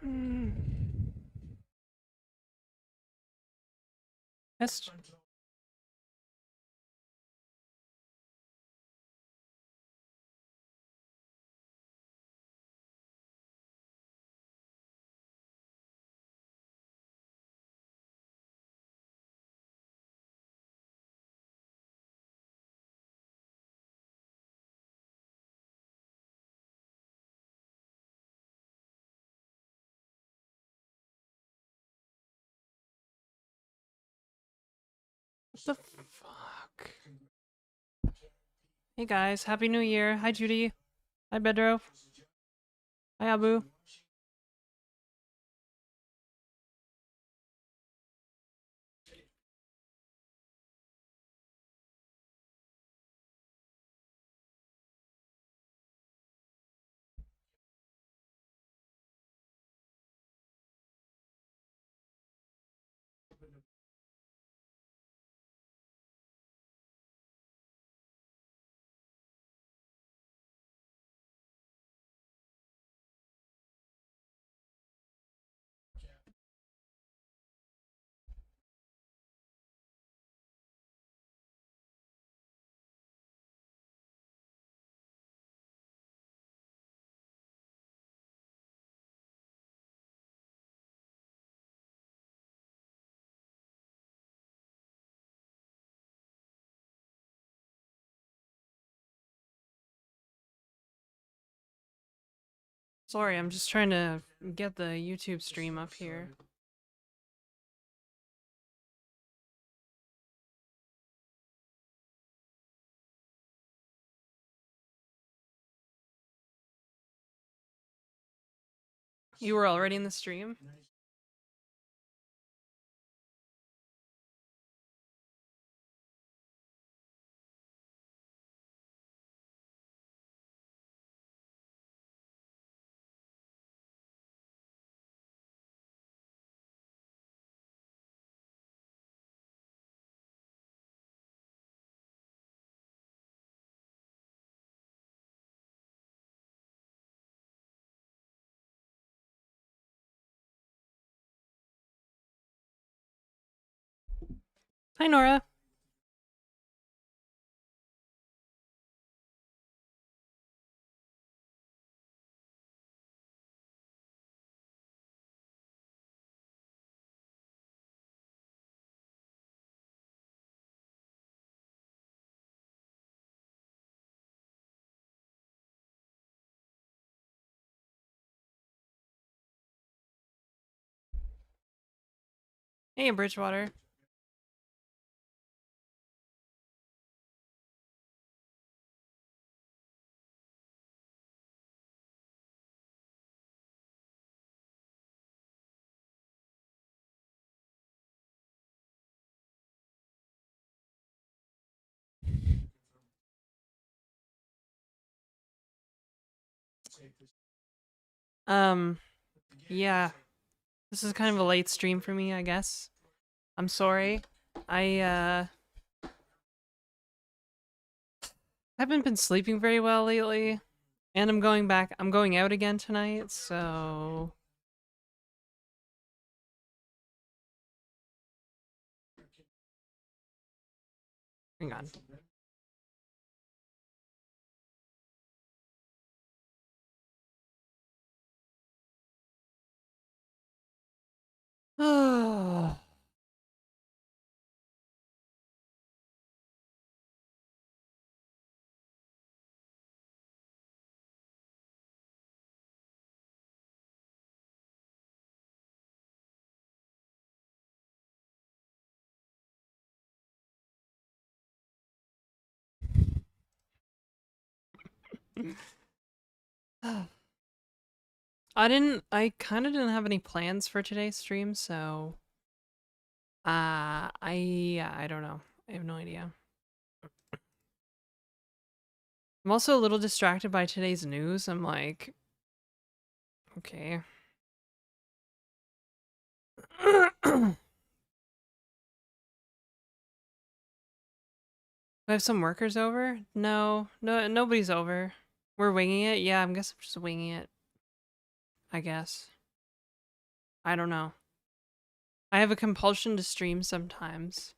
That's what the fuck? Hey guys, Happy New Year. Hi Judy. Hi Bedro. Hi Abu. Sorry, I'm just trying to get the YouTube stream up here. You were already in the stream? Hi Nora. Hey Bridgewater. Yeah. This is kind of a late stream for me, I guess. I'm sorry. I haven't been sleeping very well lately. And I'm going out again tonight, so hang on. Oh. I kind of didn't have any plans for today's stream, so I don't know. I have no idea. I'm also a little distracted by today's news. I'm like, okay. Do I have some workers over? No, nobody's over. We're winging it. Yeah, I guess I'm just winging it. I guess. I don't know. I have a compulsion to stream sometimes,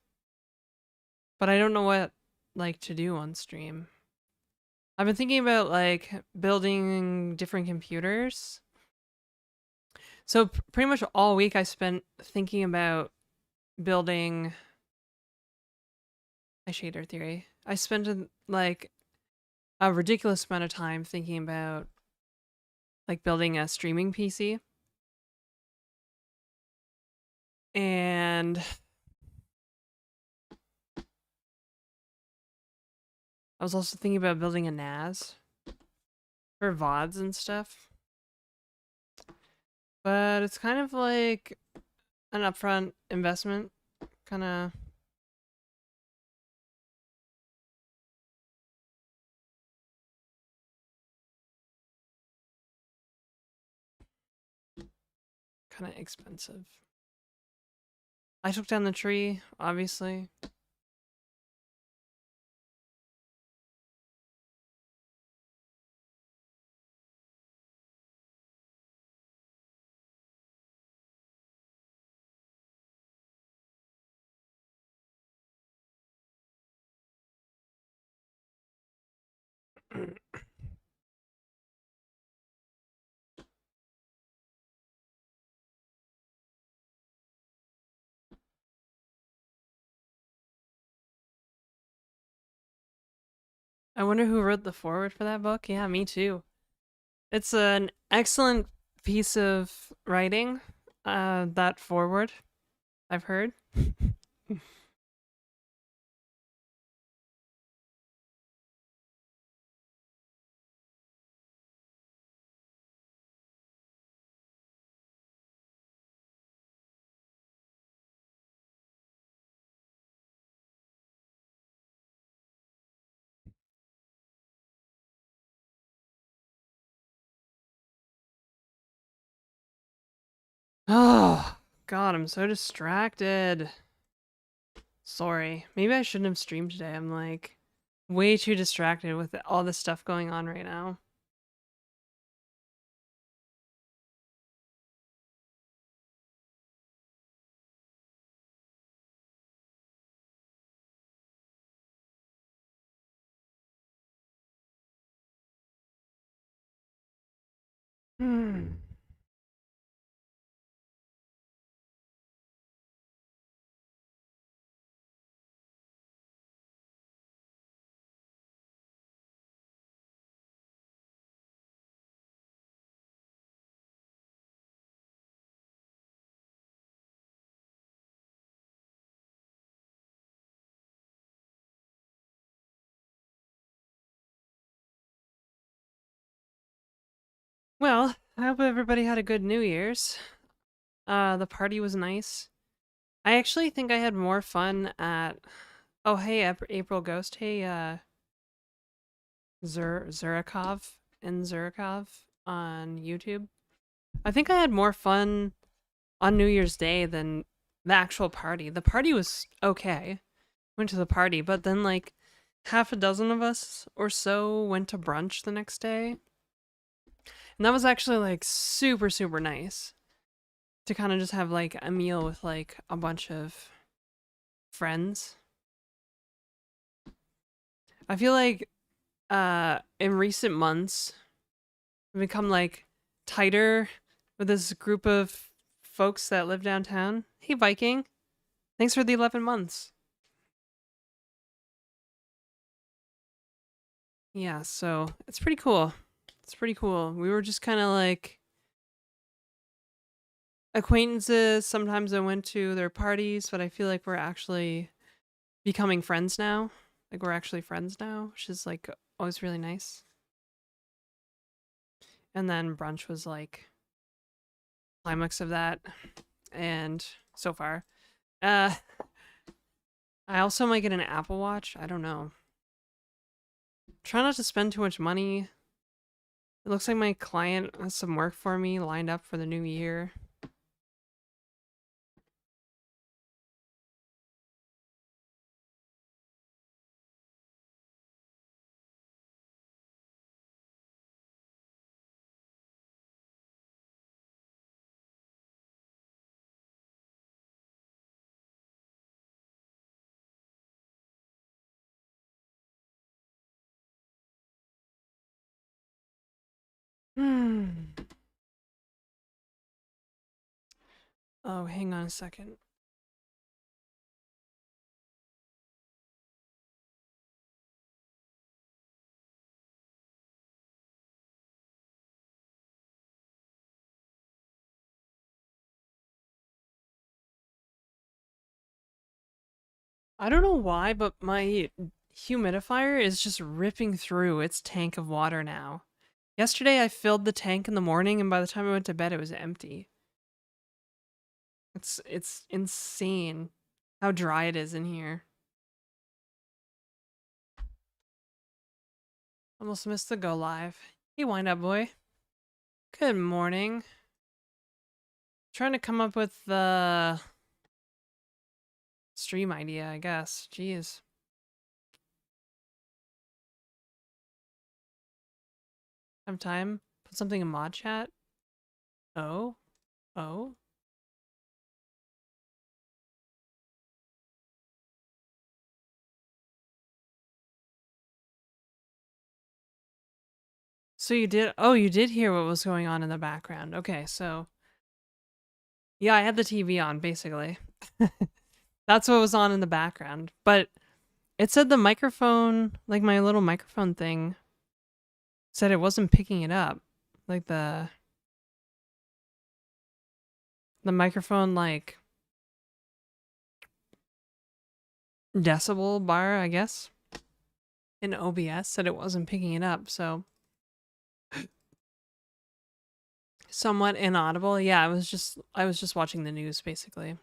but I don't know what like to do on stream. I've been thinking about like building different computers. So pretty much all week I spent thinking about building my shader theory. I spent like a ridiculous amount of time thinking about like building a streaming PC. And I was also thinking about building a NAS for VODs and stuff. But it's kind of like an upfront investment, kind of expensive. I took down the tree, obviously. I wonder who wrote the foreword for that book. Yeah, me too. It's an excellent piece of writing, that foreword, I've heard. Oh, God, I'm so distracted. Sorry. Maybe I shouldn't have streamed today. I'm like way too distracted with all this stuff going on right now. Hmm. Well, I hope everybody had a good New Year's. The party was nice. I actually think I had more fun at. Oh, hey, April Ghost. Hey, Zurikov and Zurikov on YouTube. I think I had more fun on New Year's Day than the actual party. The party was okay. Went to the party, but then like half a dozen of us or so went to brunch the next day. And that was actually like super, super nice to kind of just have like a meal with like a bunch of friends. I feel like in recent months I've become like tighter with this group of folks that live downtown. Hey Viking, thanks for the 11 months. Yeah, so it's pretty cool. It's pretty cool. We were just kind of like acquaintances. Sometimes I went to their parties, but I feel like we're actually becoming friends now. Like we're actually friends now, which is like always really nice. And then brunch was like climax of that. And so far, uh, I also might get an Apple Watch. I don't know. Try not to spend too much money. It looks like my client has some work for me lined up for the new year. Hmm. Oh, hang on a second. I don't know why, but my humidifier is just ripping through its tank of water now. Yesterday I filled the tank in the morning and by the time I went to bed it was empty. It's insane how dry it is in here. Almost missed the go live. Hey wind up boy. Good morning. Trying to come up with the stream idea, I guess. Jeez. Have time? Put something in mod chat? Oh? Oh? So you did, oh, you did hear what was going on in the background. Okay, so yeah, I had the TV on basically. That's what was on in the background. But it said the microphone, like my little microphone thing, said it wasn't picking it up. Like the microphone like decibel bar, I guess, in OBS said it wasn't picking it up. So somewhat inaudible. Yeah, I was just watching the news basically.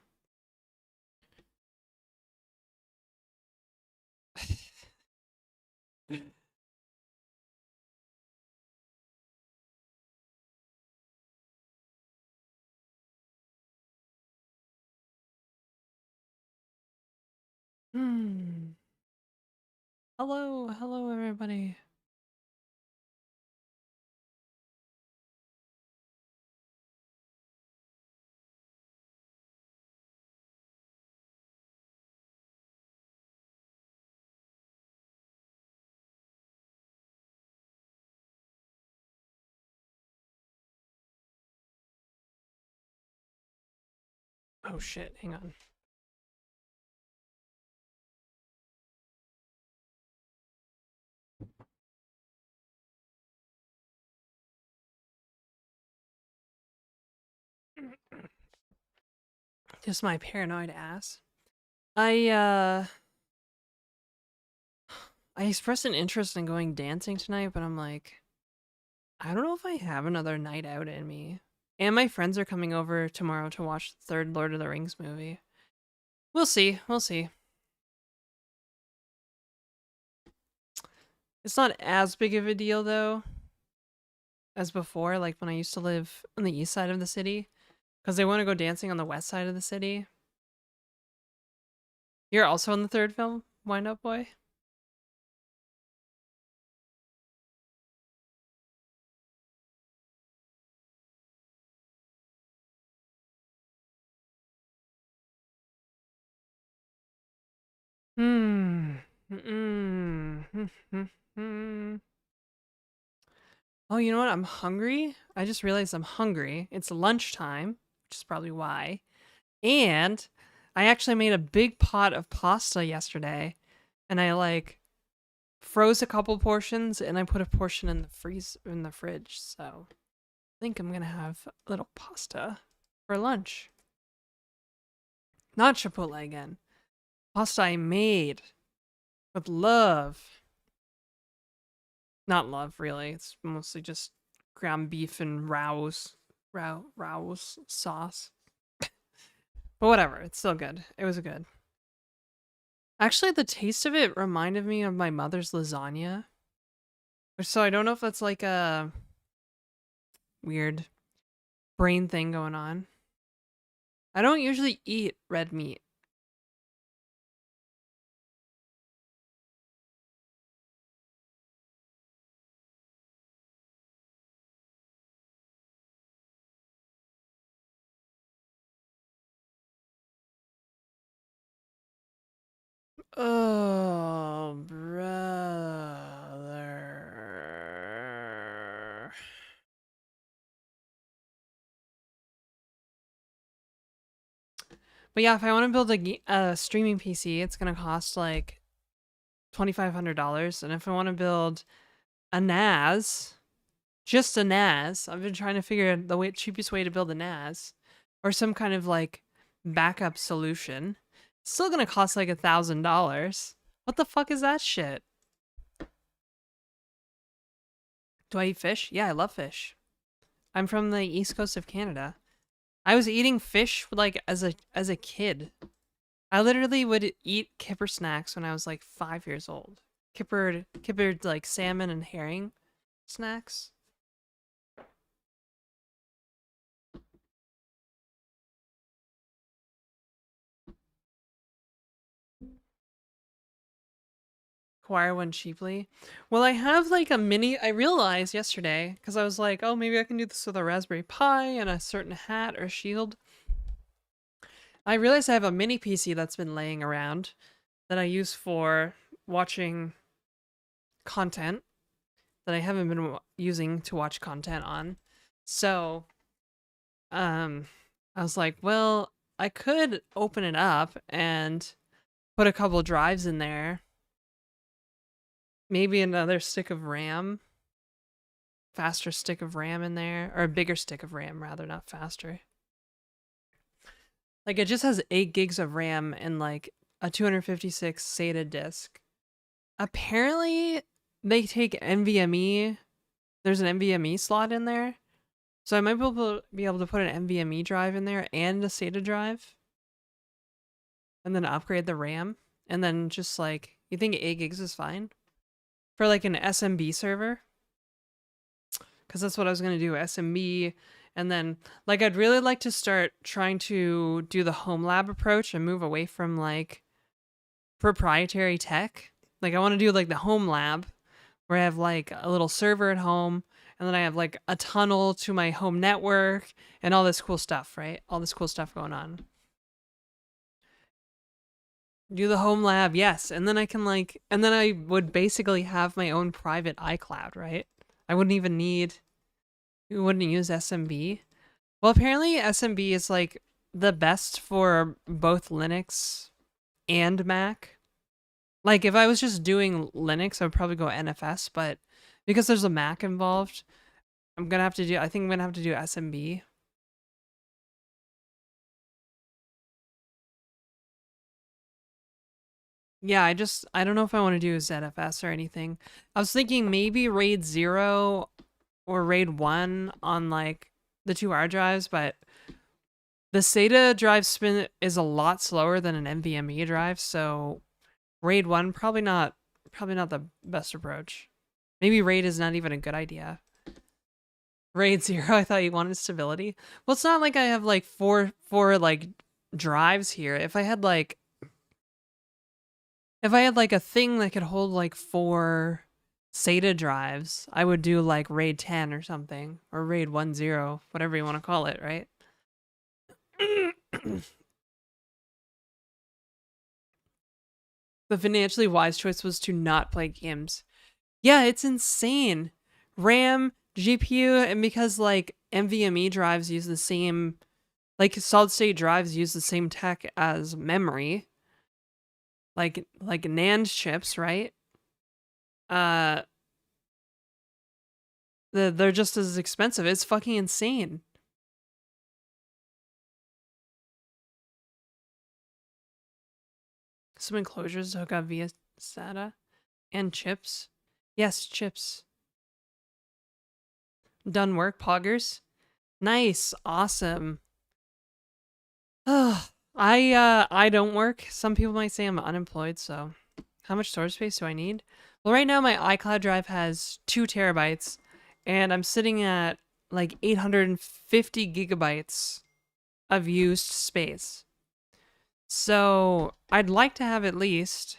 Hmm. Hello, hello everybody. Oh shit, hang on. Just my paranoid ass. I I expressed an interest in going dancing tonight, but I'm like, I don't know if I have another night out in me. And my friends are coming over tomorrow to watch the third Lord of the Rings movie. We'll see. We'll see. It's not as big of a deal though as before, like when I used to live on the east side of the city, because they want to go dancing on the west side of the city. You're also in the third film, Wind Up Boy? Hmm. Hmm. Oh, you know what? I'm hungry. I just realized I'm hungry. It's lunchtime, which is probably why. And I actually made a big pot of pasta yesterday, and I like froze a couple portions, and I put a portion in the freeze in the fridge. So I think I'm gonna have a little pasta for lunch. Not Chipotle again. Pasta I made with love. Not love, really. It's mostly just ground beef and rouse sauce. But whatever, it's still good. It was good. Actually, the taste of it reminded me of my mother's lasagna. So I don't know if that's like a weird brain thing going on. I don't usually eat red meat. Oh, brother. But yeah, if I want to build a streaming PC, it's gonna cost like $2,500, and if I want to build a NAS, just a NAS, I've been trying to figure out the cheapest way to build a NAS, or some kind of like backup solution. It's still gonna cost like $1,000. What the fuck is that shit? Do I eat fish? Yeah, I love fish. I'm from the east coast of Canada. I was eating fish like as a kid. I literally would eat kipper snacks when I was like 5 years old. Kippered like salmon and herring snacks. Acquire one cheaply. Well, I have like a mini. I realized yesterday because I was like, oh, maybe I can do this with a Raspberry Pi and a certain hat or shield. I realized I have a mini PC that's been laying around that I use for watching content that I haven't been using to watch content on. So, um, I was like, well, I could open it up and put a couple drives in there. Maybe another stick of RAM, faster stick of RAM in there, or a bigger stick of RAM rather, not faster. Like it just has 8 gigs of RAM and like a 256 SATA disk. Apparently, they take NVMe. There's an NVMe slot in there. So I might be able to put an NVMe drive in there and a SATA drive. And then upgrade the RAM. And then just like, you think 8 gigs is fine? For like an SMB server? Because that's what I was going to do, SMB. And then, like, I'd really like to start trying to do the home lab approach and move away from like proprietary tech. Like, I want to do like the home lab where I have like a little server at home and then I have like a tunnel to my home network and all this cool stuff, right? All this cool stuff going on. Do the home lab, yes. And then I can like, and then I would basically have my own private iCloud, right? I wouldn't even need, we wouldn't use SMB. Well, apparently SMB is like the best for both Linux and Mac. Like if I was just doing Linux, I would probably go NFS, but because there's a Mac involved, I think I'm gonna have to do SMB. Yeah, I don't know if I want to do ZFS or anything. I was thinking maybe RAID 0 or RAID 1 on like the 2R drives, but the SATA drive spin is a lot slower than an NVMe drive, so RAID 1 probably not the best approach. Maybe RAID is not even a good idea. RAID 0, I thought you wanted stability. Well, it's not like I have like four like drives here. If I had like a thing that could hold like 4 SATA drives, I would do like RAID 10 or something, or RAID 10, whatever you want to call it, right? The financially wise choice was to not play games. Yeah, it's insane. RAM, GPU, and because like NVMe drives use the same, like solid state drives use the same tech as memory, like NAND chips, right? Uh, they're just as expensive. It's fucking insane. Some enclosures hook up via SATA and chips. Yes, chips. Done work, poggers. Nice, awesome. I don't work. Some people might say I'm unemployed, so how much storage space do I need? Well, right now my iCloud drive has 2 terabytes and I'm sitting at like 850 gigabytes of used space. So, I'd like to have at least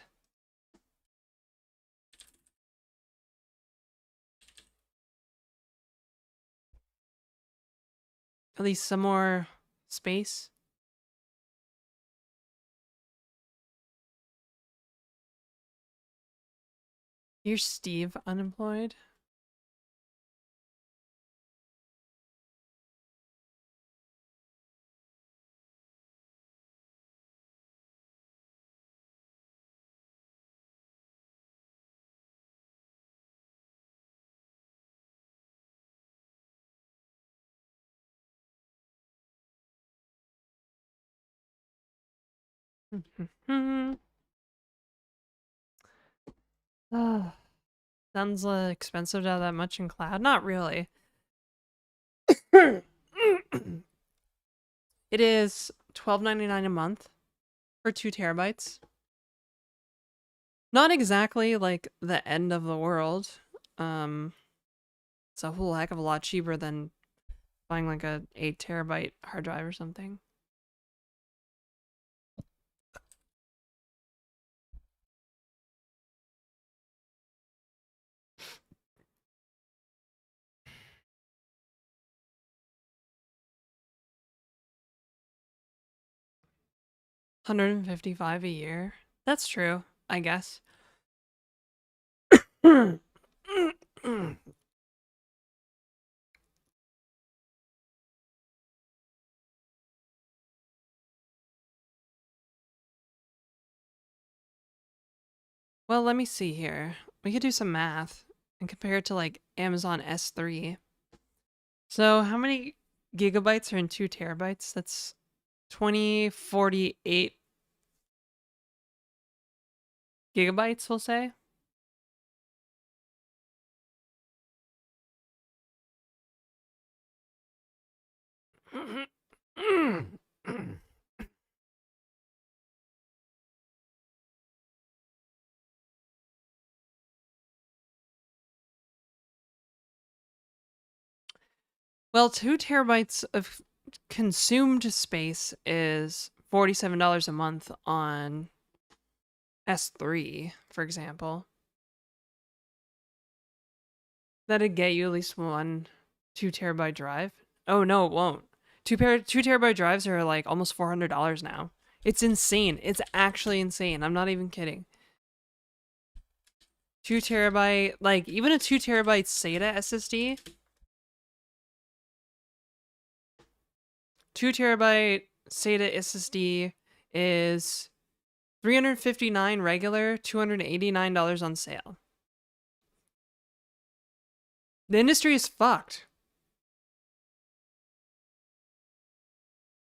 some more space. You're Steve unemployed? Ah, sounds expensive to have that much in cloud. Not really. It is $12.99 a month for 2 TB. Not exactly like the end of the world. Um, it's a whole heck of a lot cheaper than buying like a 8 TB hard drive or something. $155 a year. That's true, I guess. Well, let me see here. We could do some math and compare it to like Amazon S3. So, how many gigabytes are in 2 TB? That's 2048 gigabytes, we'll say. Well, 2 TB of consumed space is $47 a month on S3, for example. That'd get you at least one 2 TB drive. Oh no, it won't. 2 TB drives are like almost $400 now. It's insane. It's actually insane. I'm not even kidding. 2 TB, like even a 2 TB SATA SSD. 2 TB SATA SSD is $359 regular, $289 on sale. The industry is fucked.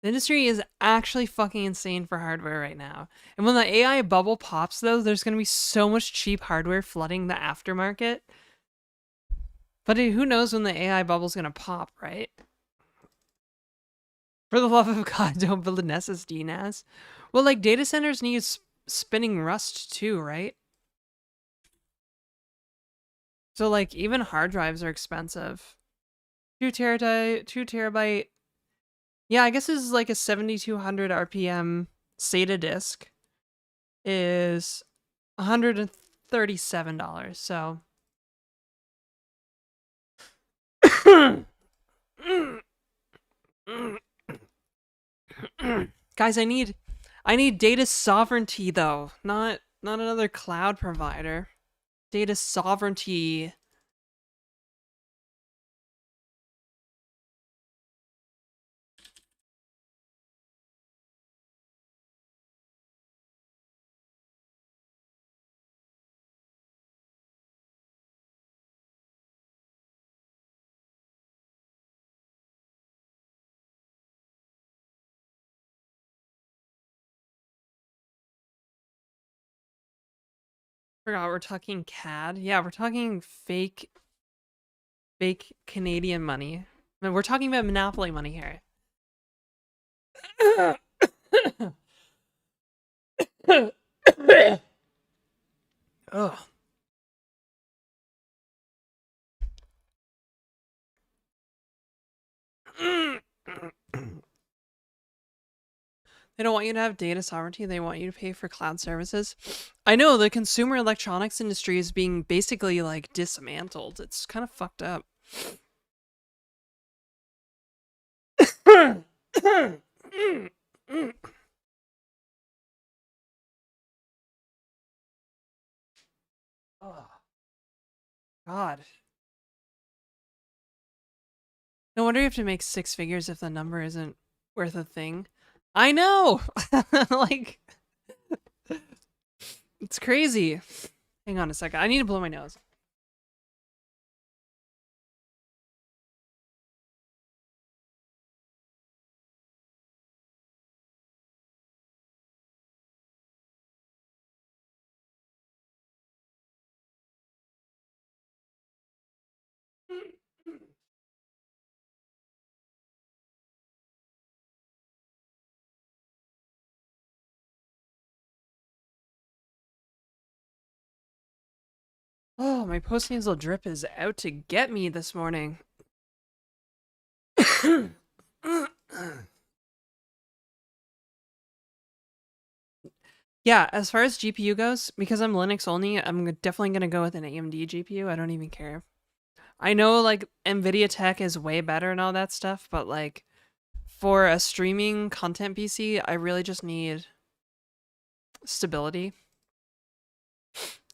The industry is actually fucking insane for hardware right now. And when the AI bubble pops, though, there's going to be so much cheap hardware flooding the aftermarket. But who knows when the AI bubble's going to pop, right? For the love of God, don't build an SSD NAS. Well, like data centers need spinning Rust too, right? So like even hard drives are expensive. 2 TB. Yeah, I guess this is like a 7200 RPM SATA disk is $137. So guys, I need data sovereignty though, not another cloud provider. Data sovereignty. Forgot we're talking CAD. Yeah, we're talking fake Canadian money. I mean, we're talking about monopoly money here. Ugh. They don't want you to have data sovereignty. They want you to pay for cloud services. I know the consumer electronics industry is being basically like dismantled. It's kind of fucked up. Oh, God. No wonder you have to make 6 figures if the number isn't worth a thing. I know! Like, it's crazy. Hang on a second. I need to blow my nose. Oh, my postnasal drip is out to get me this morning. Yeah, as far as GPU goes, because I'm Linux only, I'm definitely going to go with an AMD GPU. I don't even care. I know like Nvidia tech is way better and all that stuff, but like for a streaming content PC, I really just need stability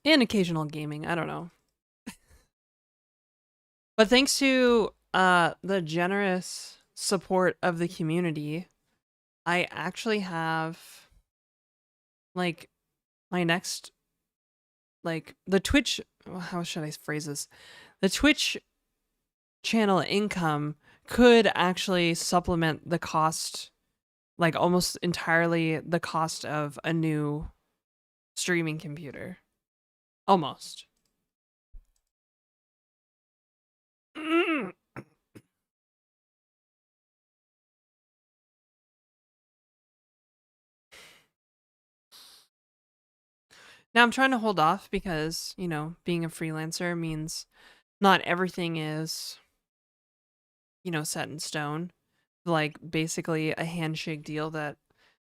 and occasional gaming. I don't know. But thanks to the generous support of the community, I actually have like my next like the Twitch, how should I phrase this? The Twitch channel income could actually supplement the cost, like almost entirely the cost of a new streaming computer. Almost. Now I'm trying to hold off because, you know, being a freelancer means not everything is, you know, set in stone. Like basically a handshake deal that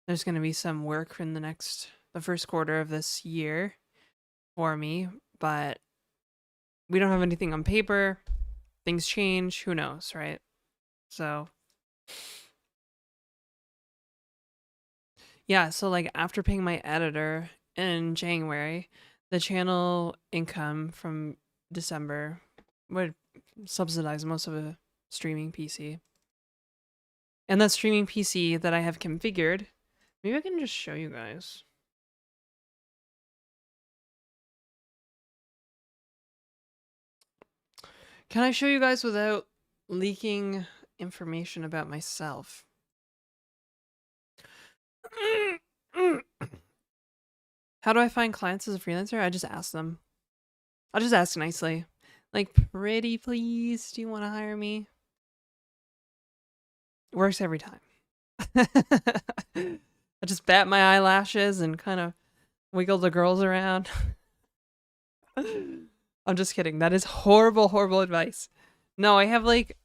there's going to be some work in the first quarter of this year for me, but we don't have anything on paper. Things change, who knows, right? So, yeah, so like after paying my editor in January, the channel income from December would subsidize most of a streaming PC. And that streaming PC that I have configured, maybe I can just show you guys. Can I show you guys without leaking information about myself? How do I find clients as a freelancer? I just ask them. I'll just ask nicely. Like, pretty please, do you want to hire me? It works every time. I just bat my eyelashes and kind of wiggle the girls around. I'm just kidding. That is horrible, horrible advice. No, I have like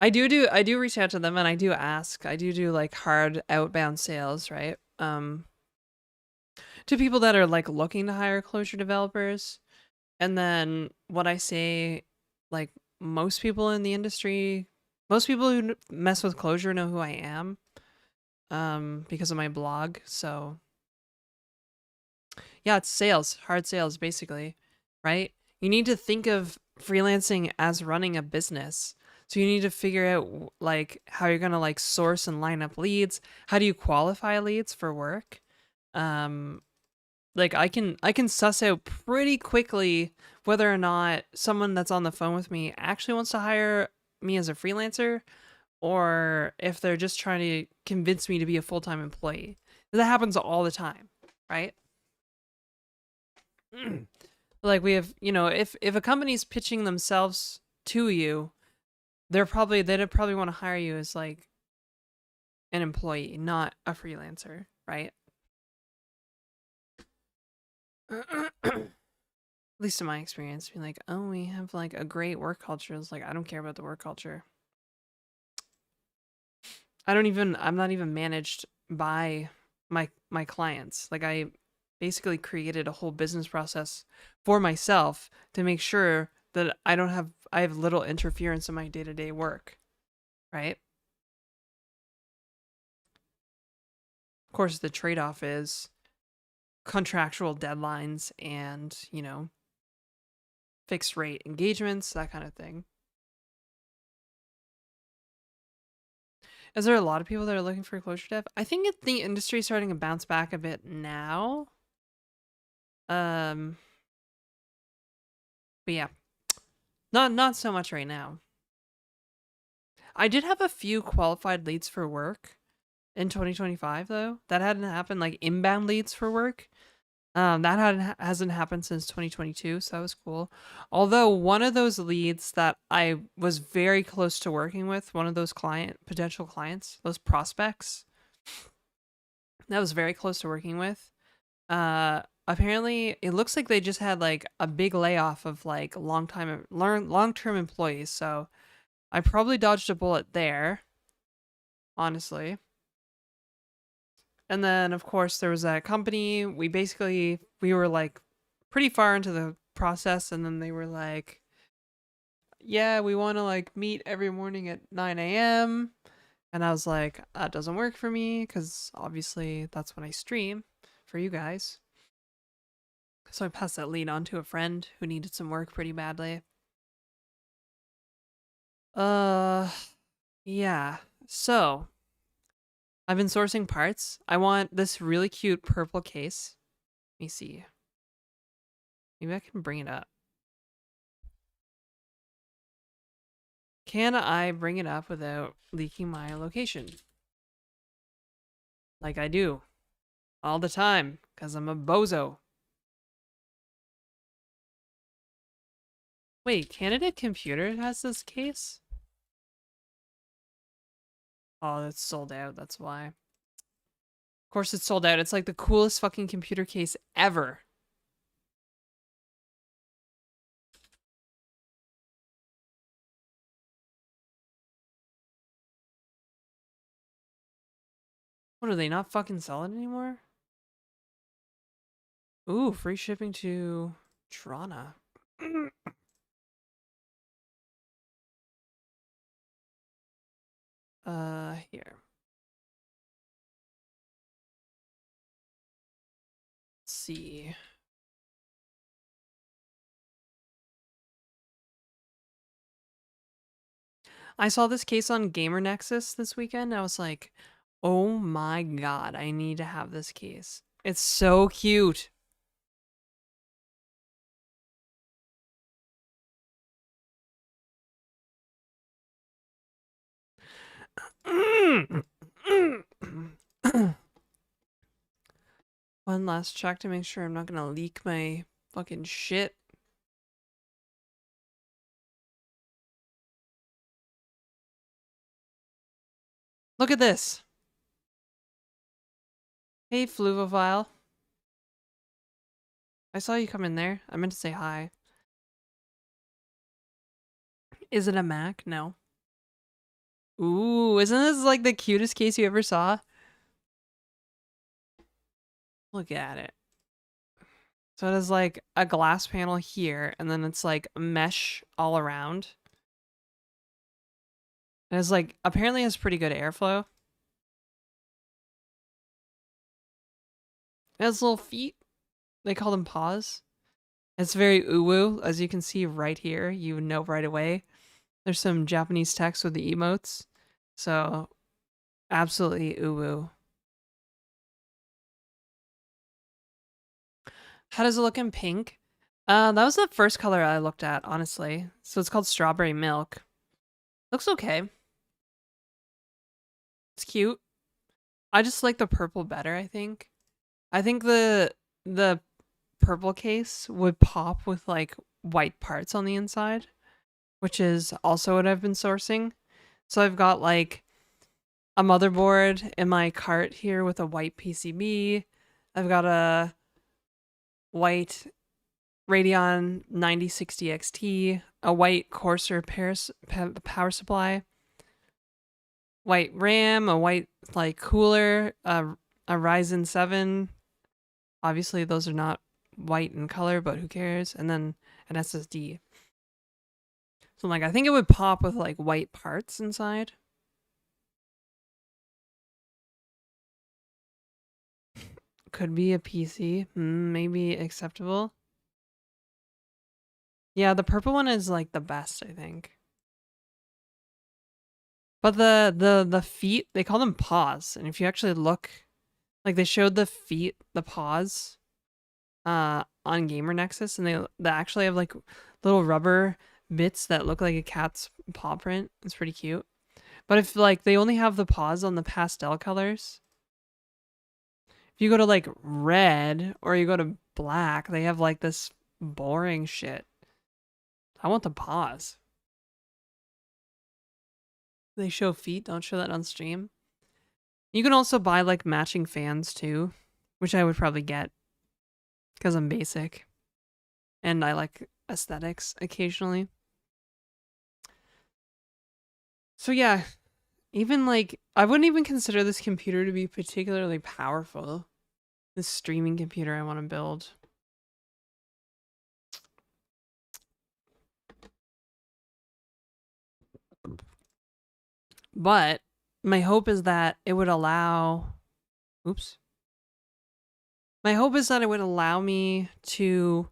I do reach out to them and I do ask. I do like hard outbound sales, right? To people that are like looking to hire clojure developers. And then what I say, like most people in the industry, most people who mess with clojure know who I am, because of my blog. So yeah, it's sales, hard sales, basically, right? You need to think of freelancing as running a business. So you need to figure out like how you're gonna like source and line up leads. How do you qualify leads for work? Um, like I can suss out pretty quickly whether or not someone that's on the phone with me actually wants to hire me as a freelancer or if they're just trying to convince me to be a full-time employee. That happens all the time, right? Like we have, you know, if a company's pitching themselves to you, they'd probably want to hire you as like an employee, not a freelancer, right? At least in my experience, being like, oh, we have like a great work culture. It's like I don't care about the work culture. I'm not even managed by my clients. Like I basically created a whole business process for myself to make sure that I have little interference in my day-to-day work, right? Of course, the trade-off is contractual deadlines and, you know, fixed rate engagements, that kind of thing. Is there a lot of people that are looking for closure dev? I think the industry is starting to bounce back a bit now. Um, but yeah, not so much right now. I did have a few qualified leads for work in 2025 though. That hadn't happened, like inbound leads for work. Hasn't happened since 2022, so that was cool. Although one of those leads that I was very close to working with, one of those potential clients, those prospects, that was very close to working with, apparently it looks like they just had like a big layoff of like long-term employees. So I probably dodged a bullet there, honestly. And then of course there was that company. We were like pretty far into the process, and then they were like, "Yeah, we want to like meet every morning at 9 a.m." And I was like, "That doesn't work for me because obviously that's when I stream for you guys." So I passed that lead on to a friend who needed some work pretty badly. Uh, yeah. So I've been sourcing parts. I want this really cute purple case. Let me see. Maybe I can bring it up. Can I bring it up without leaking my location? Like I do all the time, because I'm a bozo. Wait, Candidate Computer has this case? Oh, it's sold out, that's why. Of course it's sold out. It's like the coolest fucking computer case ever. What, are they not fucking selling anymore? Ooh, free shipping to Toronto. Here. Let's see. I saw this case on Gamer Nexus this weekend. I was like, oh my god, I need to have this case. It's so cute. One last check to make sure I'm not gonna leak my fucking shit. Look at this. Hey, Fluvophile. I saw you come in there. I meant to say hi. Is it a Mac? No. Ooh, isn't this like the cutest case you ever saw? Look at it. So it has like a glass panel here, and then it's like mesh all around. And it's like, apparently has pretty good airflow. It has little feet. They call them paws. It's very uwu, as you can see right here. You know right away. There's some Japanese text with the emotes. So, absolutely uwu. How does it look in pink? That was the first color I looked at, honestly. So it's called Strawberry Milk. Looks okay. It's cute. I just like the purple better, I think. I think the purple case would pop with like white parts on the inside, which is also what I've been sourcing. So I've got like a motherboard in my cart here with a white PCB. I've got a white Radeon 9060 XT, a white Corsair power supply, white RAM, a white like cooler, a Ryzen 7. Obviously, those are not white in color, but who cares? And then an SSD. So like, I think it would pop with like white parts inside. Could be a PC. Maybe acceptable. Yeah, the purple one is like the best, I think. But the feet, they call them paws, and if you actually look, like they showed the feet, the paws, on Gamer Nexus, and they actually have like little rubber bits that look like a cat's paw print. It's pretty cute. But if like they only have the paws on the pastel colors, if you go to like red or you go to black, they have like this boring shit. I want the paws. They show feet, don't show that on stream. You can also buy like matching fans too, which I would probably get. because I'm basic and I like aesthetics occasionally. So yeah, even like I wouldn't even consider this computer to be particularly powerful. This streaming computer I want to build. But my hope is that it would allow oops. My hope is that it would allow me to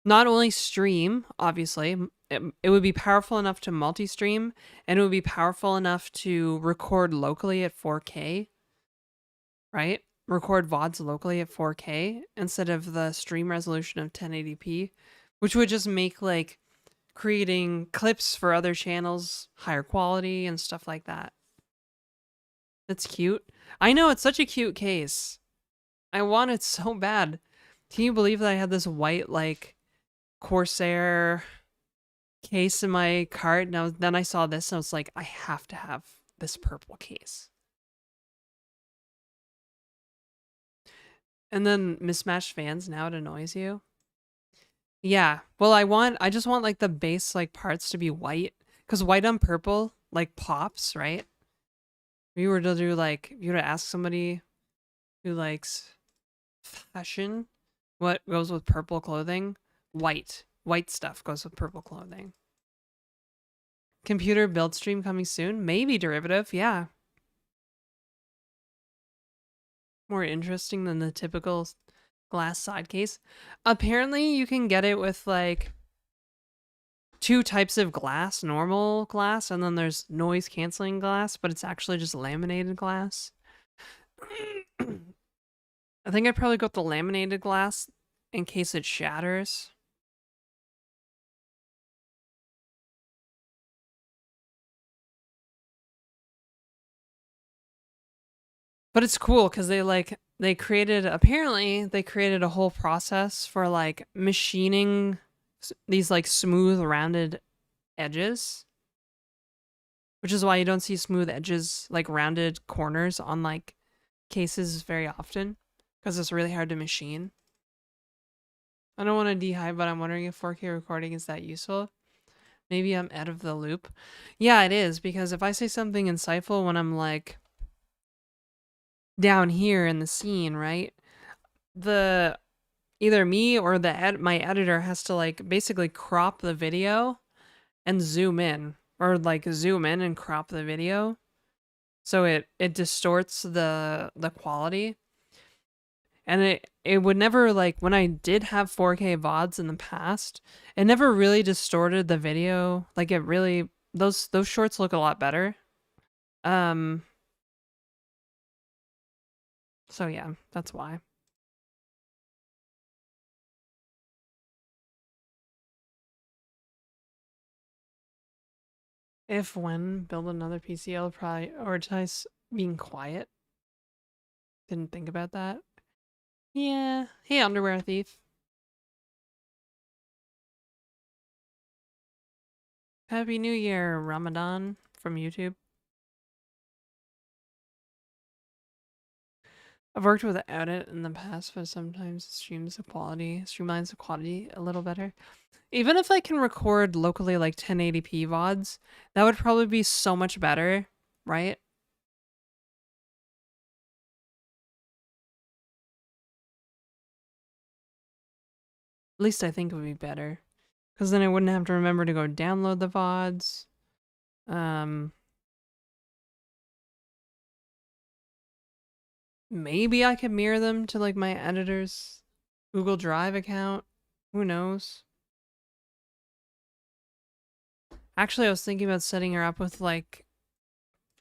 not only stream, obviously, it would be powerful enough to multi-stream, and it would be powerful enough to record locally at 4K, right? Record VODs locally at 4K instead of the stream resolution of 1080p, which would just make like creating clips for other channels higher quality and stuff like that. That's cute. I know, it's such a cute case. I want it so bad. Can you believe that I had this white like Corsair case in my cart? Now then I saw this and I was like, I have to have this purple case. And then mismatched fans, now it annoys you. Yeah. Well, I just want like the base like parts to be white, because white on purple like pops, right? If you were to do like, if you were to ask somebody who likes fashion, what goes with purple clothing? White. White stuff goes with purple clothing. Computer build stream coming soon? Maybe derivative, yeah. More interesting than the typical glass side case. Apparently, you can get it with like two types of glass, normal glass, and then there's noise canceling glass, but it's actually just laminated glass. I think I'd probably go with the laminated glass in case it shatters. But it's cool because they created a whole process for like machining these like smooth rounded edges, which is why you don't see smooth edges like rounded corners on like cases very often, because it's really hard to machine. I don't want to dehype, but I'm wondering if 4K recording is that useful. Maybe I'm out of the loop. Yeah, it is, because if I say something insightful when I'm like down here in the scene, right? The either me or my editor has to like basically crop the video and zoom in, or like zoom in and crop the video, so it distorts the quality. And it would never, like when I did have 4K VODs in the past, it never really distorted the video. Like it really, those shorts look a lot better. Um so yeah, that's why. If when build another PC, I'll prioritize being quiet. Didn't think about that. Yeah. Hey, underwear thief. Happy New Year, Ramadan from YouTube. I've worked without it in the past, but sometimes it streamlines the quality a little better. Even if I can record locally like 1080p VODs, that would probably be so much better, right? At least I think it would be better. Because then I wouldn't have to remember to go download the VODs. Maybe I could mirror them to like my editor's Google Drive account. Who knows? Actually, I was thinking about setting her up with like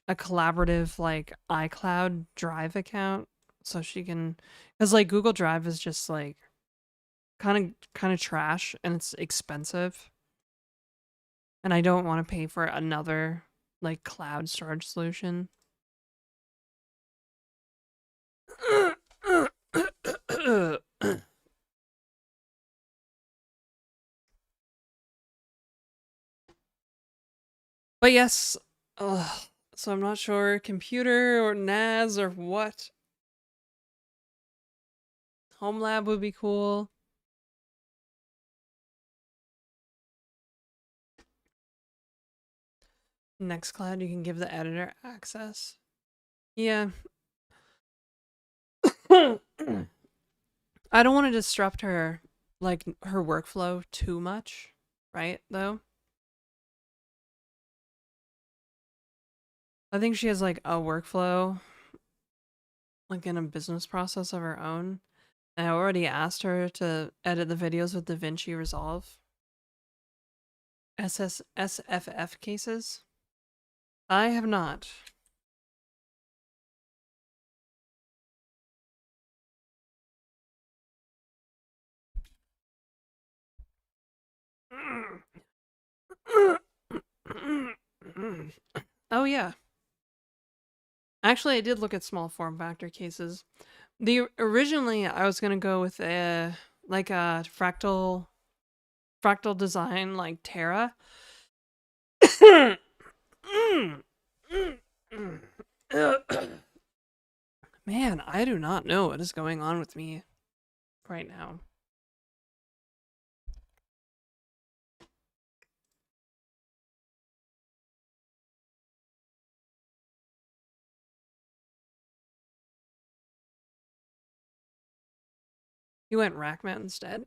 a collaborative like iCloud Drive account, so she can, because like Google Drive is just like kind of trash and it's expensive, and I don't want to pay for another like cloud storage solution. But yes, so I'm not sure computer or NAS or what. Home lab would be cool. Nextcloud, you can give the editor access. Yeah. I don't want to disrupt her, like, her workflow too much, right, though? I think she has, like, a workflow, like, in a business process of her own. And I already asked her to edit the videos with DaVinci Resolve. SFF cases? I have not. Oh yeah. Actually, I did look at small form factor cases. The originally I was gonna go with a like a fractal design like Terra. Man, I do not know what is going on with me right now. You went Rackmat instead.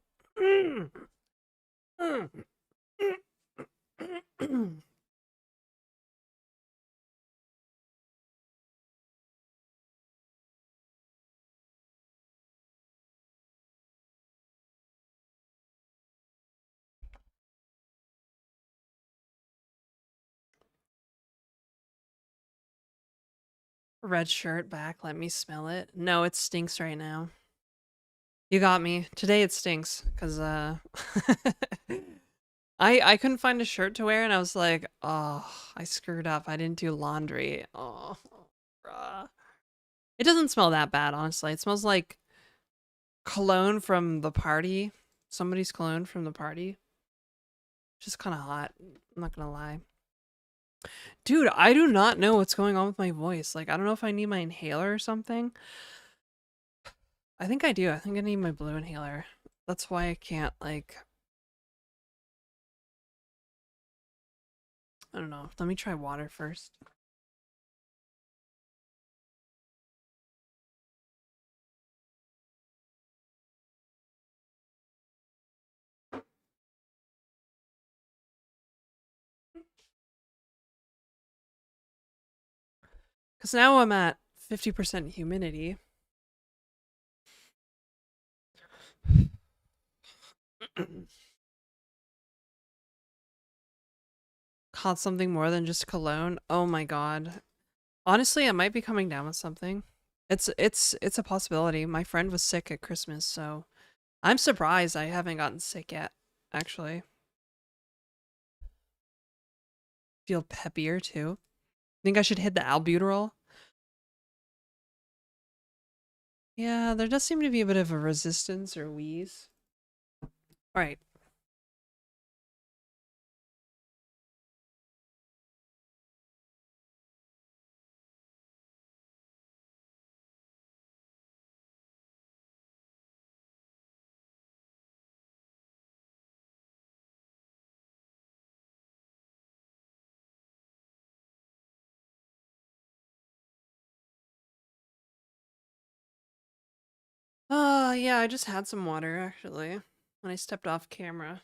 Red shirt back, let me smell it. No, it stinks right now. You got me. Today it stinks because I couldn't find a shirt to wear and I was like, oh, I screwed up. I didn't do laundry. Oh, bruh. It doesn't smell that bad, honestly. It smells like cologne from the party. Somebody's cologne from the party. Just kind of hot. I'm not gonna lie. Dude, I do not know what's going on with my voice. Like, I don't know if I need my inhaler or something. I think I do. I think I need my blue inhaler. That's why I can't, like, I don't know. Let me try water first. Because now I'm at 50% humidity. Caught something more than just cologne. Oh my god. Honestly, I might be coming down with something. It's a possibility. My friend was sick at Christmas, so I'm surprised I haven't gotten sick yet, actually. Feel peppier too. Think I should hit the albuterol? Yeah, there does seem to be a bit of a resistance or wheeze. Alright. Yeah, I just had some water actually when I stepped off camera.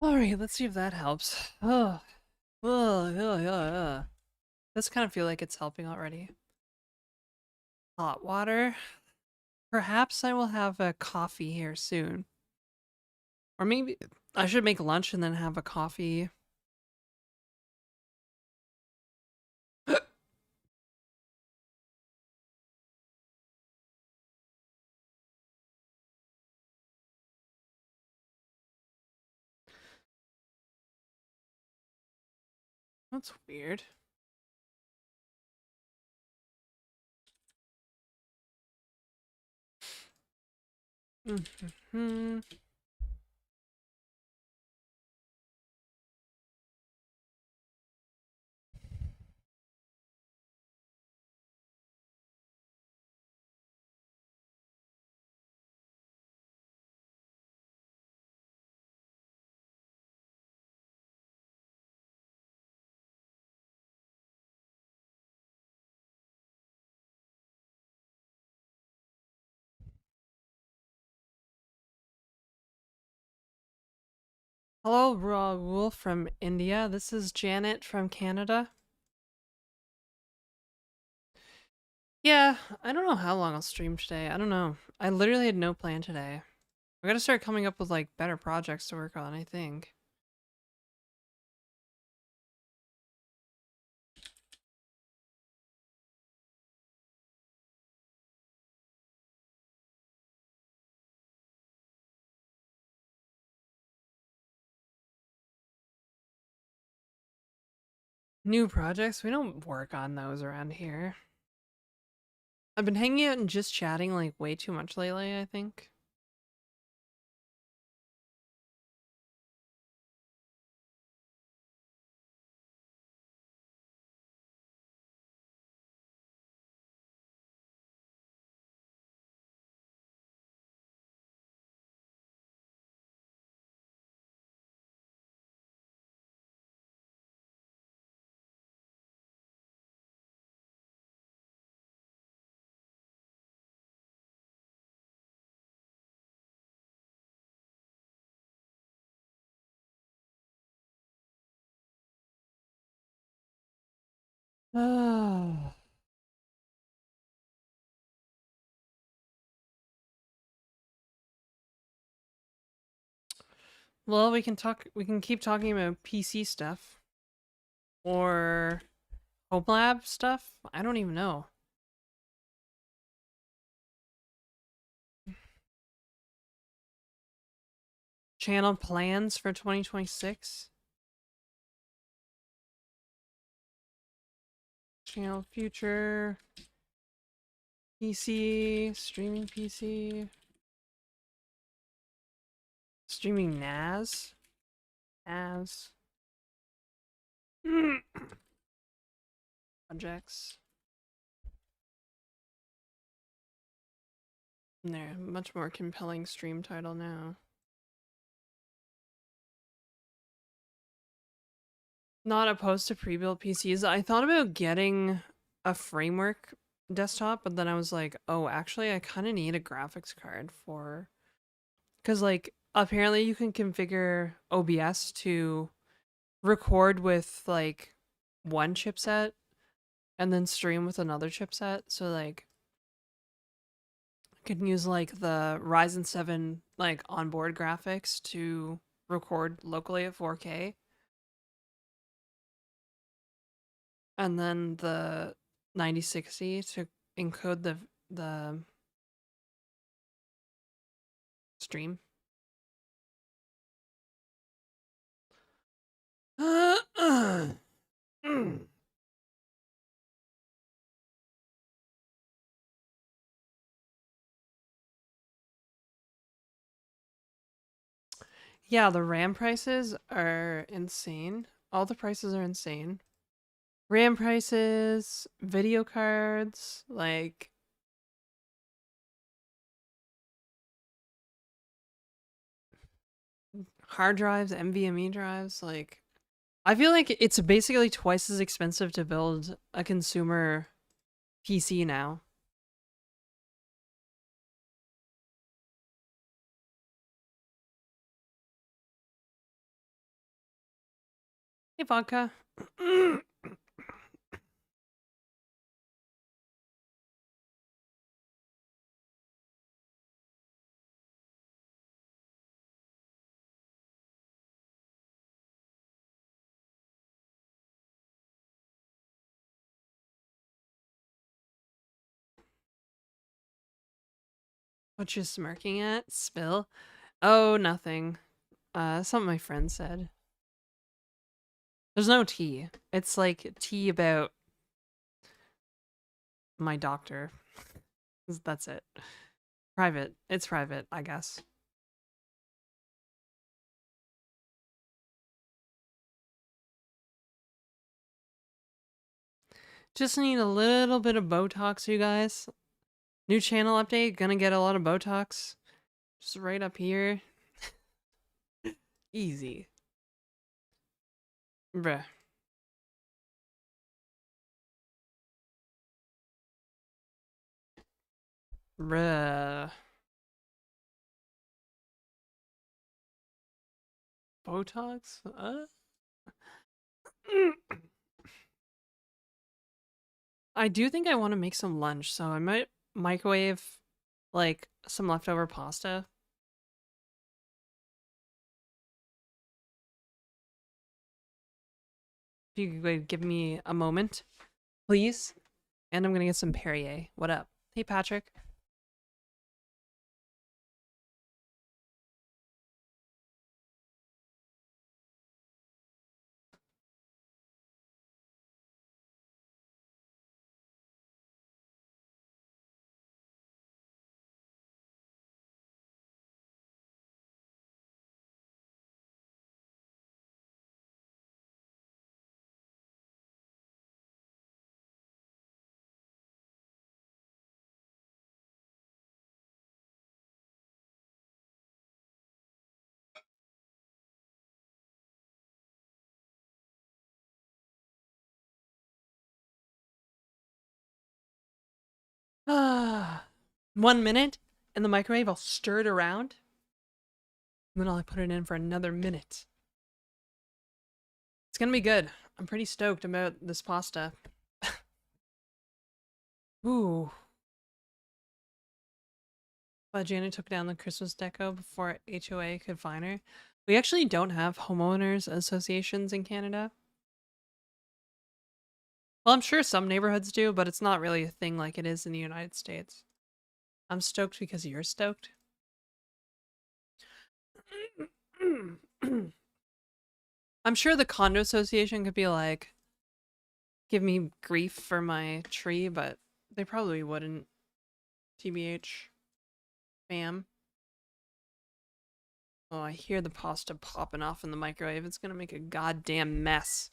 Alright, let's see if that helps. Oh, does kind of feel like it's helping already. Hot water. Perhaps I will have a coffee here soon. Or maybe I should make lunch and then have a coffee. That's weird. Mm-hmm. Hello, Rahul from India. This is Janet from Canada. Yeah, I don't know how long I'll stream today. I don't know. I literally had no plan today. I gotta start coming up with like better projects to work on, I think. New projects? We don't work on those around here. I've been hanging out and just chatting like way too much lately, I think. Oh. Well, we can keep talking about PC stuff. Or Home Lab stuff? I don't even know. Channel plans for 2026? Channel future. PC. Streaming PC. Streaming NAS. NAS. Projects. There, much more compelling stream title now. Not opposed to pre-built PCs. I thought about getting a framework desktop, but then I was like, oh, actually, I kind of need a graphics card for, because like apparently you can configure OBS to record with like one chipset and then stream with another chipset. So like I can use like the Ryzen 7 like onboard graphics to record locally at 4K, and then the 9060 to encode the stream. Yeah, the RAM prices are insane. All the prices are insane. RAM prices, video cards, like hard drives, NVMe drives, like I feel like it's basically twice as expensive to build a consumer PC now. Hey, vodka. What you smirking at? Spill? Oh, nothing. Something my friend said. There's no tea. It's like tea about my doctor. That's it. Private. It's private, I guess. Just need a little bit of Botox, you guys. New channel update. Gonna get a lot of Botox. Just right up here. Easy. Bruh. Bruh. Botox? I do think I want to make some lunch, so I might microwave like some leftover pasta. If you could give me a moment, please. And I'm gonna get some Perrier. What up? Hey, Patrick. Ah, 1 minute in the microwave. I'll stir it around, and then I'll put it in for another minute. It's gonna be good. I'm pretty stoked about this pasta. Ooh. But Janet took down the Christmas deco before HOA could find her. We actually don't have homeowners associations in Canada. Well, I'm sure some neighborhoods do, but it's not really a thing like it is in the United States. I'm stoked because you're stoked. I'm sure the condo association could be like, give me grief for my tree, but they probably wouldn't. TBH. Bam. Oh, I hear the pasta popping off in the microwave. It's gonna make a goddamn mess.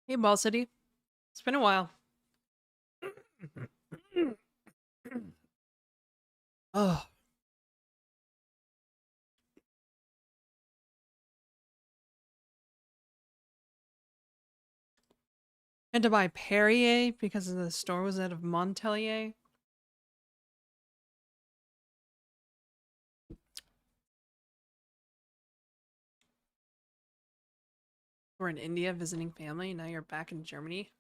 Hey, Ball City. It's been a while. Oh, had to buy Perrier because the store was out of Montpellier. We're in India visiting family. Now you're back in Germany.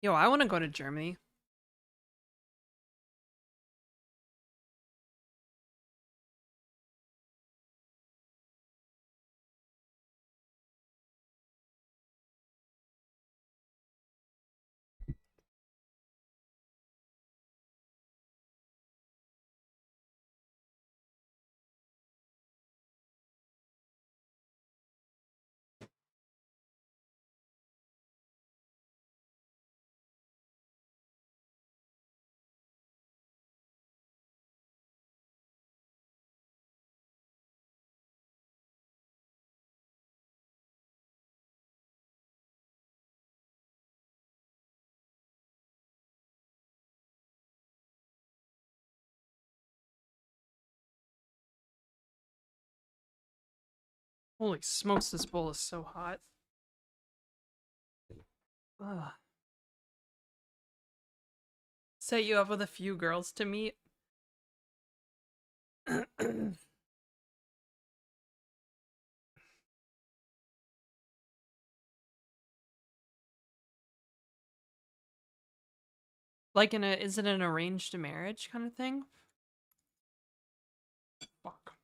Yo, I want to go to Germany. Holy smokes, this bowl is so hot. Ugh. Set you up with a few girls to meet. Like is it an arranged marriage kind of thing? Fuck.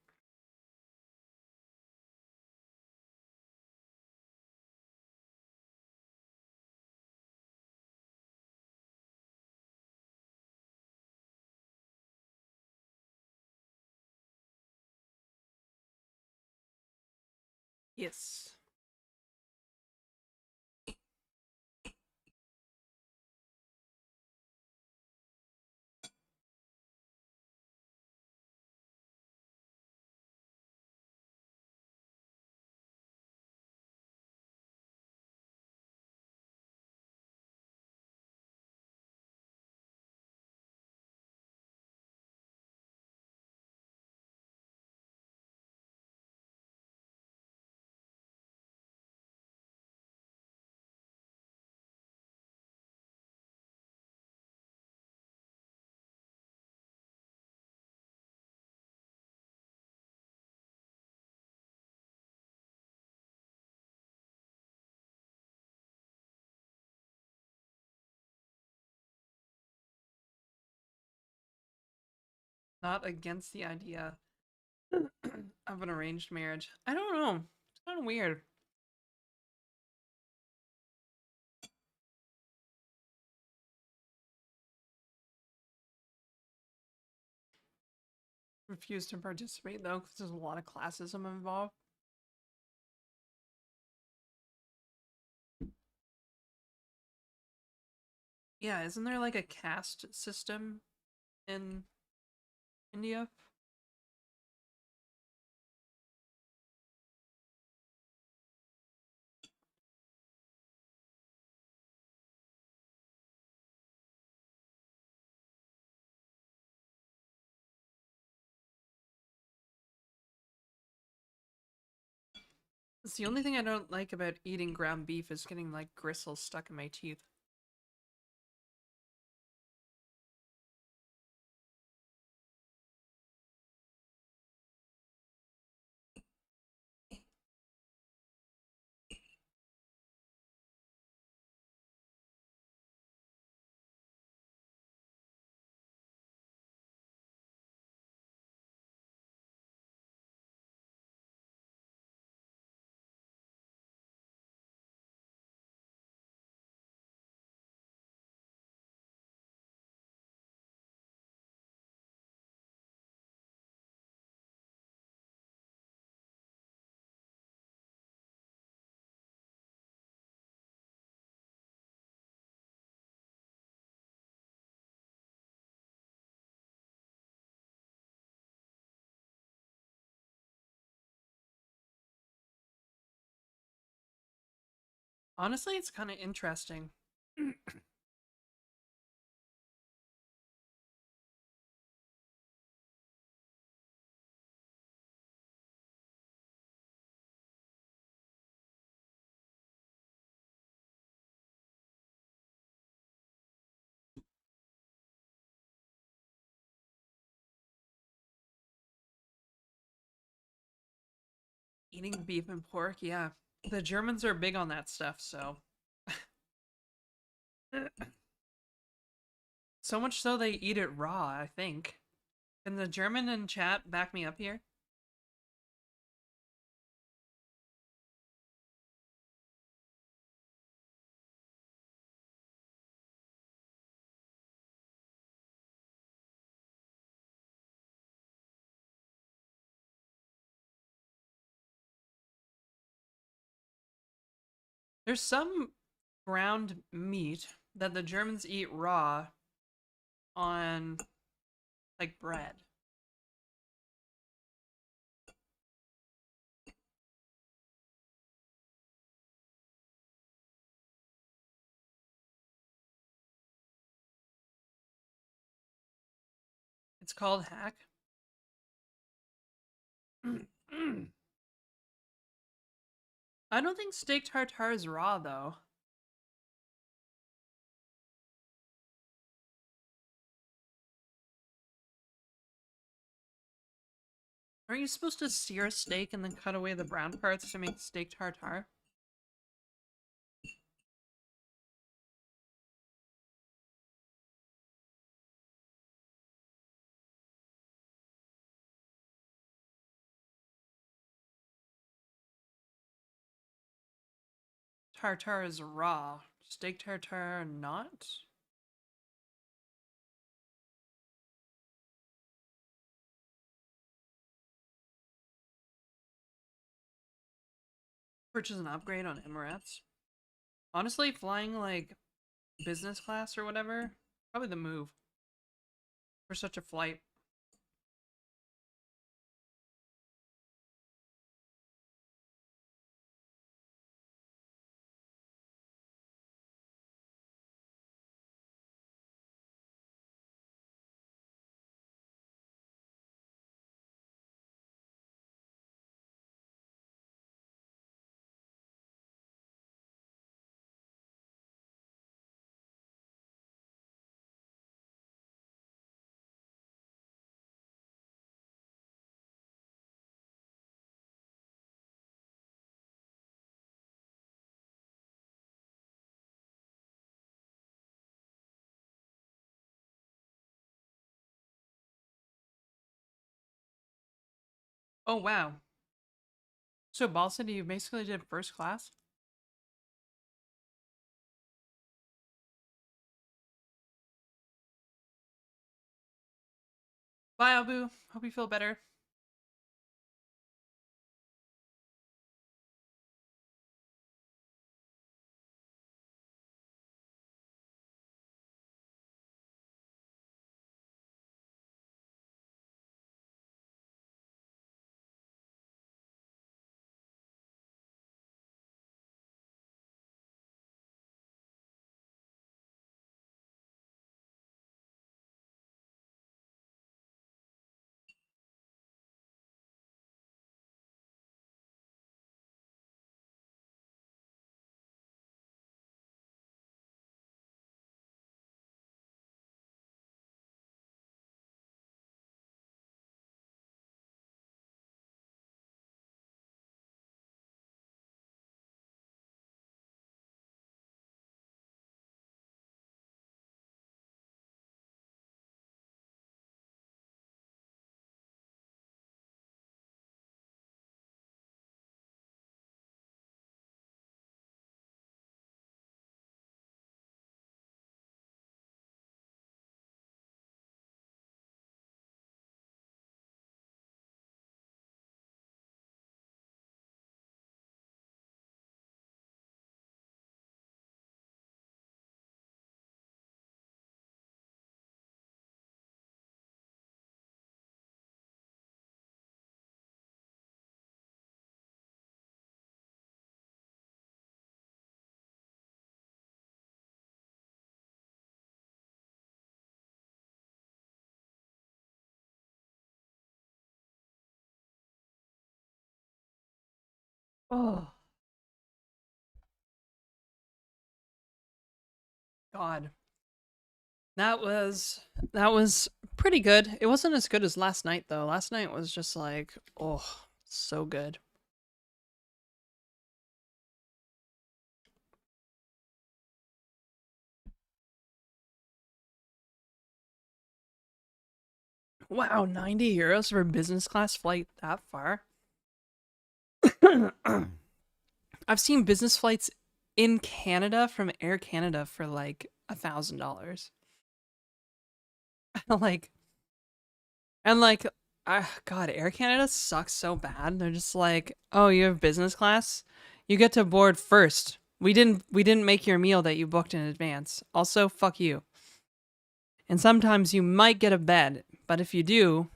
Yes. Not against the idea of an arranged marriage. I don't know. It's kind of weird. Refuse to participate though, because there's a lot of classism involved. Yeah, isn't there like a caste system in India? It's the only thing I don't like about eating ground beef is getting like gristle stuck in my teeth. Honestly, it's kind of interesting. Eating beef and pork, yeah. The Germans are big on that stuff, so. So much so they eat it raw, I think. Can the German in chat back me up here? There's some ground meat that the Germans eat raw on, like, bread. It's called hack. I don't think steak tartare is raw, though. Aren't you supposed to sear a steak and then cut away the brown parts to make steak tartare? Tartare is raw. Steak tartare not? Purchase an upgrade on Emirates. Honestly, flying like business class or whatever, probably the move for such a flight. Oh wow. So Ball City, you basically did first class? Bye, Abu. Hope you feel better. Oh God. That was pretty good. It wasn't as good as last night though. Last night was just like, oh, so good. Wow, 90 euros for a business class flight that far? I've seen business flights in Canada from Air Canada for like $1,000. like, and like, God, Air Canada sucks so bad. They're just like, oh, you have business class, you get to board first. We didn't make your meal that you booked in advance. Also, fuck you. And sometimes you might get a bed, but if you do,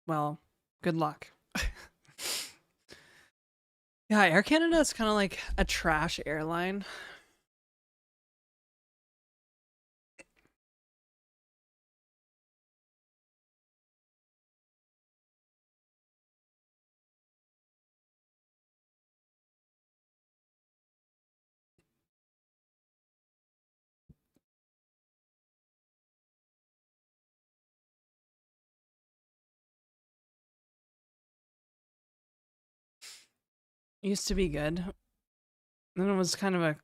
well, good luck. Yeah, Air Canada is kind of like a trash airline. It used to be good. Then it was kind of a,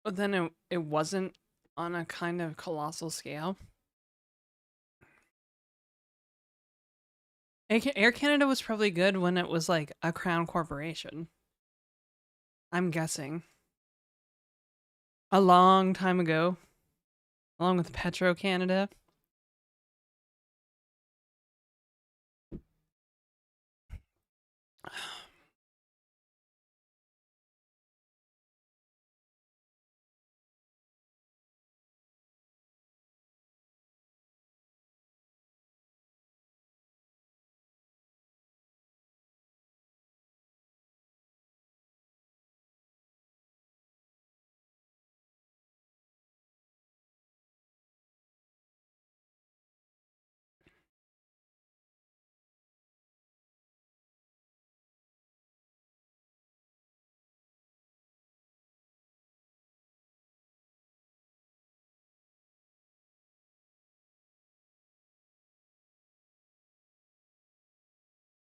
but then it wasn't on a kind of colossal scale. Air Canada was probably good when it was like a crown corporation. I'm guessing. A long time ago, along with Petro Canada.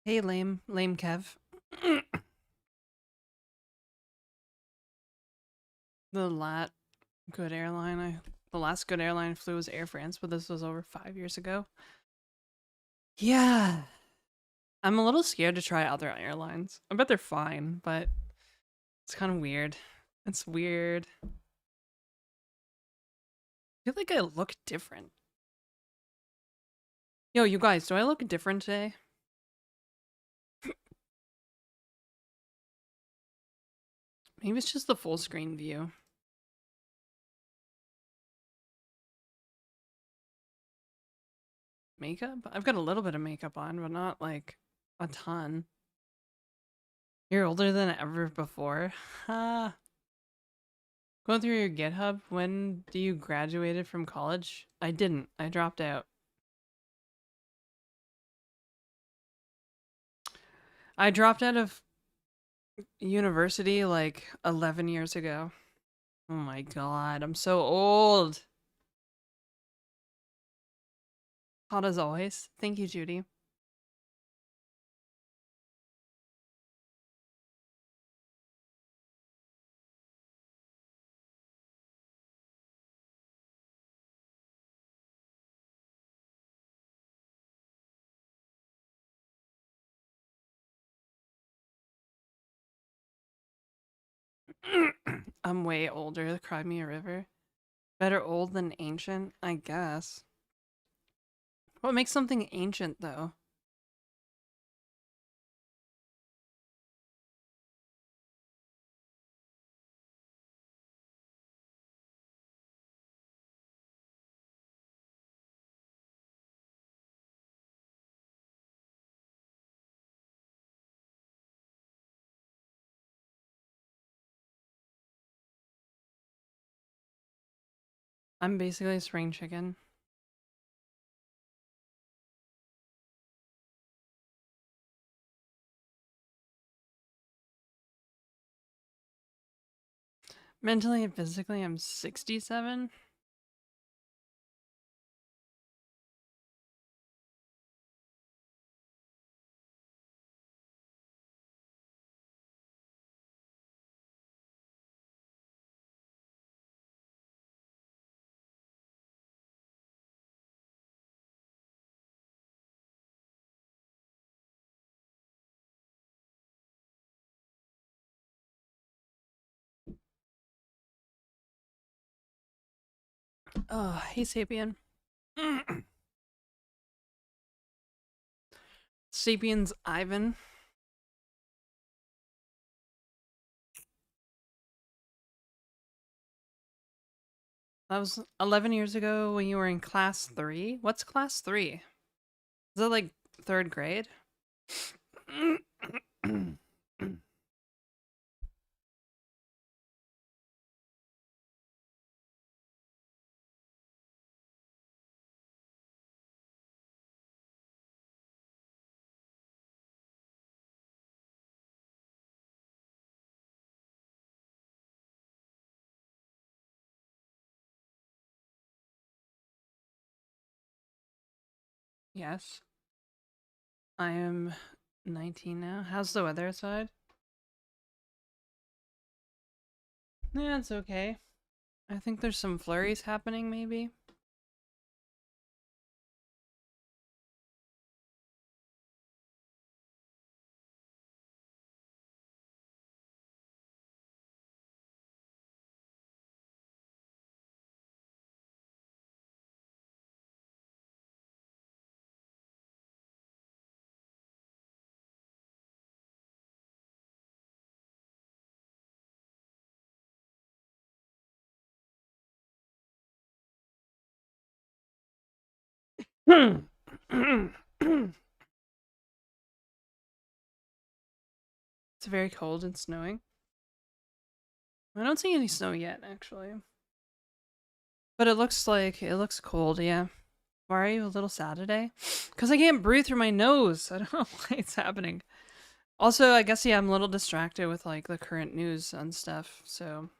Hey, lame Kev. the lat good airline the last good airline I flew was Air France, but this was over 5 years ago. Yeah, I'm a little scared to try other airlines. I bet they're fine, but it's kind of weird. It's weird. I feel like I look different. Yo, you guys, do I look different today? Maybe it's just the full screen view. Makeup? I've got a little bit of makeup on, but not like a ton. You're older than ever before. Ha. Going through your GitHub, when do you graduated from college? I didn't. I dropped out. I dropped out of university like 11 years ago. Oh my god, I'm so old. Hot as always. Thank you, Judy. I'm way older. Cry me a river. Better old than ancient, I guess. What makes something ancient, though? I'm basically a spring chicken. Mentally and physically, I'm 67. Oh, hey, Sapien. Sapiens Ivan. That was 11 years ago when you were in class 3. What's class 3? Is that like 3rd grade? Yes. I am 19 now. How's the weather outside? Yeah, it's okay. I think there's some flurries happening, maybe. It's very cold and snowing. I don't see any snow yet, actually. But it looks cold, yeah. Why are you a little sad today? Because I can't breathe through my nose. I don't know why it's happening. Also, I guess, yeah, I'm a little distracted with, like, the current news and stuff, so.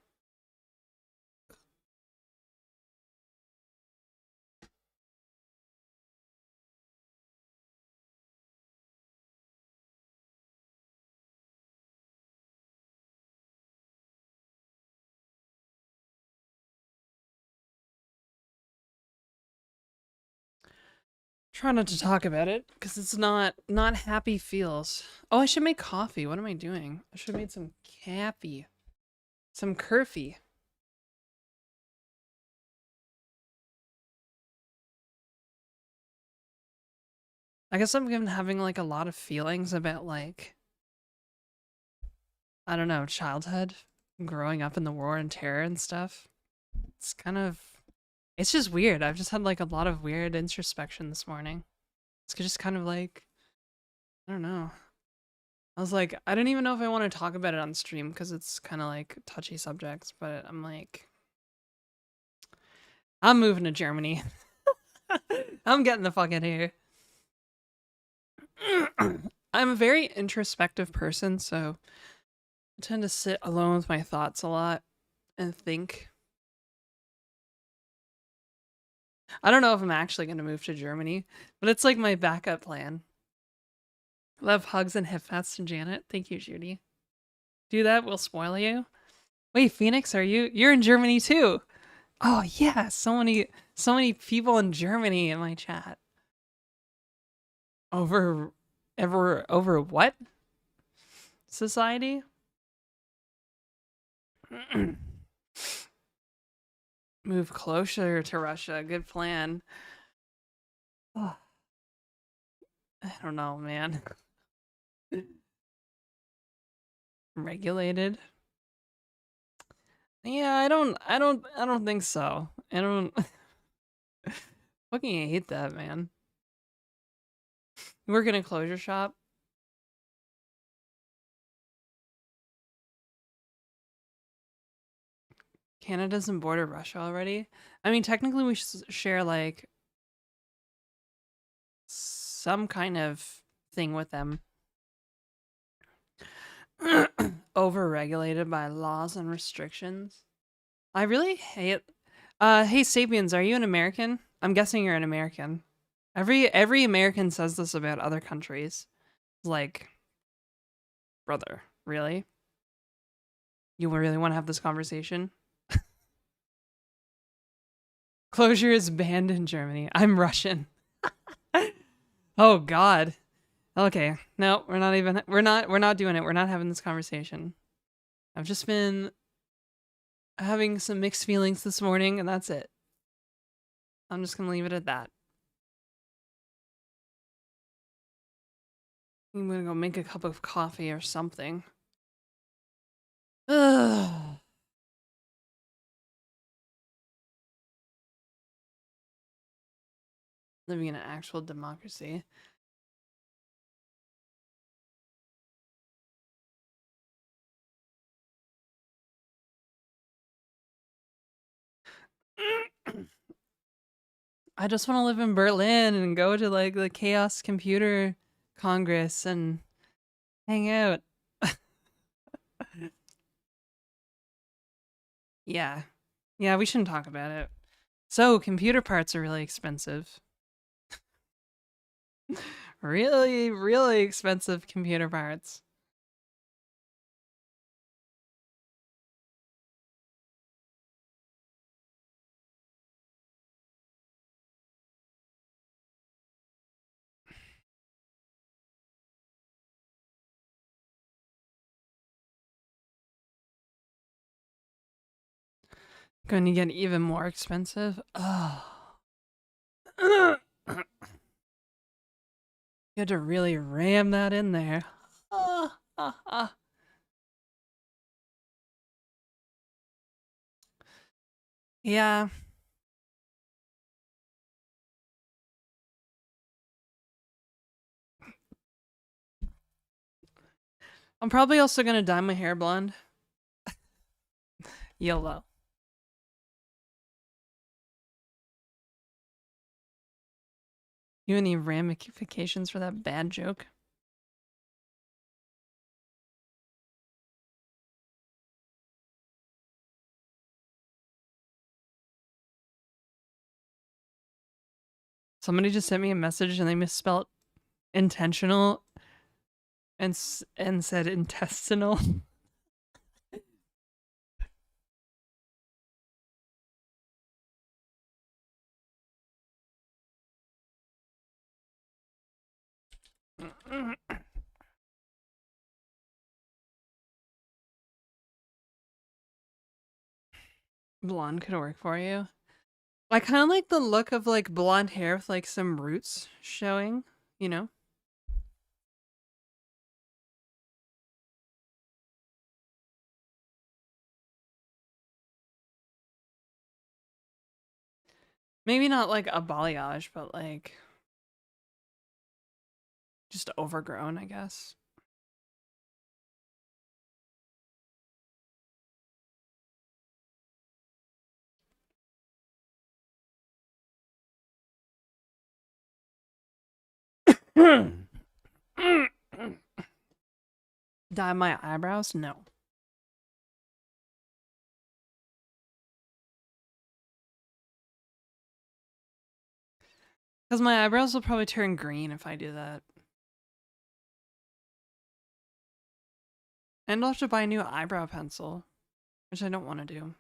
Try not to talk about it, because it's not happy feels. Oh, I should make coffee. What am I doing? I should have made some caffee. Some curfy. I guess I'm been having, like, a lot of feelings about, like, I don't know, childhood, growing up in the war and terror and stuff. It's kind of, it's just weird. I've just had, like, a lot of weird introspection this morning. It's just kind of like, I don't know. I was like, I don't even know if I want to talk about it on stream because it's kind of like touchy subjects, but I'm like, I'm moving to Germany. I'm getting the fuck out of here. I'm a very introspective person, so I tend to sit alone with my thoughts a lot and think. I don't know if I'm actually going to move to Germany, but it's like my backup plan. Love, hugs, and hip pats to Janet. Thank you, Judy. Do that, we'll spoil you. Wait, Phoenix, you're in Germany too? Oh yeah, so many people in Germany in my chat. Over over what? Society? Move closer to Russia. Good plan. Oh, I don't know, man. Regulated? Yeah, I don't think so. I don't fucking hate that, man. You work in a closure shop? Canada doesn't border Russia already? I mean, technically we share like some kind of thing with them. Overregulated by laws and restrictions. I really hate. Hey Sapiens, are you an American? I'm guessing you're an American. Every American says this about other countries. Like, brother, really? You really want to have this conversation? Clojure is banned in Germany. I'm Russian. Oh God. Okay. No, we're not doing it. We're not having this conversation. I've just been having some mixed feelings this morning and that's it. I'm just gonna leave it at that. I'm gonna go make a cup of coffee or something. Ugh. Living in an actual democracy. I just want to live in Berlin and go to like the Chaos Computer Congress and hang out. Yeah. Yeah, we shouldn't talk about it. So, computer parts are really expensive. Really, really expensive computer parts. Going to get even more expensive. Oh. You had to really ram that in there. Ah, ah, ah. Yeah. I'm probably also going to dye my hair blonde. YOLO. You have any ramifications for that bad joke? Somebody just sent me a message and they misspelled intentional and said intestinal. Blonde could work for you. I kind of like the look of like blonde hair with like some roots showing, you know? Maybe not like a balayage, but like just overgrown, I guess. Dye my eyebrows? No. Because my eyebrows will probably turn green if I do that. And I'll have to buy a new eyebrow pencil, which I don't want to do.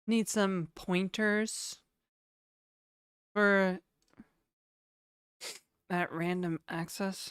Need some pointers for that random access.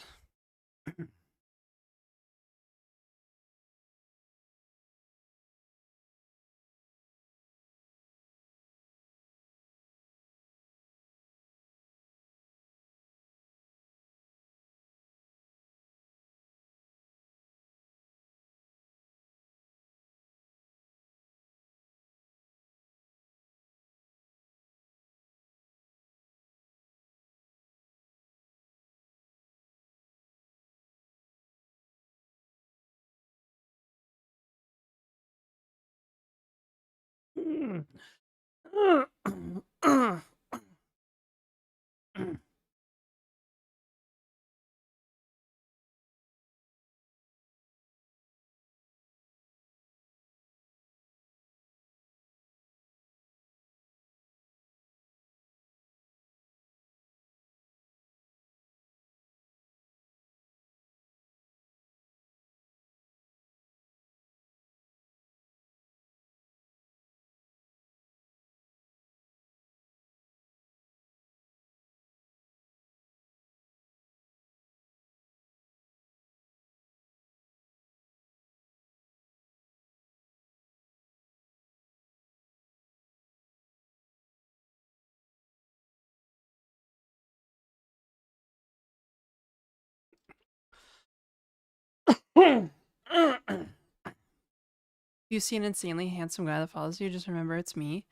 You see an insanely handsome guy that follows you, just remember it's me.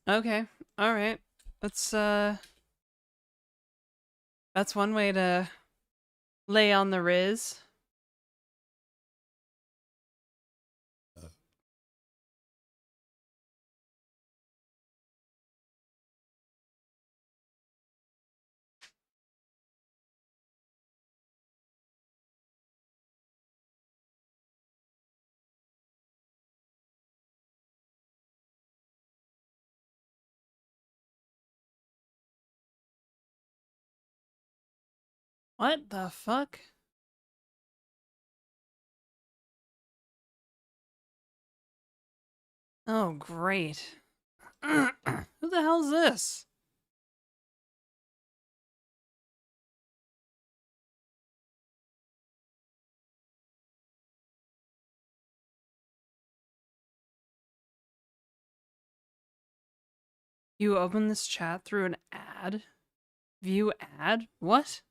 Okay. Alright. That's one way to lay on the Riz. What the fuck? Oh, great. Who the hell's this? You open this chat through an ad? View ad? What?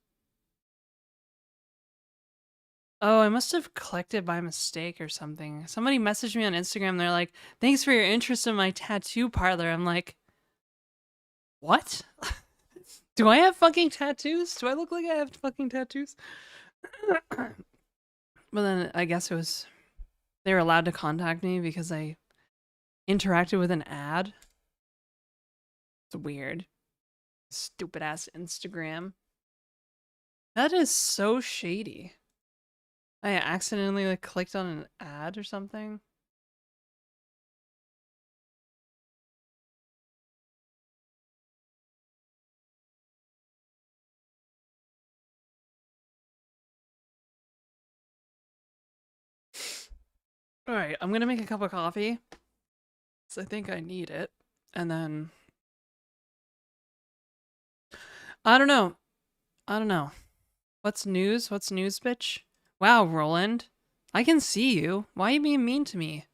Oh, I must have clicked it by mistake or something. Somebody messaged me on Instagram. They're like, thanks for your interest in my tattoo parlor. I'm like, what? Do I have fucking tattoos? Do I look like I have fucking tattoos? But then I guess they were allowed to contact me because I interacted with an ad. It's weird. Stupid ass Instagram. That is so shady. I accidentally like clicked on an ad or something. All right, I'm gonna make a cup of coffee. So I think I need it. And then I don't know. I don't know. What's news? What's news, bitch? Wow, Roland. I can see you. Why are you being mean to me?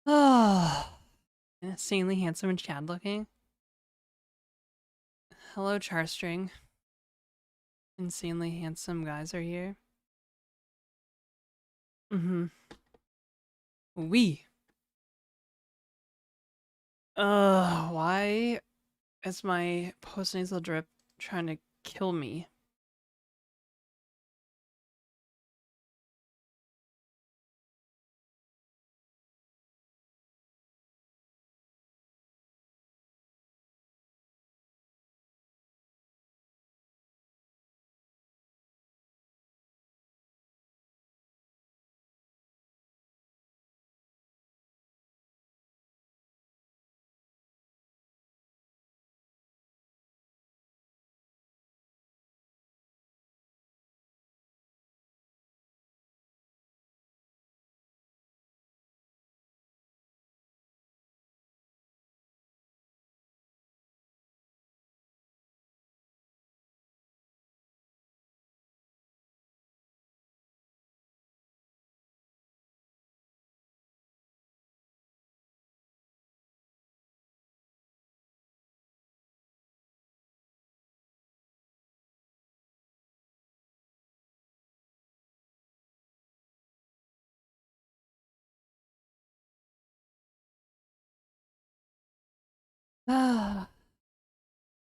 Oh, insanely handsome and Chad looking. Hello, Charstring. Insanely handsome guys are here. Mm-hmm. We. Why is my post-nasal drip trying to kill me?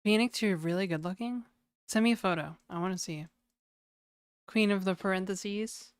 Phoenix, you're really good looking. Send me a photo. I want to see you. Queen of the parentheses.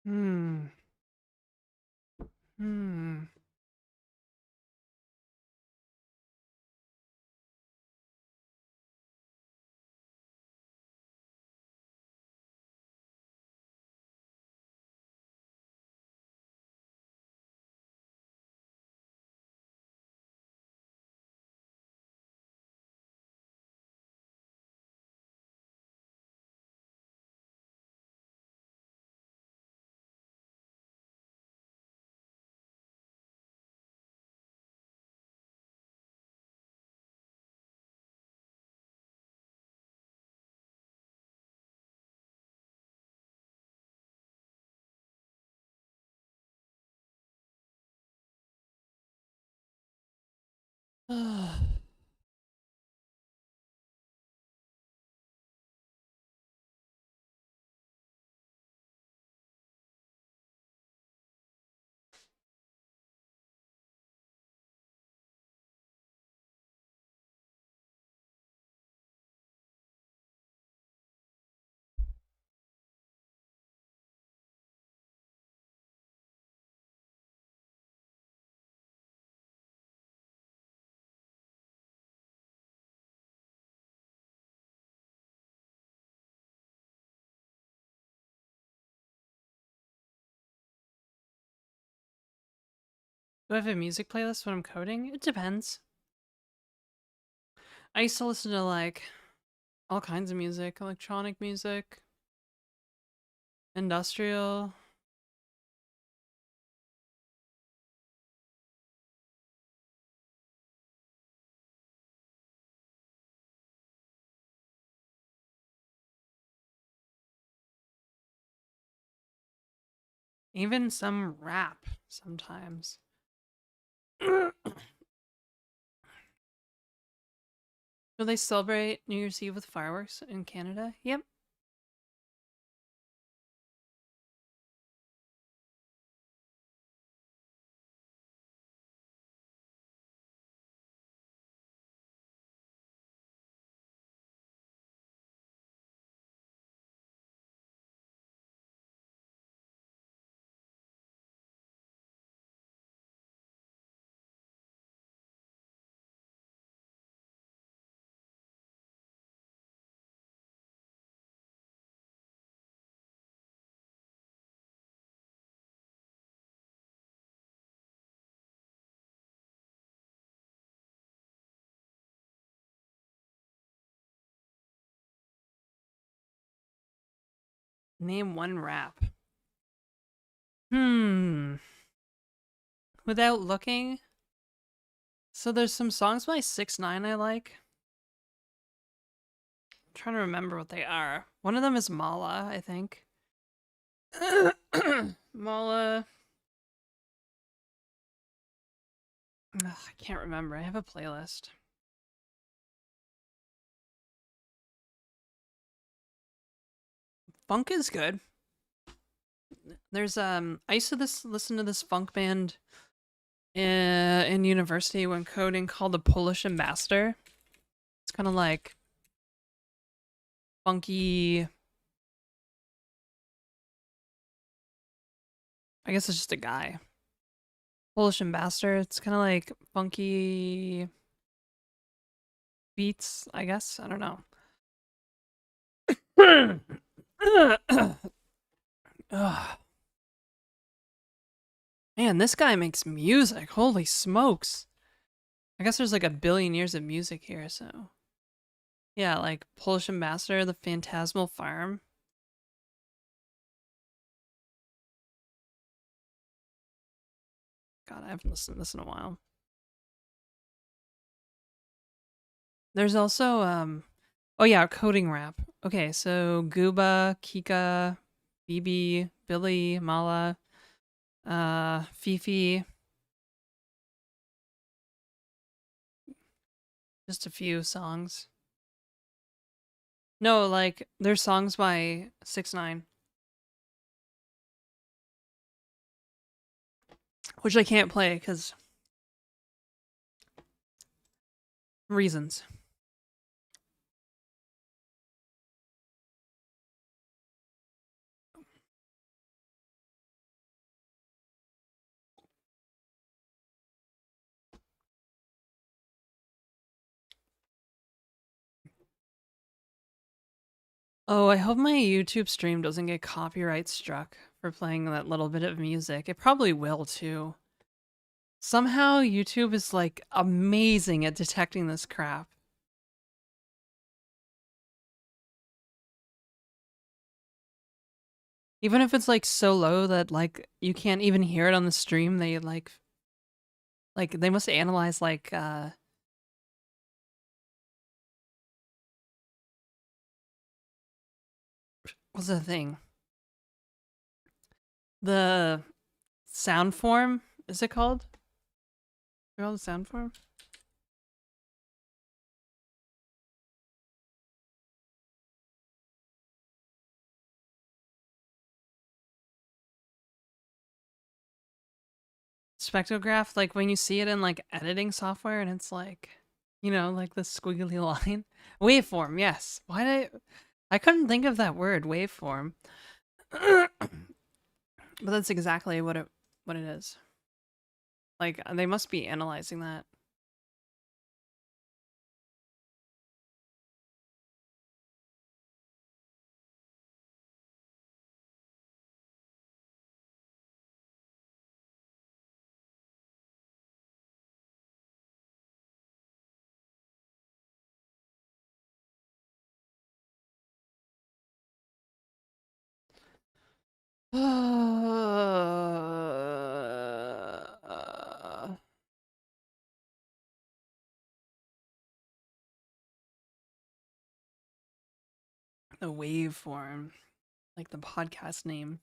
Hmm. Hmm. Do I have a music playlist when I'm coding? It depends. I used to listen to like all kinds of music, electronic music, industrial, even some rap sometimes. Do they celebrate New Year's Eve with fireworks in Canada? Yep. Name one rap. Hmm. Without looking. So there's some songs by 6ix9ine I like. I'm trying to remember what they are. One of them is Mala, I think. Mala. Ugh, I can't remember. I have a playlist. Funk is good. There's I used to listen to this funk band in university when coding called the Polish Ambassador. It's kind of like funky. I guess it's just a guy. Polish Ambassador. It's kind of like funky beats, I guess. I don't know. Ugh. Man, this guy makes music. Holy smokes. I guess there's like a billion years of music here, so. Yeah, like Polish Ambassador, The Phantasmal Farm. God, I haven't listened to this in a while. There's also oh yeah, coding rap. Okay, so Gooba, Kika, BB, Billy, Mala, Fifi. Just a few songs. No, like there's songs by 6ix9ine, which I can't play because reasons. Oh, I hope my YouTube stream doesn't get copyright struck for playing that little bit of music. It probably will too. Somehow YouTube is like amazing at detecting this crap. Even if it's like so low that like you can't even hear it on the stream, they like they must analyze like what's the thing? The sound form, is it called? Is it called the sound form? Spectrograph, like when you see it in like editing software and it's like, you know, like the squiggly line. Waveform, yes. Why did I couldn't think of that word, waveform. But that's exactly what it is. Like they must be analyzing that. The waveform, like the podcast name.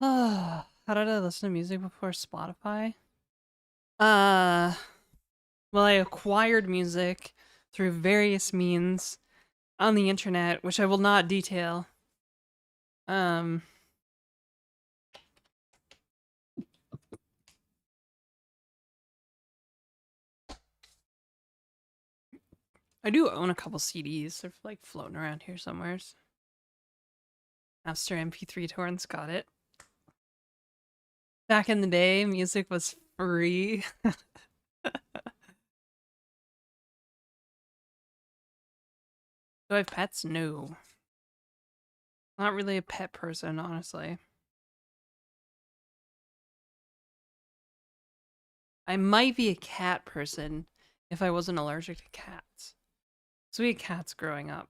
How did I listen to music before Spotify? Uh, well, I acquired music through various means on the internet, which I will not detail. Um, I do own a couple CDs. They're like floating around here somewhere. Master MP3 torrents, got it. Back in the day, music was free. Do I have pets? No. Not really a pet person, honestly. I might be a cat person if I wasn't allergic to cats. So we had cats growing up.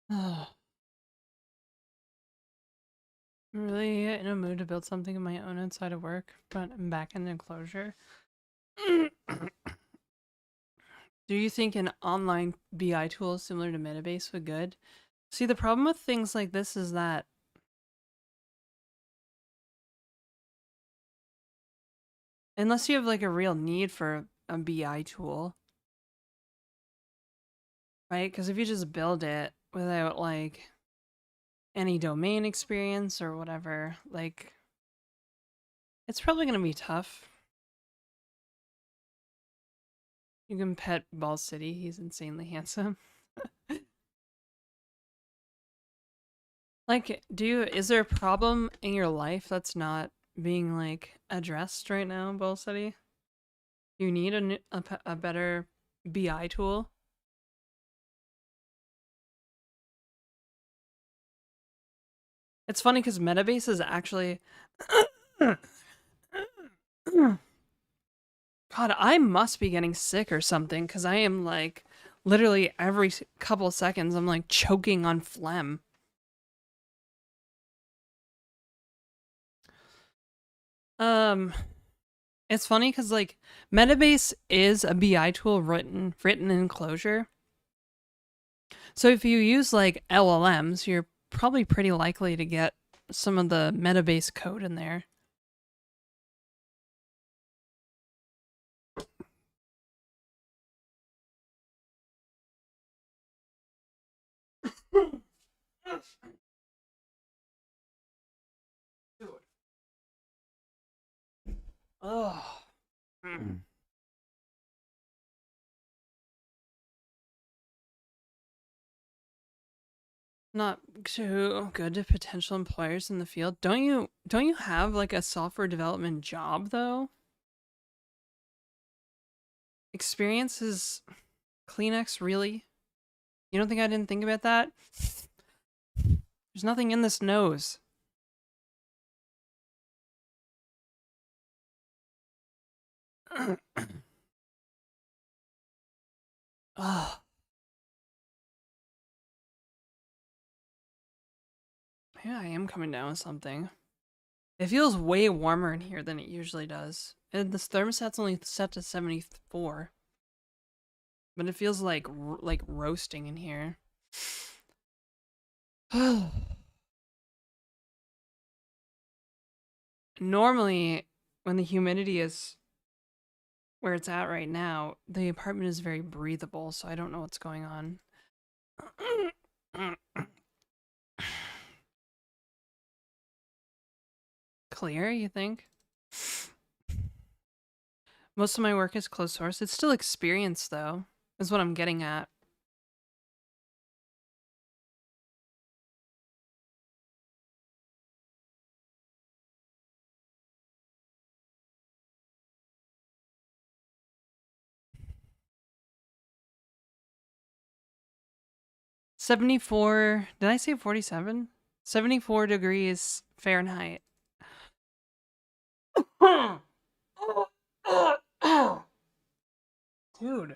I'm really in a mood to build something of my own outside of work, but I'm back in enclosure. Do you think an online BI tool similar to Metabase would good? See, the problem with things like this is that unless you have like a real need for a BI tool, right? Because if you just build it without like any domain experience or whatever, like it's probably going to be tough. You can pet Ball City, he's insanely handsome. Like, is there a problem in your life that's not being like addressed right now, Ball City? You need a better BI tool. It's funny because Metabase is actually God, I must be getting sick or something because I am like literally every couple seconds I'm like choking on phlegm. Um, it's funny because like Metabase is a BI tool written in Clojure. So if you use like LLMs, you're probably pretty likely to get some of the Metabase code in there. Oh. Not too good to potential employers in the field. Don't you have like a software development job though? Experience is Kleenex, really? You don't think I didn't think about that? There's nothing in this nose. Oh, yeah, I am coming down with something. It feels way warmer in here than it usually does. And this thermostat's only set to 74. But it feels like roasting in here. Normally, when the humidity is where it's at right now, the apartment is very breathable, so I don't know what's going on. Clear, you think? Most of my work is closed source. It's still experience, though, is what I'm getting at. 74. Did I say 47? 74 degrees Fahrenheit. Dude.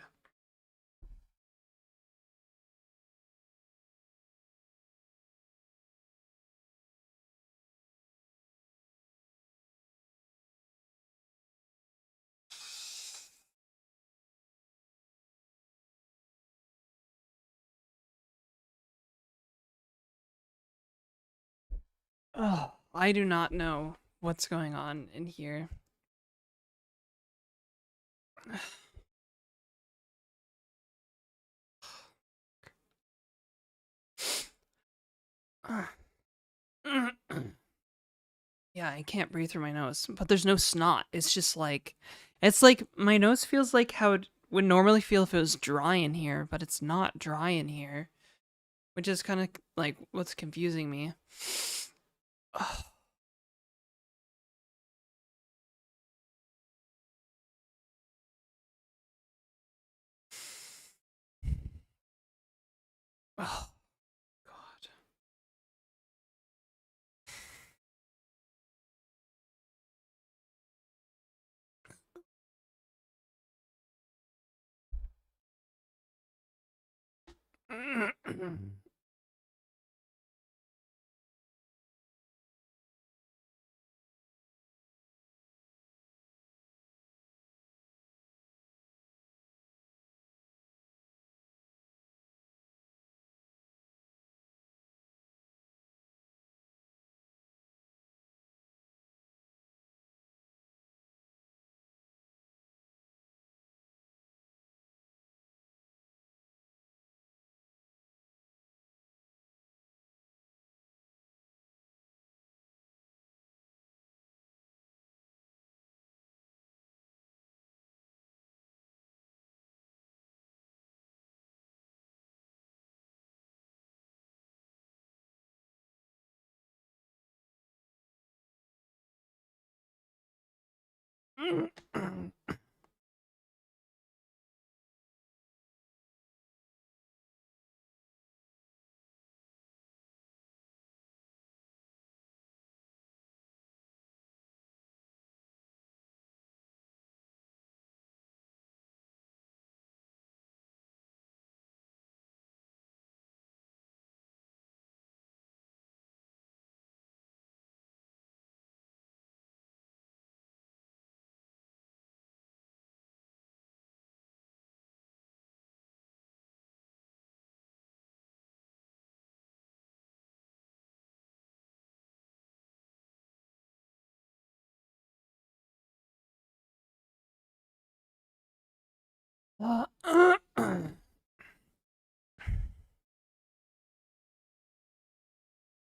Oh, I do not know what's going on in here. Yeah, I can't breathe through my nose, but there's no snot. It's just like, it's like my nose feels like how it would normally feel if it was dry in here, but it's not dry in here, which is kind of like what's confusing me. Oh, oh God.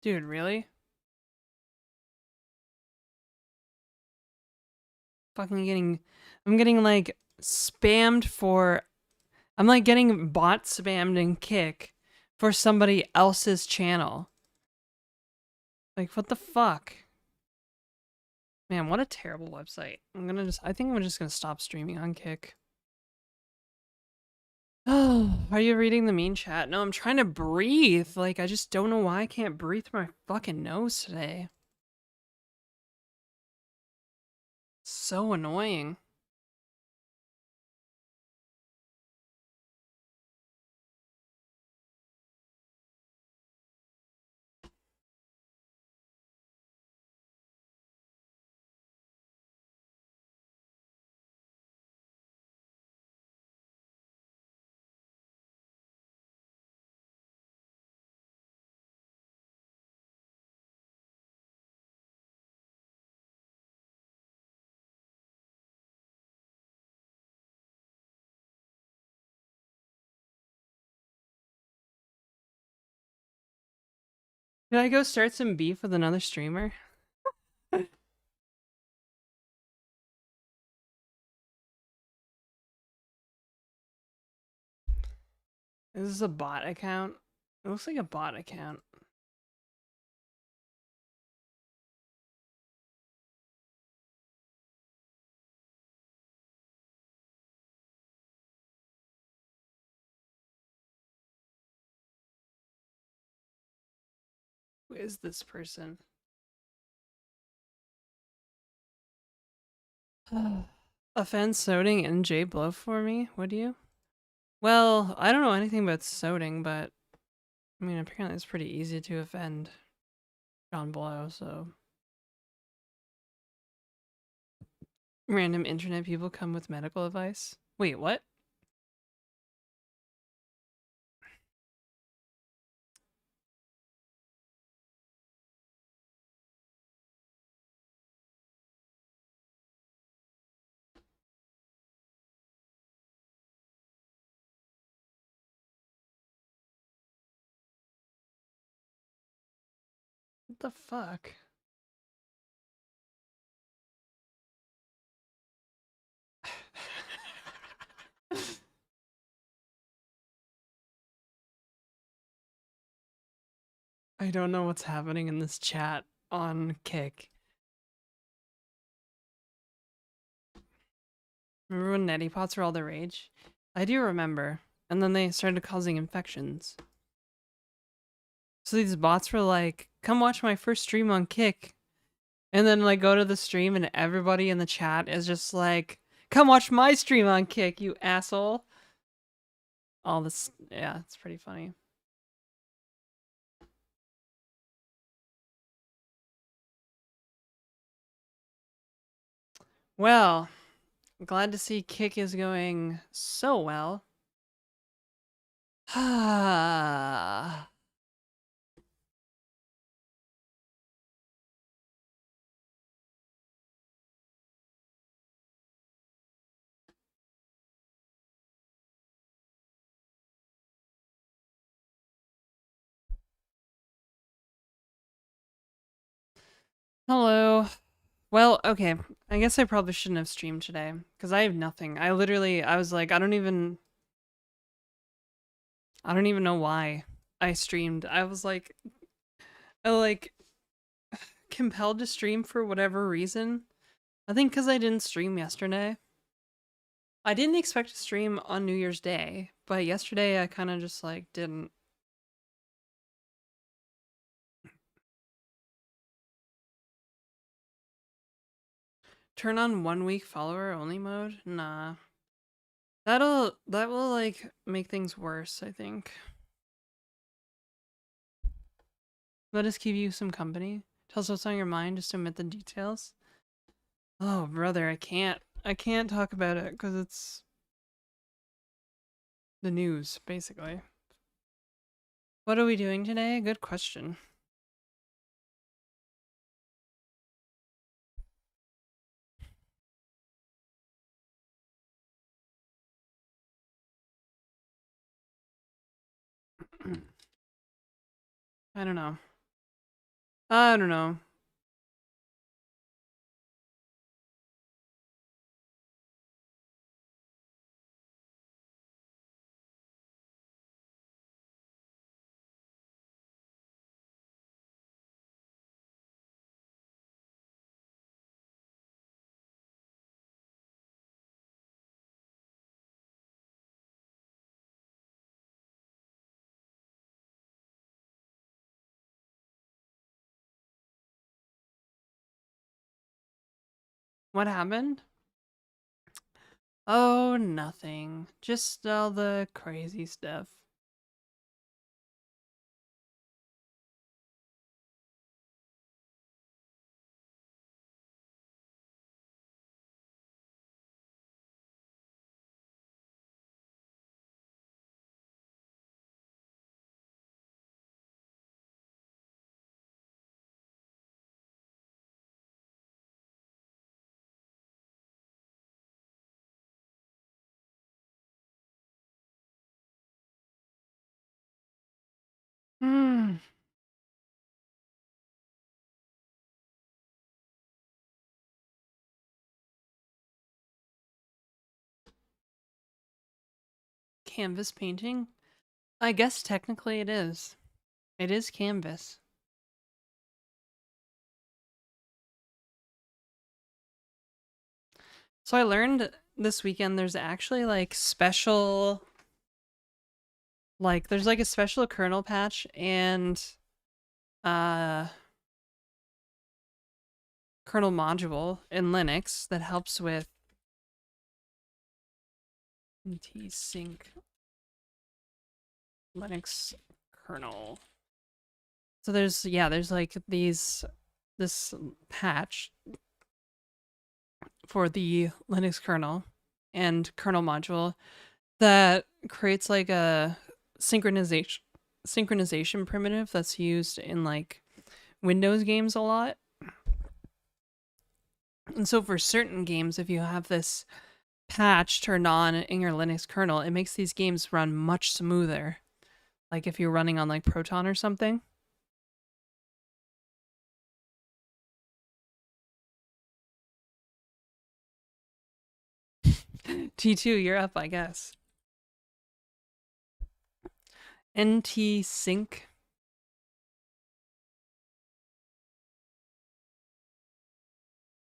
Dude, really? Fucking getting, I'm getting like spammed for, I'm like getting bot spammed in Kick for somebody else's channel. Like, what the fuck? Man, what a terrible website. I think I'm just gonna stop streaming on Kick. Oh, are you reading the mean chat? No, I'm trying to breathe. Like, I just don't know why I can't breathe through my fucking nose today. So annoying. Did I go start some beef with another streamer? Is this a bot account? It looks like a bot account. is this person? Offend Soding and J Blow for me, would you? Well, I don't know anything about Soding, but I mean, apparently it's pretty easy to offend John Blow, so. Random internet people come with medical advice. Wait, what? What the fuck? I don't know what's happening in this chat on Kick. Remember when neti pots were all the rage? I do remember. And then they started causing infections. So these bots were like, come watch my first stream on Kick. And then like go to the stream and everybody in the chat is just like, come watch my stream on Kick, you asshole. All this, yeah, it's pretty funny. Well, glad to see Kick is going so well. Hello. Well, okay. I guess I probably shouldn't have streamed today because I have nothing. I was like, I don't even know why I streamed. I was like, compelled to stream for whatever reason. I think because I didn't stream yesterday. I didn't expect to stream on New Year's Day, but yesterday I kind of just like didn't. Turn on 1 week follower only mode? Nah. That will like make things worse, I think. Let us keep you some company. Tell us what's on your mind, just omit the details. Oh, brother, I can't talk about it because it's the news, basically. What are we doing today? Good question. I don't know. I don't know. What happened? Oh, nothing. Just all the crazy stuff. Hmm. Canvas painting? I guess technically it is. It is canvas. So I learned this weekend there's actually like special, like there's like a special kernel patch and uh, kernel module in Linux that helps with T-Sync Linux kernel. So there's like this patch for the Linux kernel and kernel module that creates like a synchronization primitive that's used in like Windows games a lot. And so for certain games, if you have this patch turned on in your Linux kernel, it makes these games run much smoother. Like if you're running on like Proton or something. T2, you're up, I guess. NT Sync.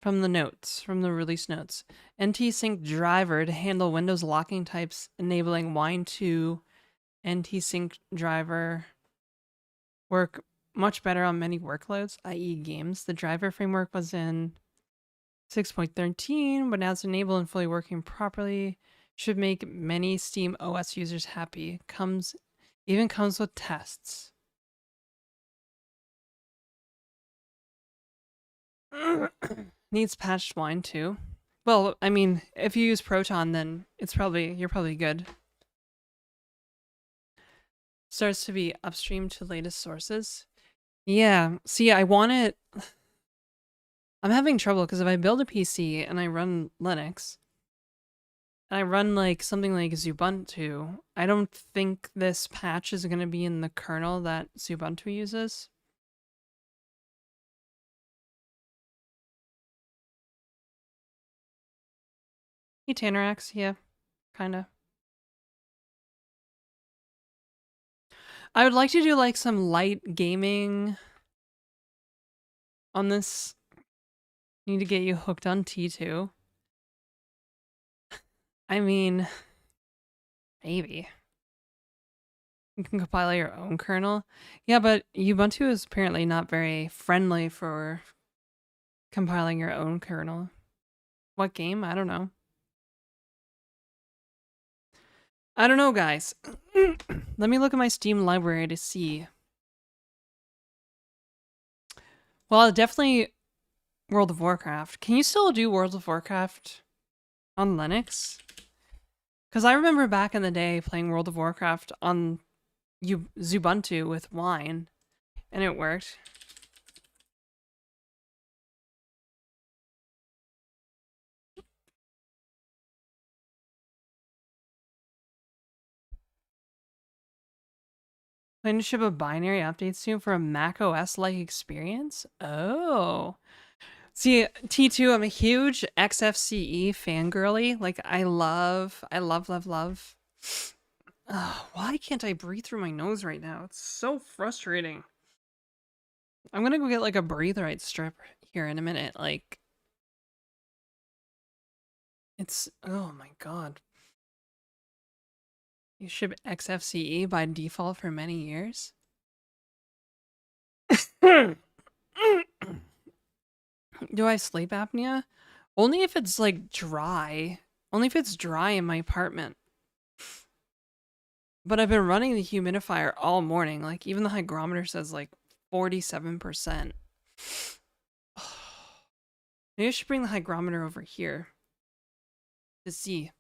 From the notes, from the release notes. NT Sync driver to handle Windows locking types, enabling Wine2 NT Sync driver work much better on many workloads, i.e. games. The driver framework was in 6.13, but now it's enabled and fully working properly. Should make many Steam OS users happy. Even comes with tests. Needs patched wine too. Well, I mean, if you use Proton, then you're probably good. Starts to be upstream to latest sources. Yeah, see, I want it. I'm having trouble because if I build a PC and I run Linux, and I run like something like Ubuntu, I don't think this patch is going to be in the kernel that Ubuntu uses. Hey, Tannerax, yeah, kinda. I would like to do like some light gaming on this. Need to get you hooked on T2. I mean, maybe. You can compile your own kernel. Yeah, but Ubuntu is apparently not very friendly for compiling your own kernel. What game? I don't know. I don't know, guys. Let me look at my Steam library to see. Well, definitely World of Warcraft. Can you still do World of Warcraft on Linux? Because I remember back in the day playing World of Warcraft on Ubuntu with Wine, and it worked. Plan to ship a binary update soon for a Mac OS-like experience? Oh. See, T2, I'm a huge XFCE fangirly. Like, I love. Oh, why can't I breathe through my nose right now? It's so frustrating. I'm gonna go get like a breathe right strip here in a minute. Like, it's, oh my god. You ship XFCE by default for many years? Do I have sleep apnea? Only if it's like dry. Only if it's dry in my apartment. But I've been running the humidifier all morning. Like, even the hygrometer says like 47%. Maybe I should bring the hygrometer over here to see.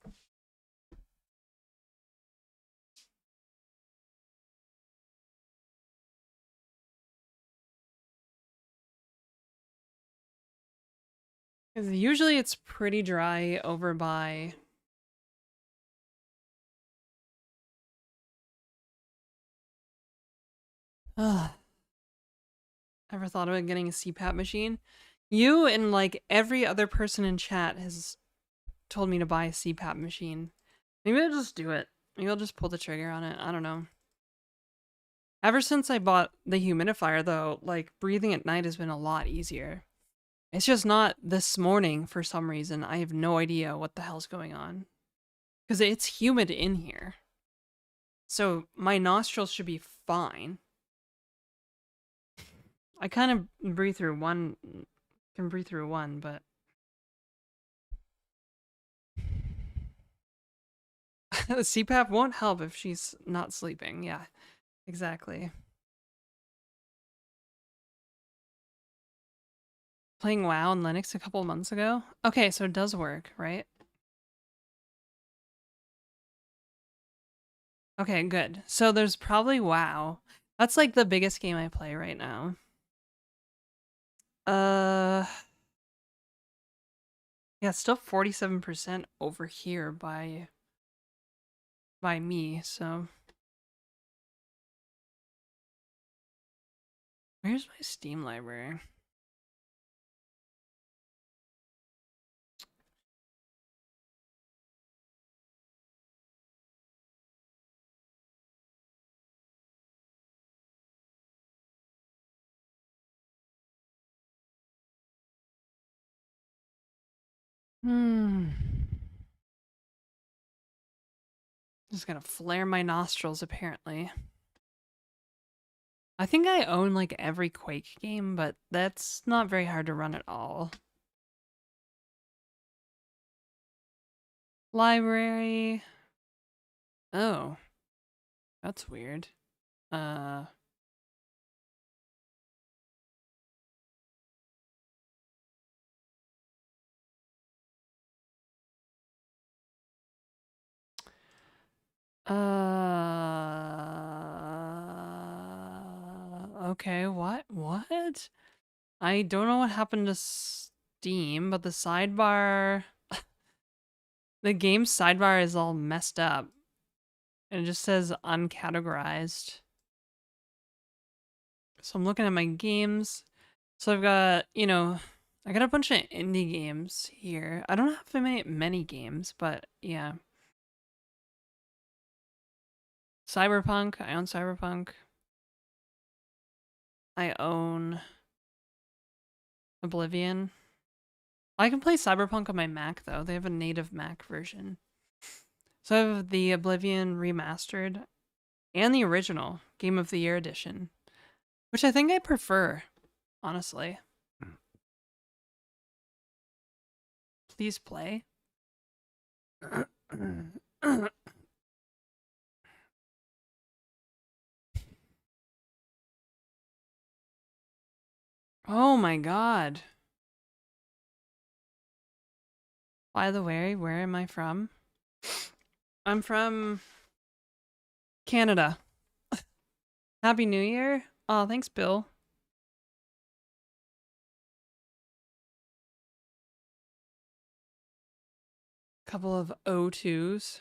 Because usually it's pretty dry over by... Ugh. Ever thought about getting a CPAP machine? You and like every other person in chat has told me to buy a CPAP machine. Maybe I'll just do it. Maybe I'll just pull the trigger on it. I don't know. Ever since I bought the humidifier though, like breathing at night has been a lot easier. It's just not this morning for some reason. I have no idea what the hell's going on. Because it's humid in here. So my nostrils should be fine. I kind of breathe through one, can breathe through one, but the CPAP won't help if she's not sleeping. Yeah, exactly. Playing WoW on Linux a couple months ago. Okay, so it does work, right? Okay, good. So there's probably WoW. That's like the biggest game I play right now. Uh, yeah, it's still 47% over here by me. So where's my Steam library? Hmm. Just gonna flare my nostrils apparently. I think I own like every Quake game, but that's not very hard to run at all. Library. Oh, that's weird. Uh, okay, what? What? I don't know what happened to Steam, but the sidebar, the game's sidebar is all messed up. And it just says uncategorized. So I'm looking at my games. So I've got, I got a bunch of indie games here. I don't have many games, but yeah. Cyberpunk, I own Cyberpunk. I own Oblivion. I can play Cyberpunk on my Mac though. They have a native Mac version. So I have the Oblivion remastered and the original Game of the Year edition, which I think I prefer, honestly. Please play. Oh my god. By the way, where am I from? I'm from Canada. Happy New Year. Oh, thanks, Bill. Couple of O2s.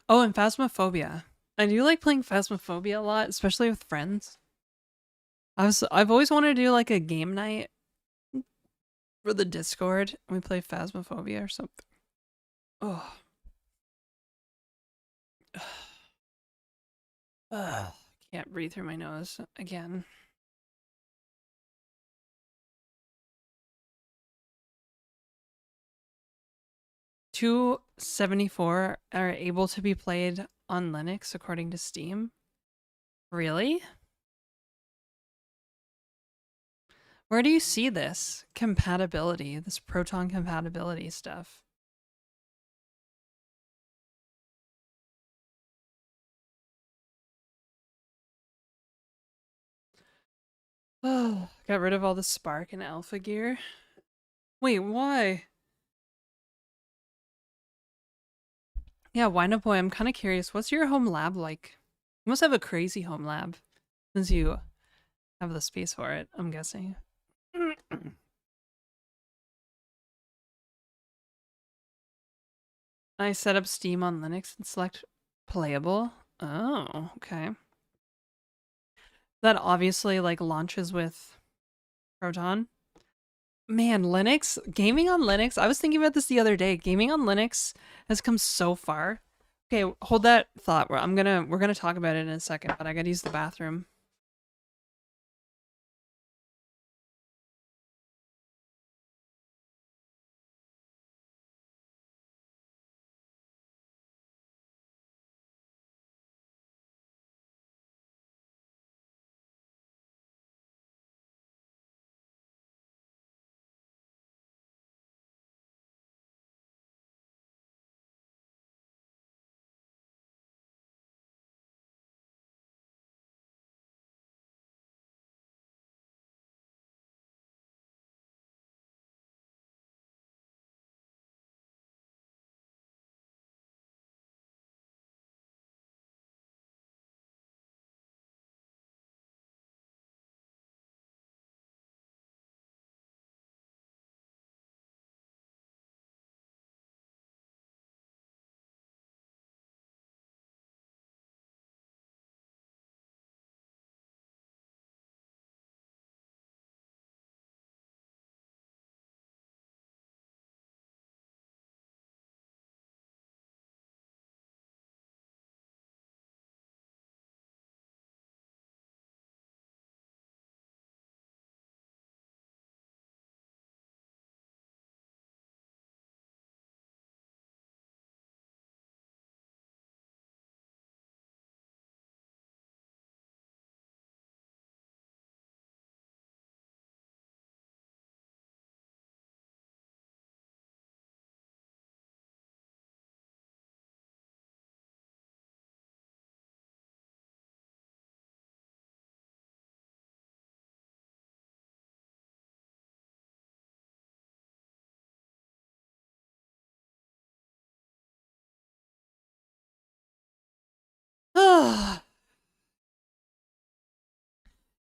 Oh, and Phasmophobia. I do like playing Phasmophobia a lot, especially with friends. I've always wanted to do like a game night for the Discord. We play Phasmophobia or something. Oh. Can't breathe through my nose again. 274 are able to be played on Linux according to Steam. Really? Where do you see this compatibility, this Proton compatibility stuff? Oh, got rid of all the Spark and Alpha gear. Wait, why? Yeah, Wind Up Boy, I'm kind of curious. What's your home lab like? You must have a crazy home lab since you have the space for it, I'm guessing. I set up Steam on Linux and select playable. Oh, okay. That obviously like launches with Proton. Man, Linux, gaming on Linux. I was thinking about this the other day. Gaming on Linux has come so far. Okay, hold that thought. We're gonna talk about it in a second, but I gotta use the bathroom.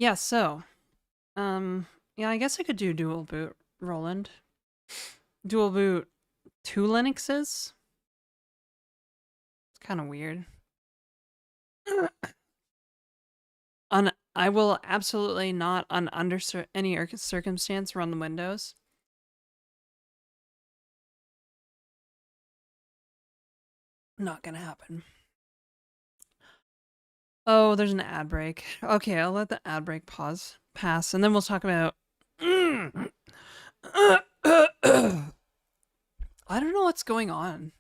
Yeah, so, yeah, I guess I could do dual boot, Roland. Dual boot 2 Linuxes? It's kind of weird. I will absolutely not, under any circumstance, run the Windows. Not gonna happen. Oh, there's an ad break. Okay, I'll let the ad break pass, and then we'll talk about. I don't know what's going on.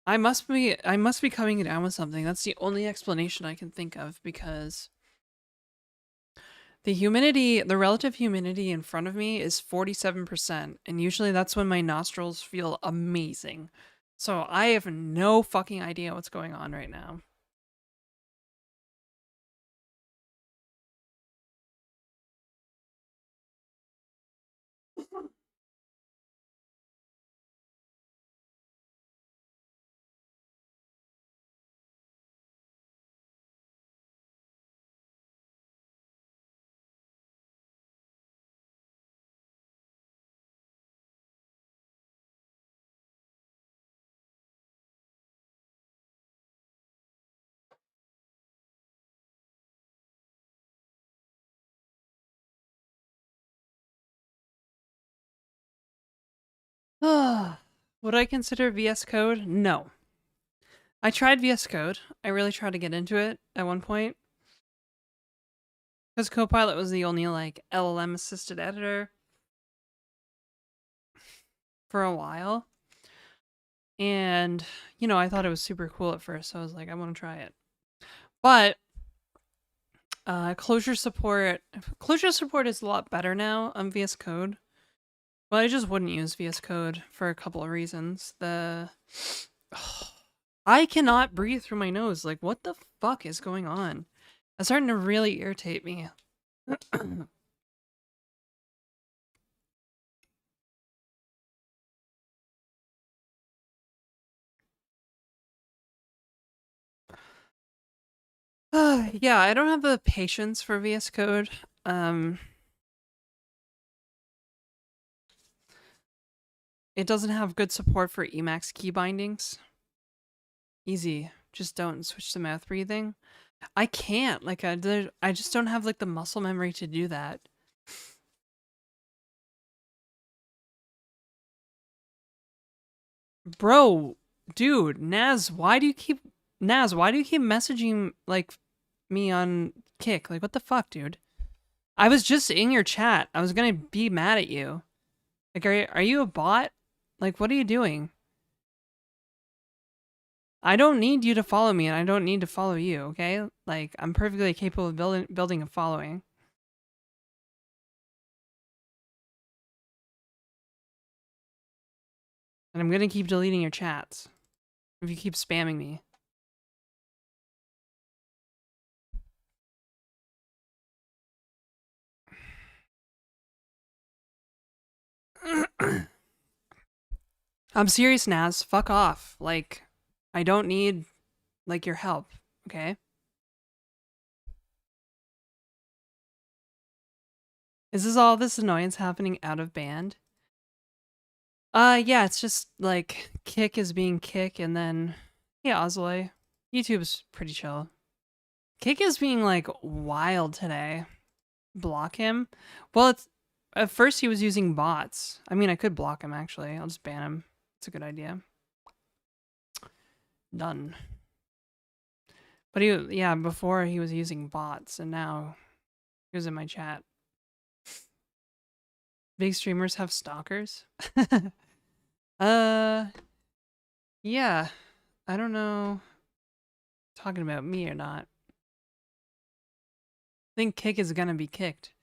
I must be coming down with something. That's the only explanation I can think of, because the relative humidity in front of me is 47%, and usually that's when my nostrils feel amazing. So I have no fucking idea what's going on right now. Would I consider VS Code? No. I tried VS Code. I really tried to get into it at one point, because Copilot was the only like LLM assisted editor for a while. And, I thought it was super cool at first. So I was like, I want to try it. But Clojure support is a lot better now on VS Code. But I just wouldn't use VS Code for a couple of reasons. I cannot breathe through my nose. Like, what the fuck is going on? It's starting to really irritate me. Yeah, I don't have the patience for VS Code. It doesn't have good support for Emacs key bindings. Easy. Just don't switch to mouth breathing. I can't. Like, I just don't have like the muscle memory to do that. Bro, dude, Naz, why do you keep messaging like me on Kick? Like, what the fuck, dude? I was just in your chat. I was gonna be mad at you. Like, are you a bot? Like, what are you doing? I don't need you to follow me, and I don't need to follow you, okay? Like, I'm perfectly capable of building a following. And I'm gonna keep deleting your chats if you keep spamming me. I'm serious, Naz. Fuck off. Like, I don't need, like, your help, okay? Is all this annoyance happening out of band? Yeah, it's just, like, Kick is being Kick, and then, yeah, Ozloy. YouTube's pretty chill. Kick is being, like, wild today. Block him? Well, at first he was using bots. I mean, I could block him, actually. I'll just ban him. It's a good idea. Done. But before he was using bots, and now he was in my chat. Big streamers have stalkers? Yeah. I don't know talking about me or not. I think Kick is gonna be kicked.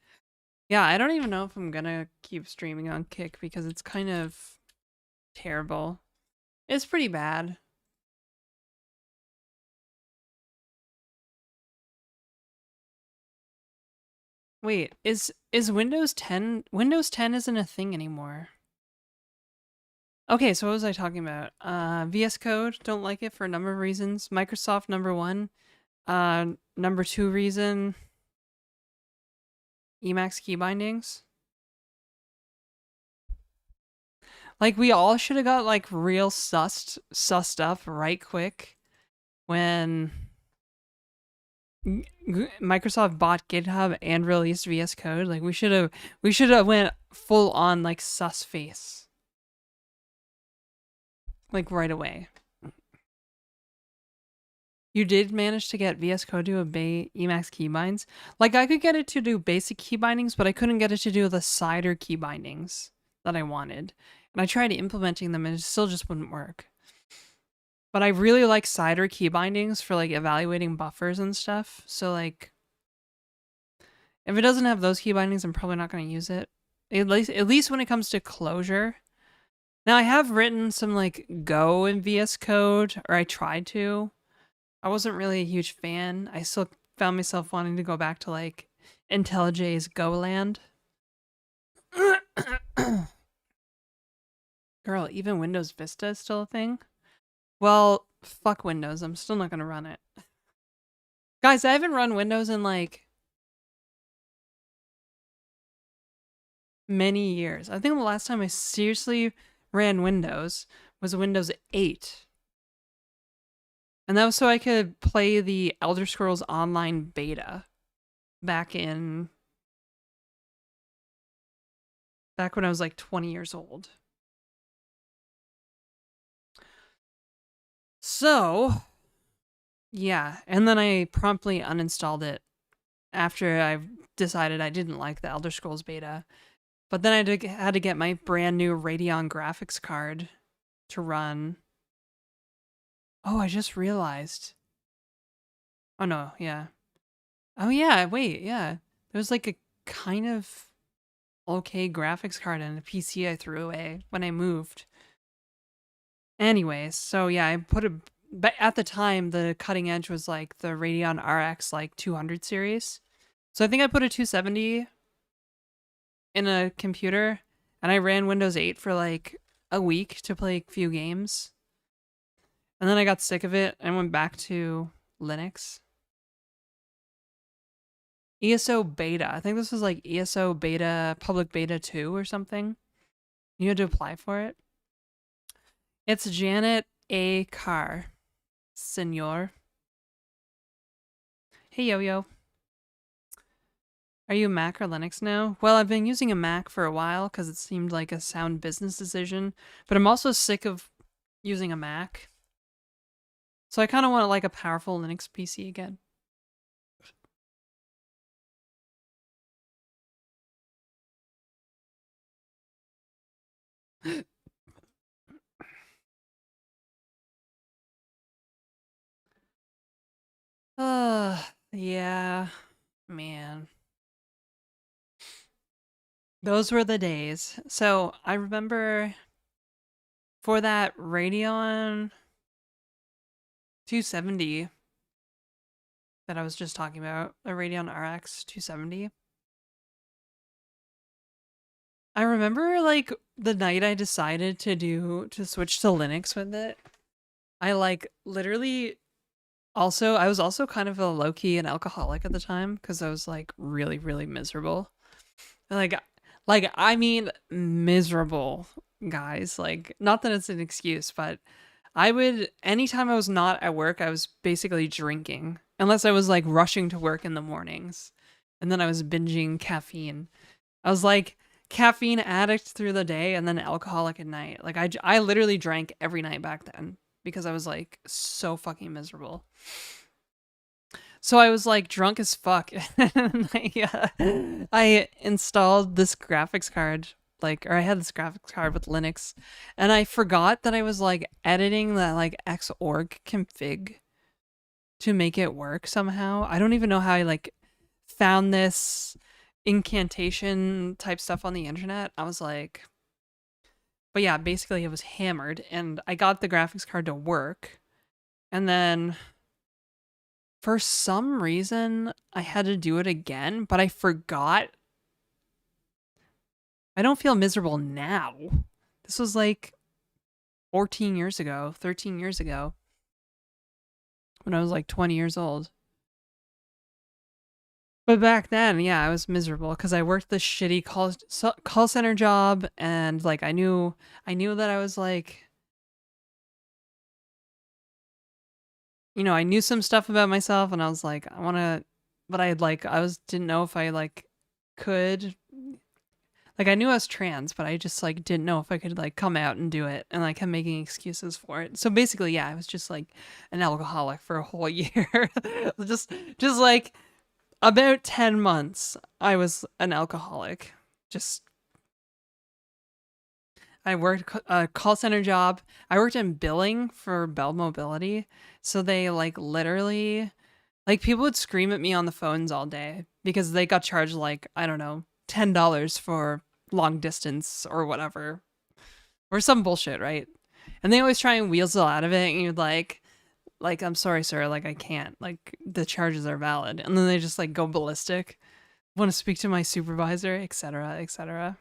Yeah, I don't even know if I'm gonna keep streaming on Kick, because it's kind of terrible. It's pretty bad. Wait, is Windows 10? Windows 10 isn't a thing anymore. Okay, so what was I talking about? VS Code, don't like it for a number of reasons. Microsoft, number one. Number two reason, Emacs key bindings. Like we all should have got like real sussed up right quick when Microsoft bought GitHub and released VS Code. Like we should have went full on like sus face. Like right away. You did manage to get VS Code to obey Emacs keybinds. Like I could get it to do basic key bindings, but I couldn't get it to do the cider key bindings that I wanted. And I tried implementing them and it still just wouldn't work. But I really like cider key bindings for like evaluating buffers and stuff. So like if it doesn't have those key bindings, I'm probably not going to use it. At least when it comes to clojure. Now I have written some like Go in VS Code, or I tried to. I wasn't really a huge fan. I still found myself wanting to go back to like IntelliJ's GoLand. Girl, even Windows Vista is still a thing? Well, fuck Windows. I'm still not going to run it. Guys, I haven't run Windows in like many years. I think the last time I seriously ran Windows was Windows 8. And that was so I could play the Elder Scrolls Online beta back when I was like 20 years old. So, yeah, and then I promptly uninstalled it after I decided I didn't like the Elder Scrolls beta. But then I had to get my brand new Radeon graphics card to run. Oh, I just realized. Oh, no, yeah. Oh, yeah, wait, yeah. There's like a kind of okay graphics card and a PC I threw away when I moved. Anyways, so yeah, I put a... But at the time, the cutting edge was like the Radeon RX like 200 series. So I think I put a 270 in a computer, and I ran Windows 8 for like a week to play a few games. And then I got sick of it and went back to Linux. ESO beta. I think this was like ESO beta, public beta 2 or something. You had to apply for it. It's Janet A. Carr, senor. Hey, Yo-Yo. Are you Mac or Linux now? Well, I've been using a Mac for a while because it seemed like a sound business decision, but I'm also sick of using a Mac. So I kind of want like a powerful Linux PC again. Yeah, man. Those were the days. So I remember for that Radeon 270 that I was just talking about, the Radeon RX 270. I remember like the night I decided to switch to Linux with it. I like literally I was also kind of a low-key an alcoholic at the time because I was like really, really miserable. Like I mean miserable, guys. Like not that it's an excuse, but anytime I was not at work, I was basically drinking. Unless I was like rushing to work in the mornings. And then I was binging caffeine. I was like caffeine addict through the day and then alcoholic at night. Like I literally drank every night back then because I was like so fucking miserable. So I was like drunk as fuck. And I installed this graphics card, or I had this graphics card with Linux, and I forgot that I was like editing that like Xorg config to make it work somehow. I don't even know how I like found this incantation type stuff on the internet. I was like, but yeah, basically it was hammered, and I got the graphics card to work, and then for some reason, I had to do it again, but I forgot. I don't feel miserable now. This was like 14 years ago, 13 years ago, when I was like 20 years old. But back then, yeah, I was miserable because I worked this shitty call center job, and like I knew that I was like, I knew some stuff about myself, and I was like, I want to, but I didn't know if I like could, like I knew I was trans, but I just like didn't know if I could like come out and do it, and like kept making excuses for it. So basically, yeah, I was just like an alcoholic for a whole year, just like about 10 months. I was an alcoholic. Just I worked a call center job. I worked in billing for Bell Mobility. So they like literally, like people would scream at me on the phones all day because they got charged like, I don't know, $10 for long distance or whatever, or some bullshit, right? And they always try and weasel out of it, and you're like, I'm sorry, sir, like I can't, like the charges are valid, and then they just like go ballistic. Want to speak to my supervisor, etc., etc.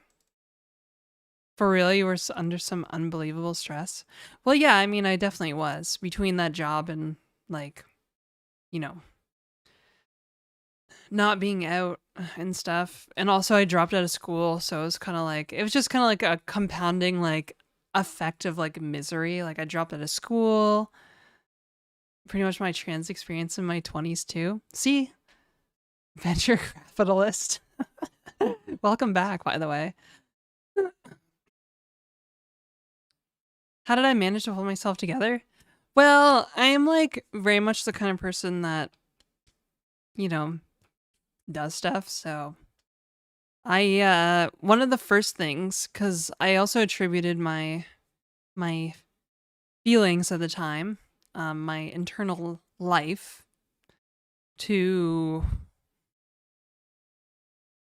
For real, you were under some unbelievable stress. Well, yeah, I mean, I definitely was between that job and like, you know, not being out and stuff. And also I dropped out of school, so it was just kind of like a compounding like effect of like misery. Like I dropped out of school, pretty much my trans experience in my 20s too. See? Venture capitalist. Welcome back, by the way. How did I manage to hold myself together? Well, I am like very much the kind of person that, you know, does stuff. So one of the first things, cuz I also attributed my feelings at the time, my internal life to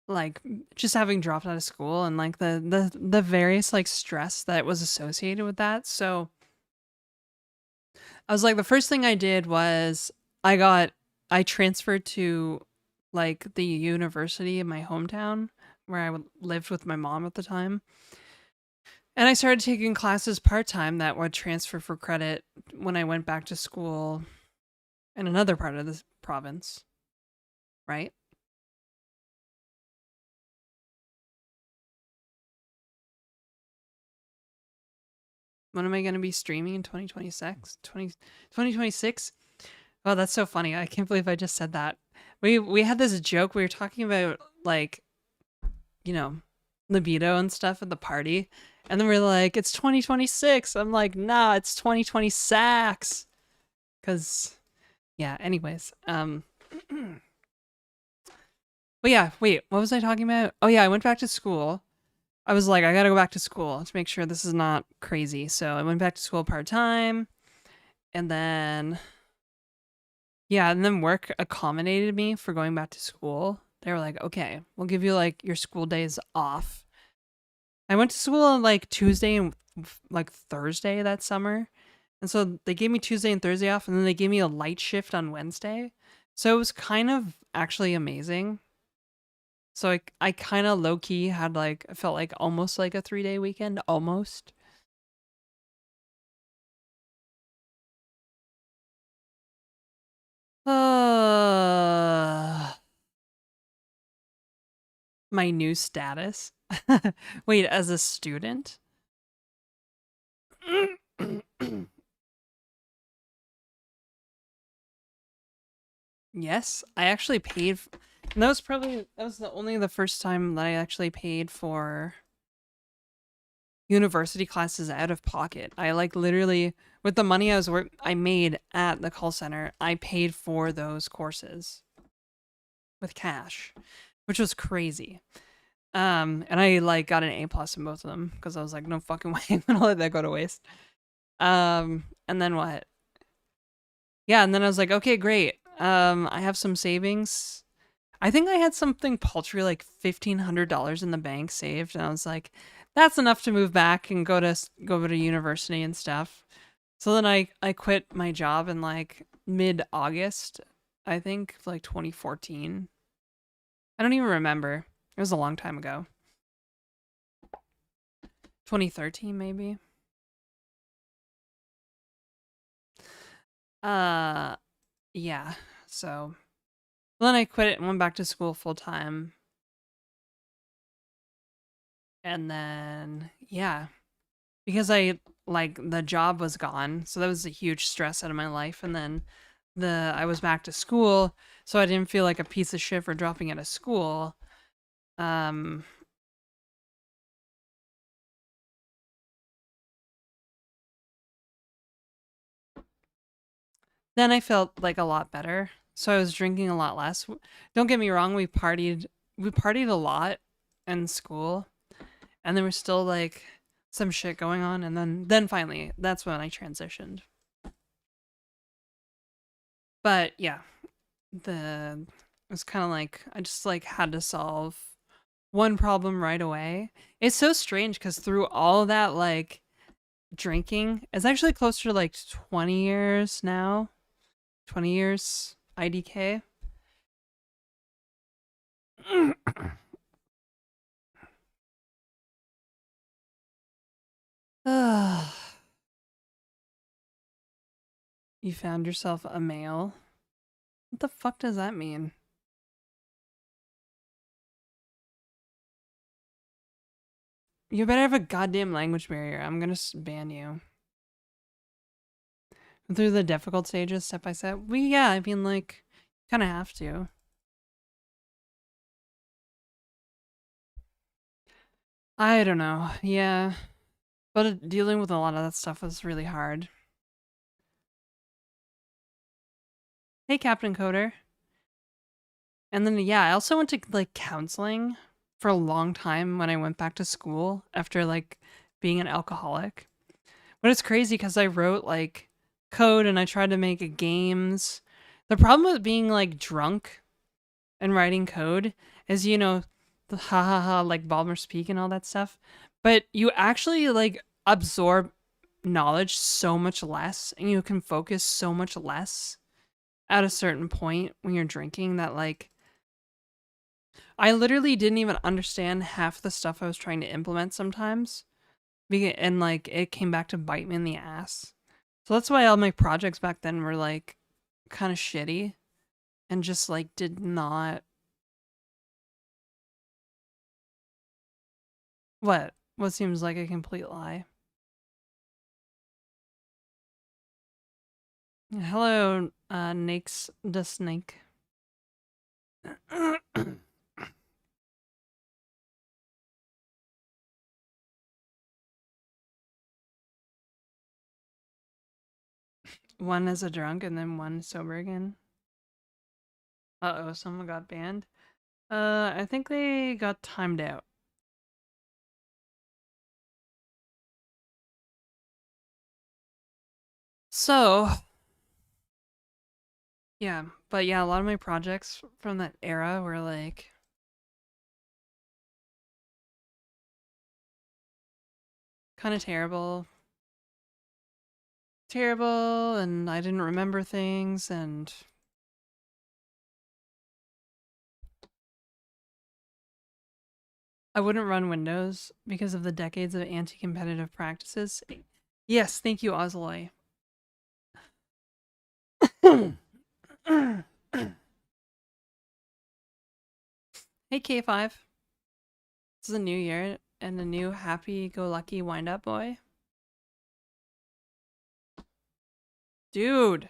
like just having dropped out of school and like the various like stress that was associated with that. So I was like, the first thing I did was I transferred to like the university in my hometown where lived with my mom at the time. And I started taking classes part time that would transfer for credit when I went back to school in another part of the province, right? When am I going to be streaming in 2026? 2026? Oh, that's so funny. I can't believe I just said that. We had this joke. We were talking about like, you know, libido and stuff at the party. And then we're like, it's 2026. I'm like, nah, it's 2020 sacks. Cause yeah, anyways. But yeah, wait, what was I talking about? Oh yeah, I went back to school. I was like, I gotta go back to school to make sure this is not crazy. So I went back to school part time, and then yeah, and then work accommodated me for going back to school. They were like, okay, we'll give you like your school days off. I went to school on like Tuesday and like Thursday that summer. And so they gave me Tuesday and Thursday off, and then they gave me a light shift on Wednesday. So it was kind of actually amazing. So I kind of low key had like, I felt like almost like a 3-day weekend, almost. Uh, my new status. Wait, as a student? Yes, I actually paid. And that was the first time that I actually paid for university classes out of pocket. I like literally with the money I made at the call center, I paid for those courses with cash, which was crazy. And I like got an A+ in both of them because I was like, no fucking way, I'm gonna let that go to waste. And then what? Yeah, and then I was like, okay, great. I have some savings. I think I had something paltry like $1,500 in the bank saved, and I was like, that's enough to move back and go to university and stuff. So then I quit my job in like mid August, I think, like 2014. I don't even remember. It was a long time ago. 2013 maybe. Uh yeah. So Well, then I quit it and went back to school full time. And then, yeah, because I like the job was gone. So that was a huge stress out of my life. And then I was back to school. So I didn't feel like a piece of shit for dropping out of school. Um, then I felt like a lot better. So I was drinking a lot less. Don't get me wrong, we partied a lot in school, and there was still like some shit going on, and then finally that's when I transitioned. But yeah, the it was kind of like I just like had to solve one problem right away. It's so strange because through all that like drinking, it's actually closer to like 20 years now. 20 years IDK. You found yourself a male? What the fuck does that mean? You better have a goddamn language barrier. I'm gonna ban you. Through the difficult stages, step by step. Yeah, I mean, like, kind of have to. I don't know. Yeah. But dealing with a lot of that stuff was really hard. Hey, Captain Coder. And then, yeah, I also went to, like, counseling for a long time when I went back to school after, like, being an alcoholic. But it's crazy because I wrote, like, code and I tried to make games. The problem with being, like, drunk and writing code is, the ha ha ha, like, Ballmer's Peak and all that stuff. But you actually, like, absorb knowledge so much less and you can focus so much less at a certain point when you're drinking that, like, I literally didn't even understand half the stuff I was trying to implement sometimes. And like it came back to bite me in the ass. So that's why all my projects back then were like kind of shitty and just like did not. What seems like a complete lie. Hello, Nakes the Snake. One is a drunk and then one sober again. Uh oh, someone got banned. I think they got timed out. So, yeah, but yeah, a lot of my projects from that era were like kind of terrible, and I didn't remember things, and I wouldn't run Windows because of the decades of anti-competitive practices. Yes, thank you, Ozloy. Hey, K5. This is a new year and a new happy-go-lucky wind-up boy. Dude.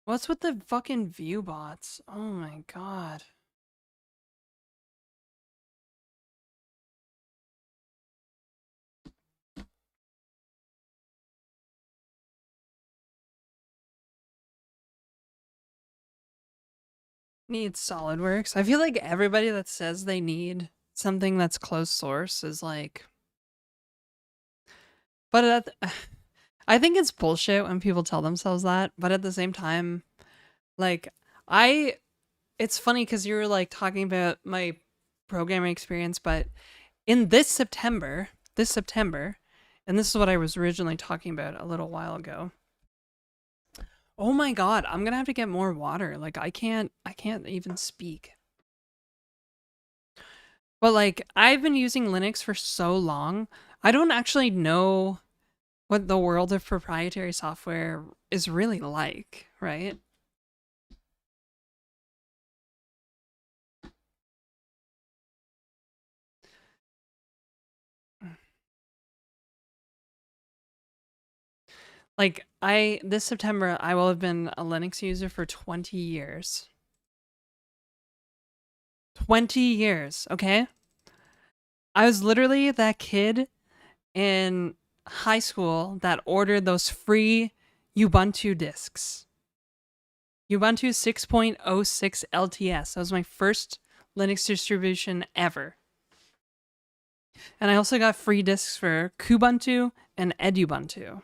What's with the fucking view bots? Oh my god. Needs SolidWorks. I feel like everybody that says they need something that's closed source is like... But I think it's bullshit when people tell themselves that, but at the same time, like, it's funny because you were like talking about my programming experience, but in this September, and this is what I was originally talking about a little while ago. Oh my god, I'm gonna have to get more water. Like I can't even speak. But like I've been using Linux for so long, I don't actually know what the world of proprietary software is really like, right? Like I this September I will have been a Linux user for 20 years. 20 years, okay? I was literally that kid in high school that ordered those free Ubuntu discs. Ubuntu 6.06 LTS. That was my first Linux distribution ever. And I also got free discs for Kubuntu and Edubuntu.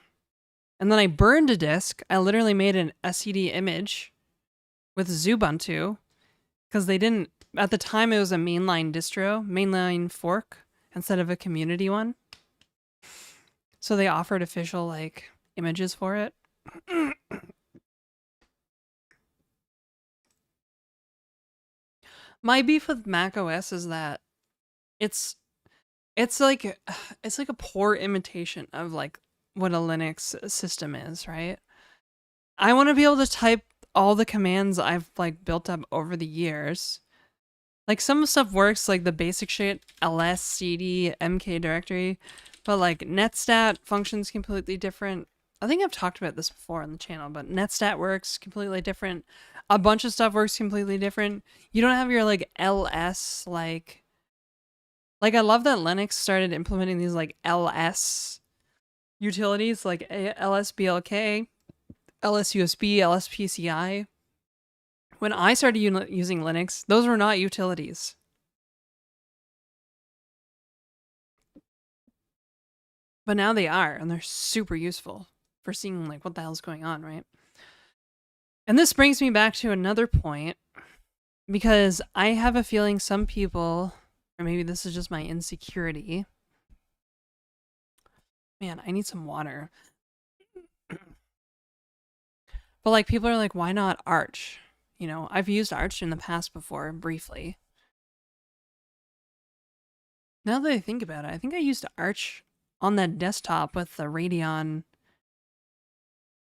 And then I burned a disk. I literally made an SCD image with Xubuntu because they didn't, at the time, it was a mainline distro, mainline fork instead of a community one. So they offered official like images for it. My beef with Mac OS is that it's it's like it's like a poor imitation of like what a Linux system is, right? I want to be able to type all the commands I've like built up over the years. Like some stuff works, like the basic shit, ls, cd, mk directory, but like netstat functions completely different. I think I've talked about this before on the channel, but netstat works completely different. A bunch of stuff works completely different. You don't have your like ls like I love that Linux started implementing these like ls utilities like lsblk, lsusb, lspci. When I started using Linux, those were not utilities. But now they are, and they're super useful for seeing like what the hell's going on, right? And this brings me back to another point because I have a feeling some people, or maybe this is just my insecurity. Man, I need some water. But like people are like, why not Arch? You know, I've used Arch in the past before, briefly. Now that I think about it, I think I used Arch on that desktop with the Radeon.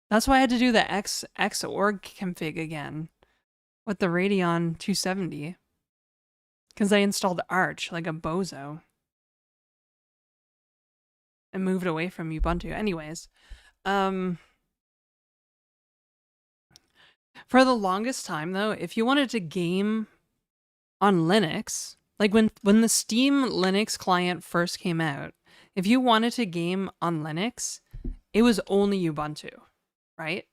That's why I had to do the Xorg config again with the Radeon 270. Because I installed Arch like a bozo and moved away from Ubuntu. Anyways, um, for the longest time though, if you wanted to game on Linux, like when the Steam Linux client first came out, if you wanted to game on Linux, it was only Ubuntu, right?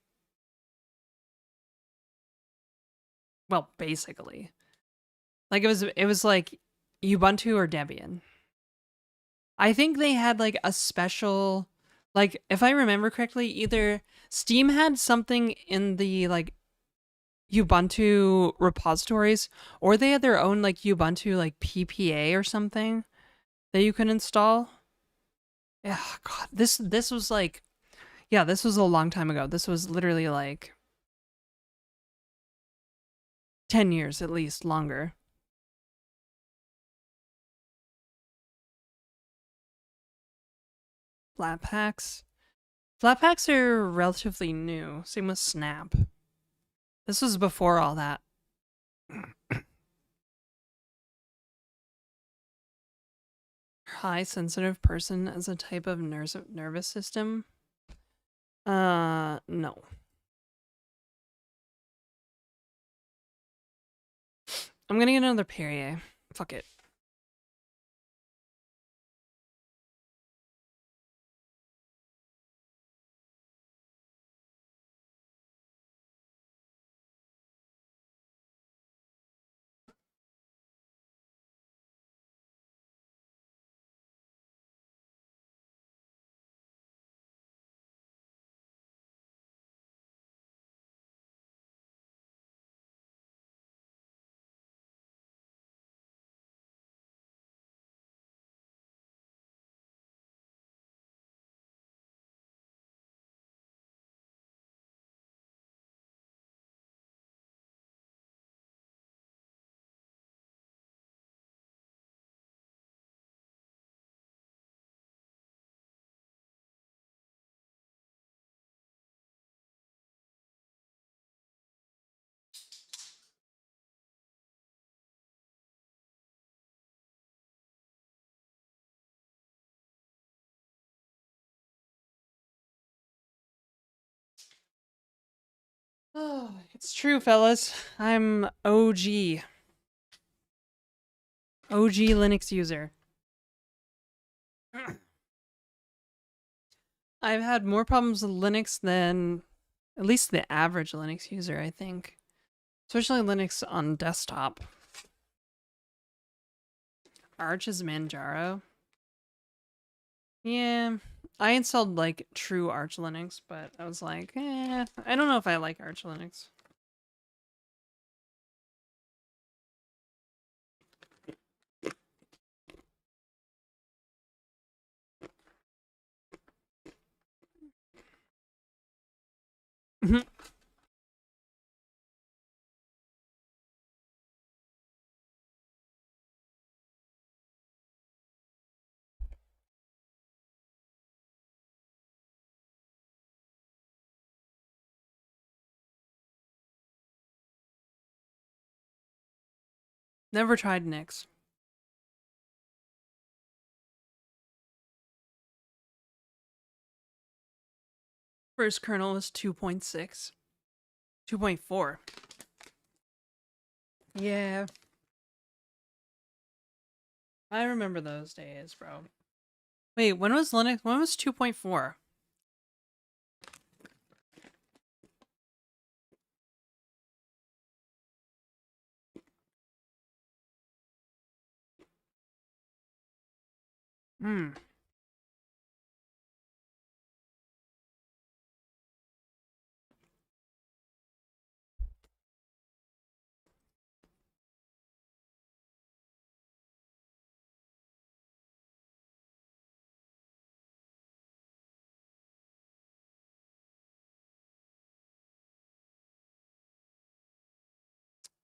Well, basically. Like it was like Ubuntu or Debian. I think they had like a special, like if I remember correctly, either Steam had something in the like Ubuntu repositories, or they had their own like Ubuntu like PPA or something that you can install. Yeah, God, this was like, yeah, this was a long time ago. This was literally like 10 years at least longer. Flatpaks. Flatpaks are relatively new. Same with Snap. This was before all that. High sensitive person as a type of nervous system? No. I'm gonna get another Perrier. Fuck it. Oh, it's true, fellas. I'm OG. OG Linux user. I've had more problems with Linux than at least the average Linux user, I think. Especially Linux on desktop. Arch is Manjaro. Yeah, I installed like true Arch Linux, but I was like, I don't know if I like Arch Linux. Never tried Nix. First kernel was 2.6. 2.4. Yeah. I remember those days, bro. Wait, when was Linux? When was 2.4? Hmm.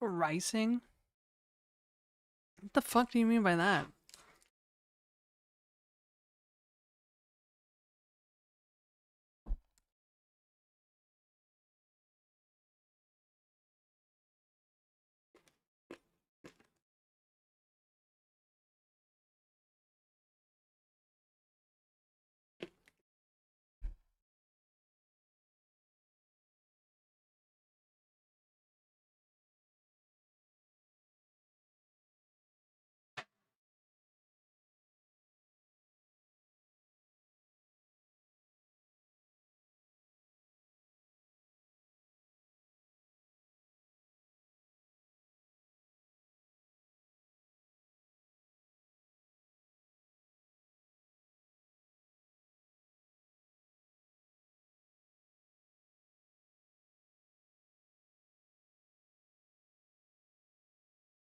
Rising? What the fuck do you mean by that?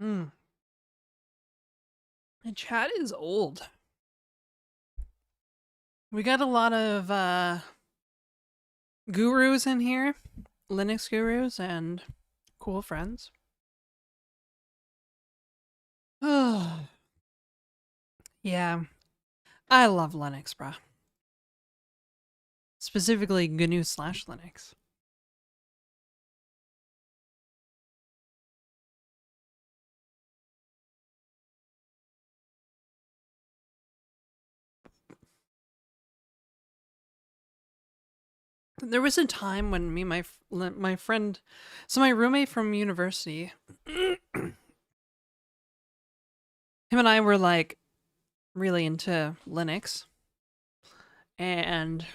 Hmm. The chat is old. We got a lot of gurus in here. Linux gurus and cool friends. Oh. Yeah. I love Linux, bruh. Specifically GNU/Linux. There was a time when me and my friend, so my roommate from university, him and I were like really into Linux, and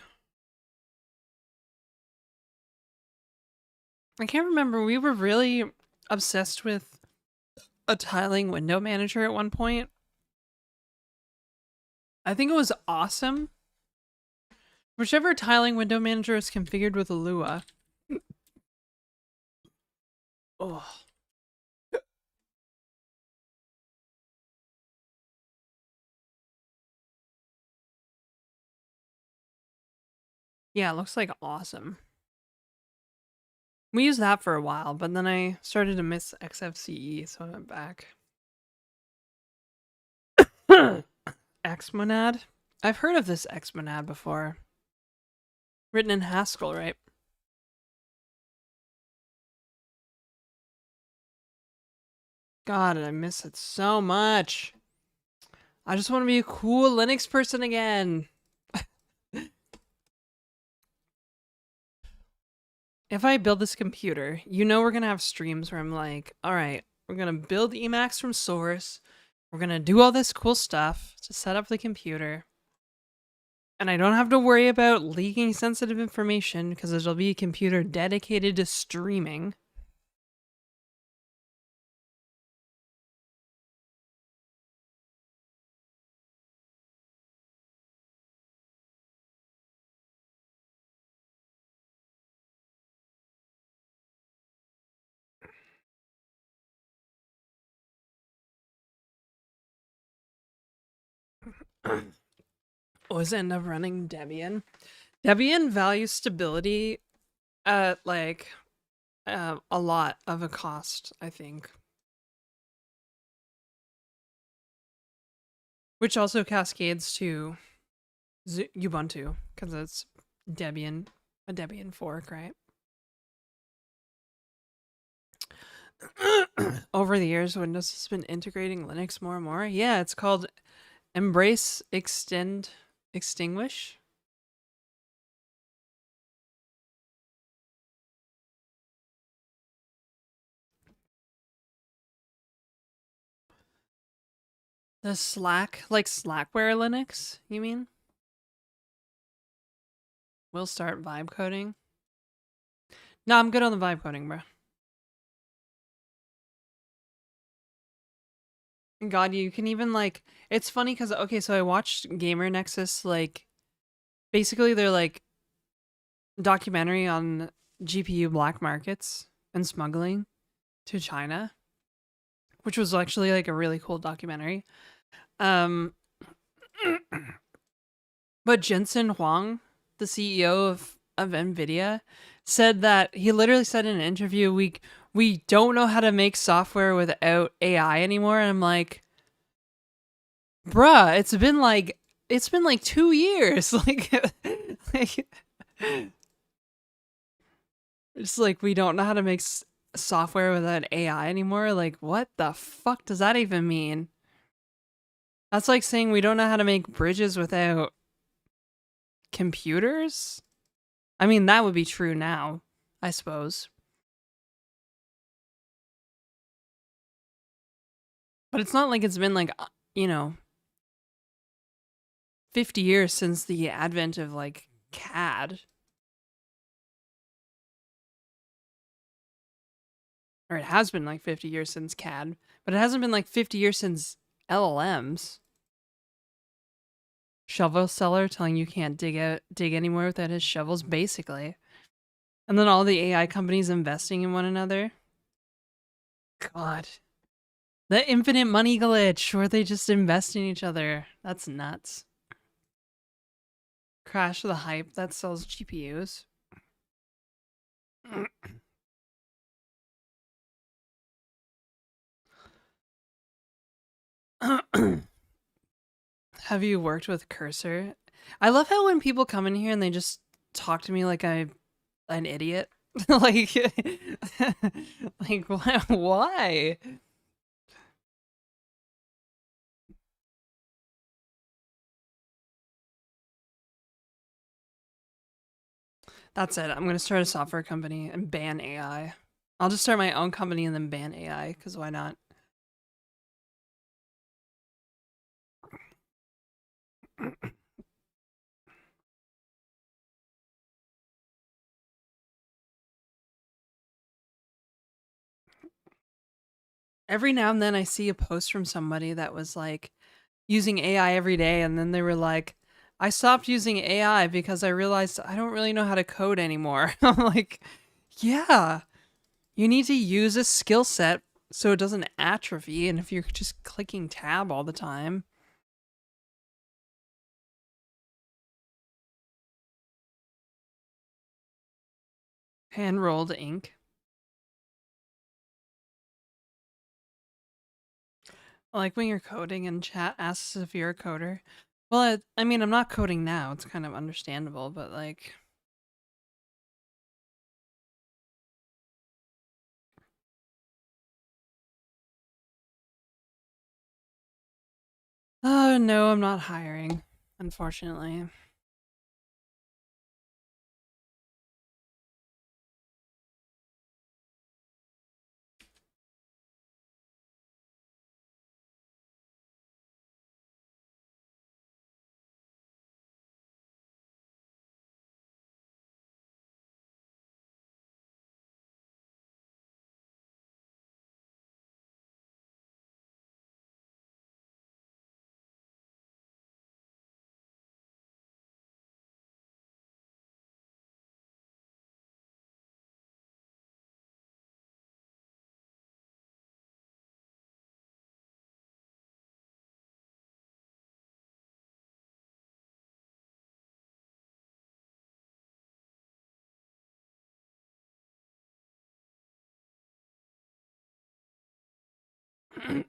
I can't remember, we were really obsessed with a tiling window manager at one point. I think it was awesome. Whichever tiling window manager is configured with Lua. Oh. Yeah, it looks like awesome. We used that for a while, but then I started to miss XFCE, so I went back. Xmonad? I've heard of this Xmonad before. Written in Haskell, right? God, I miss it so much. I just want to be a cool Linux person again. if I build this computer, we're gonna have streams where I'm like, all right, we're gonna build Emacs from source. We're gonna do all this cool stuff to set up the computer. And I don't have to worry about leaking sensitive information because there'll be a computer dedicated to streaming. Always end up running Debian. Debian values stability at like a lot of a cost, I think. Which also cascades to Ubuntu because it's Debian, a Debian fork, right? Over the years, Windows has been integrating Linux more and more. Yeah, it's called Embrace, Extend, Extinguish. The Slack, like Slackware Linux, you mean? We'll start vibe coding. No, I'm good on the vibe coding, bro. God, you can even like, it's funny because, okay, so I watched Gamer Nexus, like, basically they're like documentary on GPU black markets and smuggling to China, which was actually like a really cool documentary. Um, but Jensen Huang, the CEO of Nvidia, said that he literally said in an interview, we don't know how to make software without AI anymore. And I'm like, bruh, it's been like 2 years. Like it's like we don't know how to make software without AI anymore. Like, what the fuck does that even mean? That's like saying we don't know how to make bridges without computers. I mean, that would be true now, I suppose. But it's not like it's been like, 50 years since the advent of like CAD. Or it has been like 50 years since CAD, but it hasn't been like 50 years since LLMs. Shovel seller telling you can't dig anymore without his shovels, basically. And then all the AI companies investing in one another. God. The infinite money glitch where they just invest in each other. That's nuts. Crash the hype that sells GPUs. Have you worked with Cursor? I love how when people come in here and they just talk to me like I'm an idiot. like, like why? That's it. I'm gonna start a software company and ban AI. I'll just start my own company and then ban AI because why not? Every now and then I see a post from somebody that was like using AI every day, and then they were like, I stopped using AI because I realized I don't really know how to code anymore. I'm like, yeah, you need to use a skill set so it doesn't atrophy, and if you're just clicking tab all the time. Hand rolled ink. Like when you're coding and chat asks if you're a coder. Well, I mean, I'm not coding now. It's kind of understandable, but like, oh no, I'm not hiring, unfortunately. I'm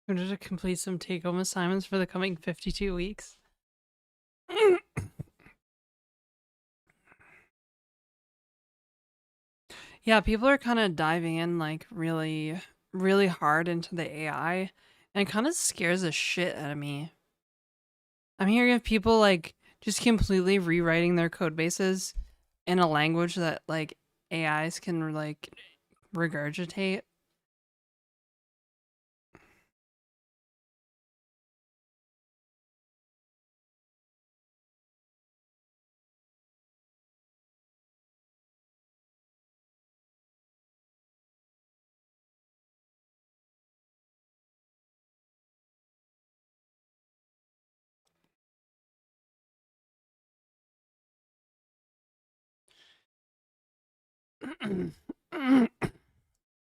going to complete some take-home assignments for the coming 52 weeks. Yeah, people are kind of diving in like really, really hard into the AI, and it kind of scares the shit out of me. I'm hearing of people like just completely rewriting their code bases in a language that like AIs can like regurgitate.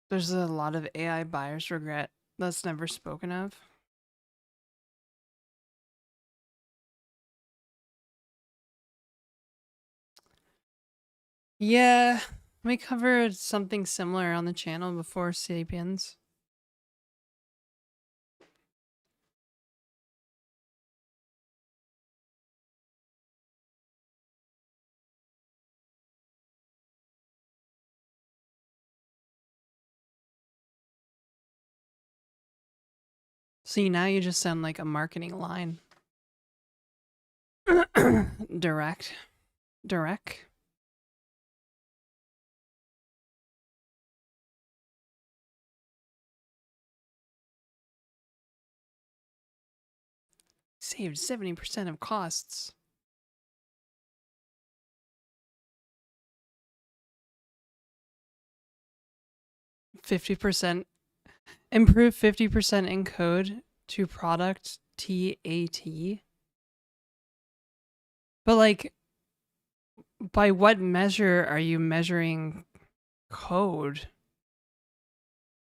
There's a lot of AI buyer's regret that's never spoken of. Yeah, we covered something similar on the channel before Sapiens. See, now you just sound like a marketing line. Direct. Direct. Saved 70% of costs. 50%. Improve 50% in code to product TAT. But like, by what measure are you measuring code?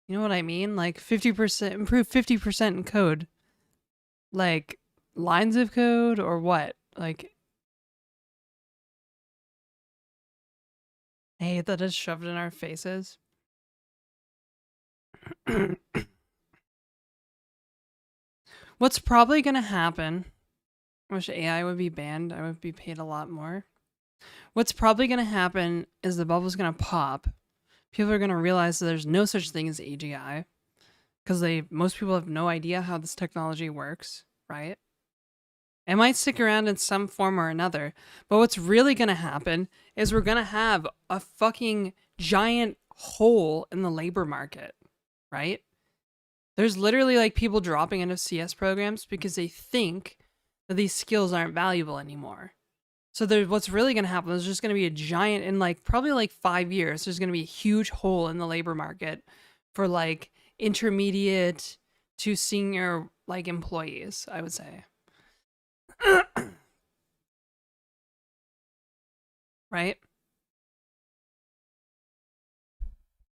You know what I mean? Like 50%, improve 50% in code. Like lines of code or what? Like, I hate that it's shoved in our faces. What's probably going to happen, wish AI would be banned, I would be paid a lot more. What's probably going to happen is the bubble's going to pop. People are going to realize that there's no such thing as AGI because most people have no idea how this technology works, right? It might stick around in some form or another, but what's really going to happen is we're going to have a fucking giant hole in the labor market, right? There's literally like people dropping out of CS programs because they think that these skills aren't valuable anymore. So what's really going to happen is just going to be a giant, in like probably like 5 years, there's going to be a huge hole in the labor market for like intermediate to senior like employees, I would say. Right?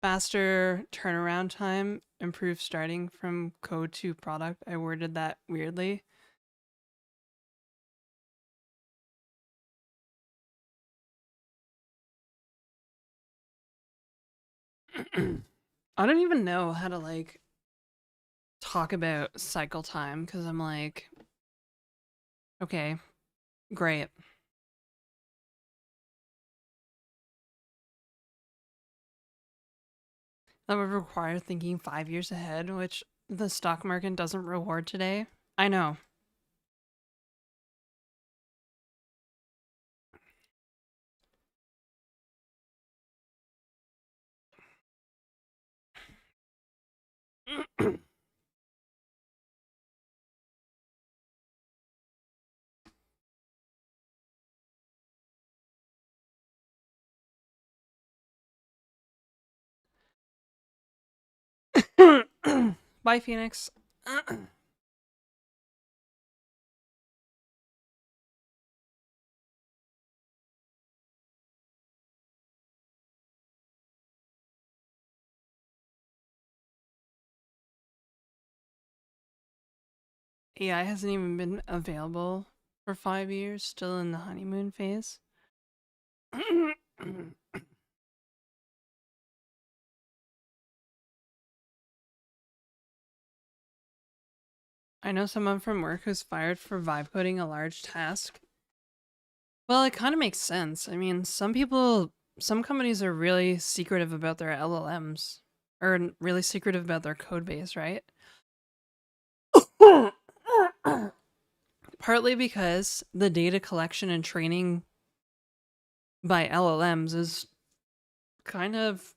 Faster turnaround time, improved starting from code to product. I worded that weirdly. I don't even know how to like talk about cycle time because I'm like, okay, great. That would require thinking 5 years ahead, which the stock market doesn't reward today. I know. Bye, Phoenix. AI hasn't even been available for 5 years, still in the honeymoon phase. I know someone from work who's fired for vibe coding a large task. Well, it kind of makes sense. I mean, some companies are really secretive about their LLMs, or really secretive about their code base, right? Partly because the data collection and training by LLMs is kind of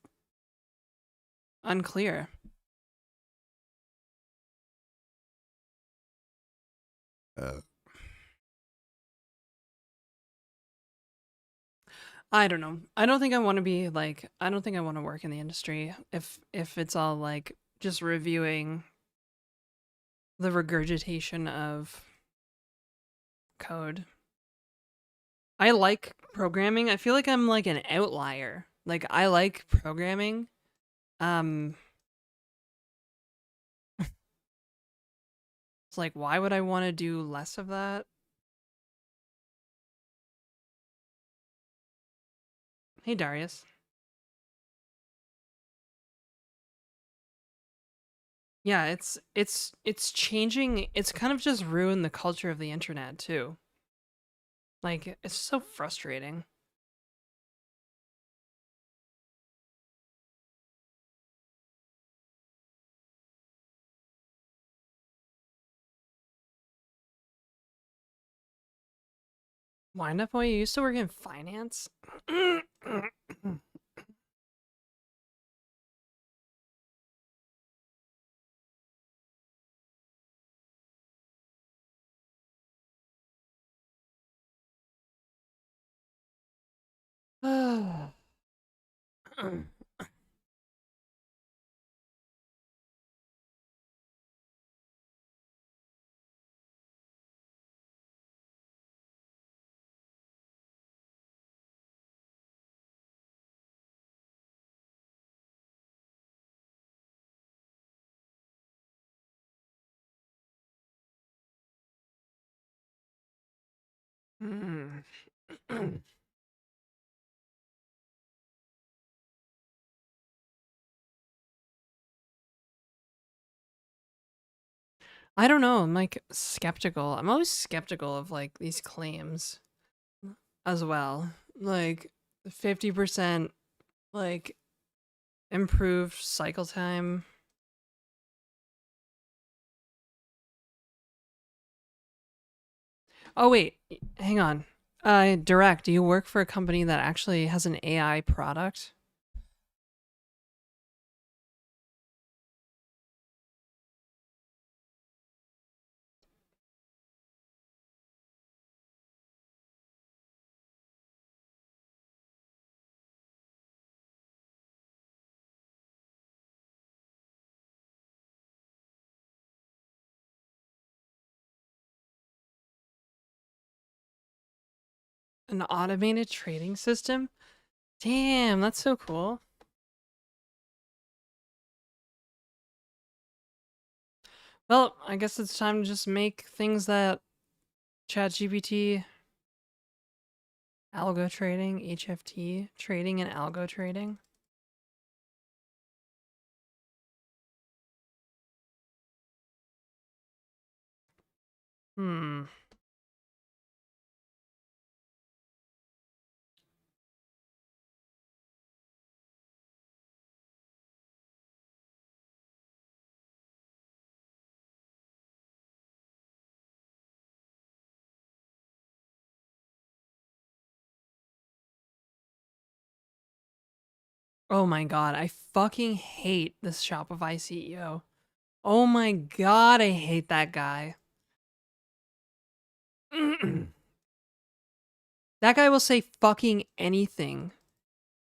unclear. I don't know. I don't think I want to be like I don't think I want to work in the industry if it's all like just reviewing the regurgitation of code. I like programming. I feel like I'm like an outlier. Like I like programming. Um it's like why would I want to do less of that? Hey Darius. Yeah, it's changing. It's kind of just ruined the culture of the internet too. Like it's so frustrating. Wind up boy, you used to work in finance? Mm. I don't know. I'm like skeptical. I'm always skeptical of like these claims as well. Like 50% like improved cycle time. Oh wait, hang on. Direct, do you work for a company that actually has an AI product? An automated trading system? Damn, that's so cool. Well, I guess it's time to just make things that ChatGPT, algo trading, HFT, trading and algo trading. Hmm. Oh my god, I fucking hate this Shopify CEO. Oh my god, I hate that guy. That guy will say fucking anything.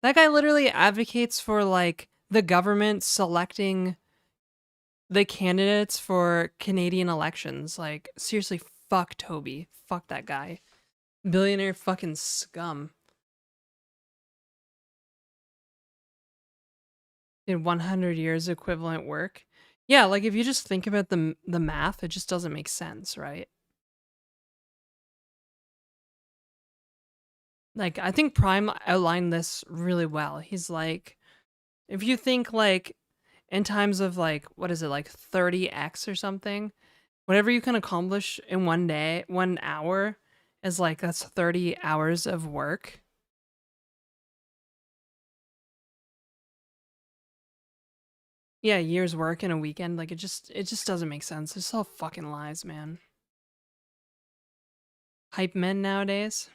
That guy literally advocates for like the government selecting the candidates for Canadian elections. Like, seriously, fuck Toby. Fuck that guy. Billionaire fucking scum. Did 100 years equivalent work. Yeah, like if you just think about the math, it just doesn't make sense, right? Like I think Prime outlined this really well. He's like, if you think like in times of like what is it, like 30x or something, whatever you can accomplish in one day, 1 hour is like that's 30 hours of work. Yeah, years work in a weekend. Like it just doesn't make sense. It's all fucking lies, man. Hype men nowadays.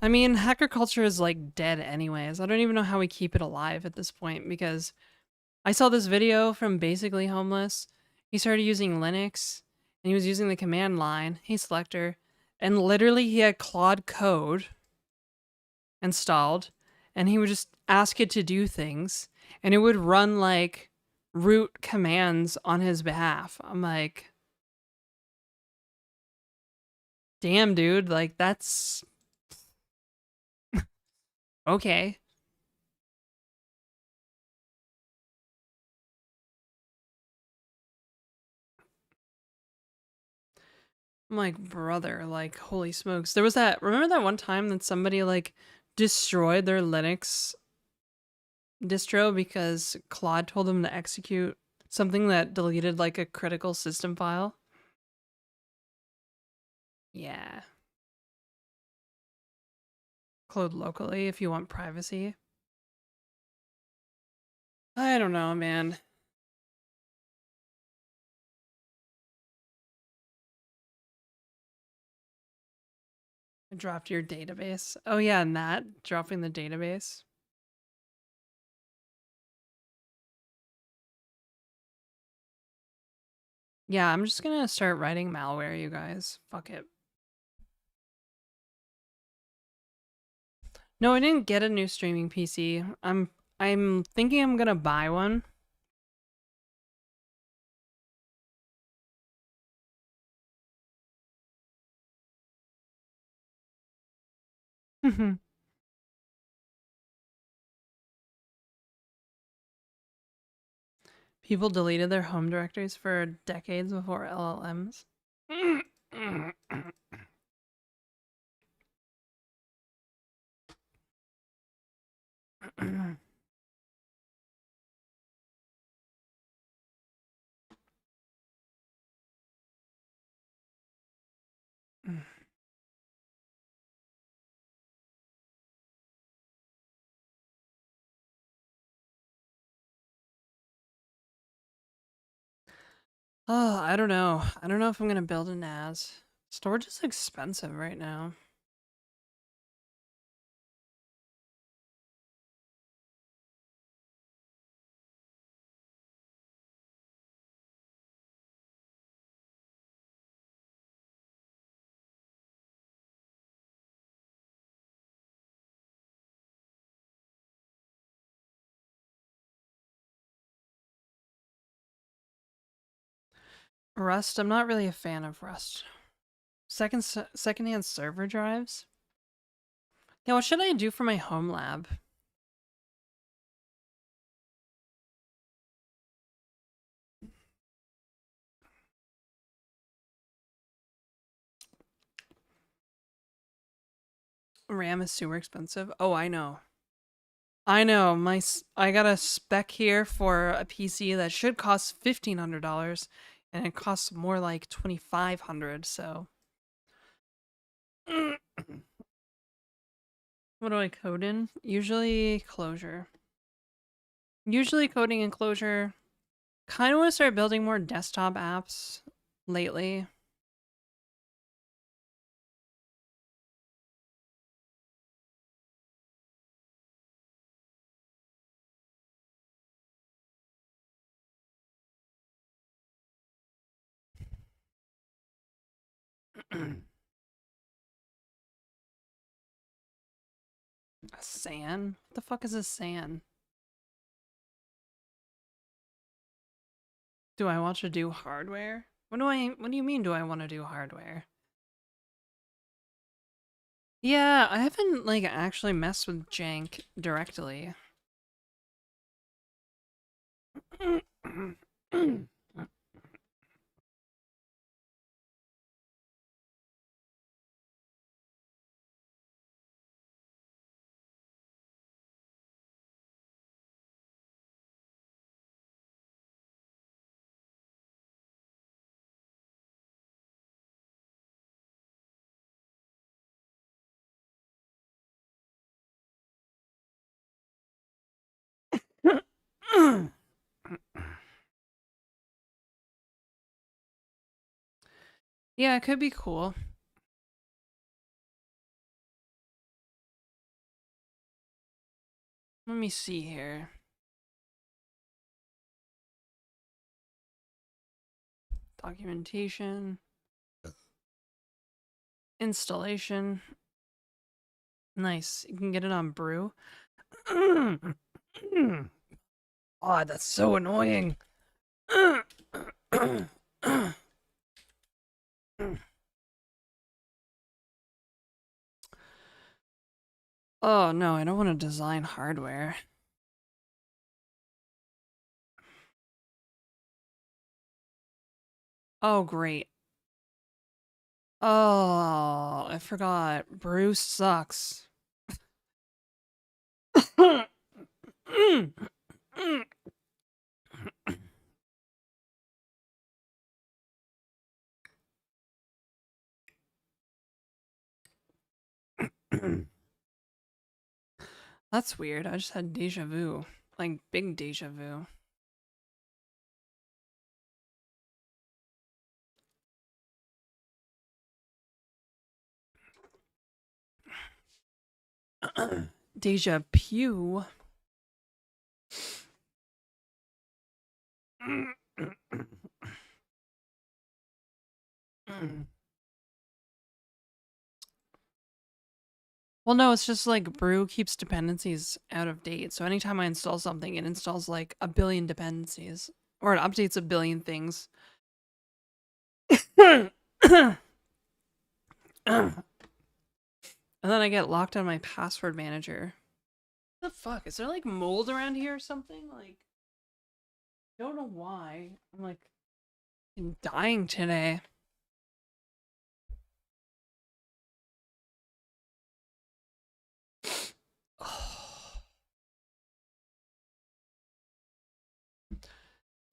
I mean, hacker culture is like dead anyways. I don't even know how we keep it alive at this point because I saw this video from Basically Homeless. He started using Linux and he was using the command line, hey selector, and literally he had Claude code installed and he would just ask it to do things and it would run like root commands on his behalf. I'm like, damn, dude, like that's okay. I'm like, brother, like, holy smokes. There was that, remember that one time that somebody like destroyed their Linux distro because Claude told them to execute something that deleted like a critical system file? Yeah. Clone locally if you want privacy. I don't know, man. I dropped your database. Oh yeah, and that dropping the database. Yeah, I'm just gonna start writing malware, you guys. Fuck it. No, I didn't get a new streaming PC. I'm thinking I'm gonna buy one. People deleted their home directories for decades before LLMs. Oh, I don't know. I don't know if I'm gonna build a NAS. Storage is expensive right now. Rust, I'm not really a fan of Rust. Secondhand server drives? Yeah, what should I do for my home lab? RAM is super expensive. Oh, I know. I know. I got a spec here for a PC that should cost $1,500, and it costs more like 2,500. So, what do I code in? Usually Clojure. Usually coding in Clojure. Kind of want to start building more desktop apps lately. A SAN? What the fuck is a SAN? Do I want to do hardware? What do you mean do I want to do hardware? Yeah, I haven't like actually messed with jank directly. Yeah, it could be cool. Let me see here. Documentation. Installation. Nice. You can get it on Brew. Oh, that's so annoying. Oh no, I don't want to design hardware. Oh great. Oh, I forgot. Brew sucks. That's weird. I just had deja vu. Like, big deja vu. Deja pew. Well, no, it's just like Brew keeps dependencies out of date. So anytime I install something, it installs like a billion dependencies. Or it updates a billion things. And then I get locked on my password manager. What the fuck? Is there like mold around here or something? Like, don't know why. I'm like dying today.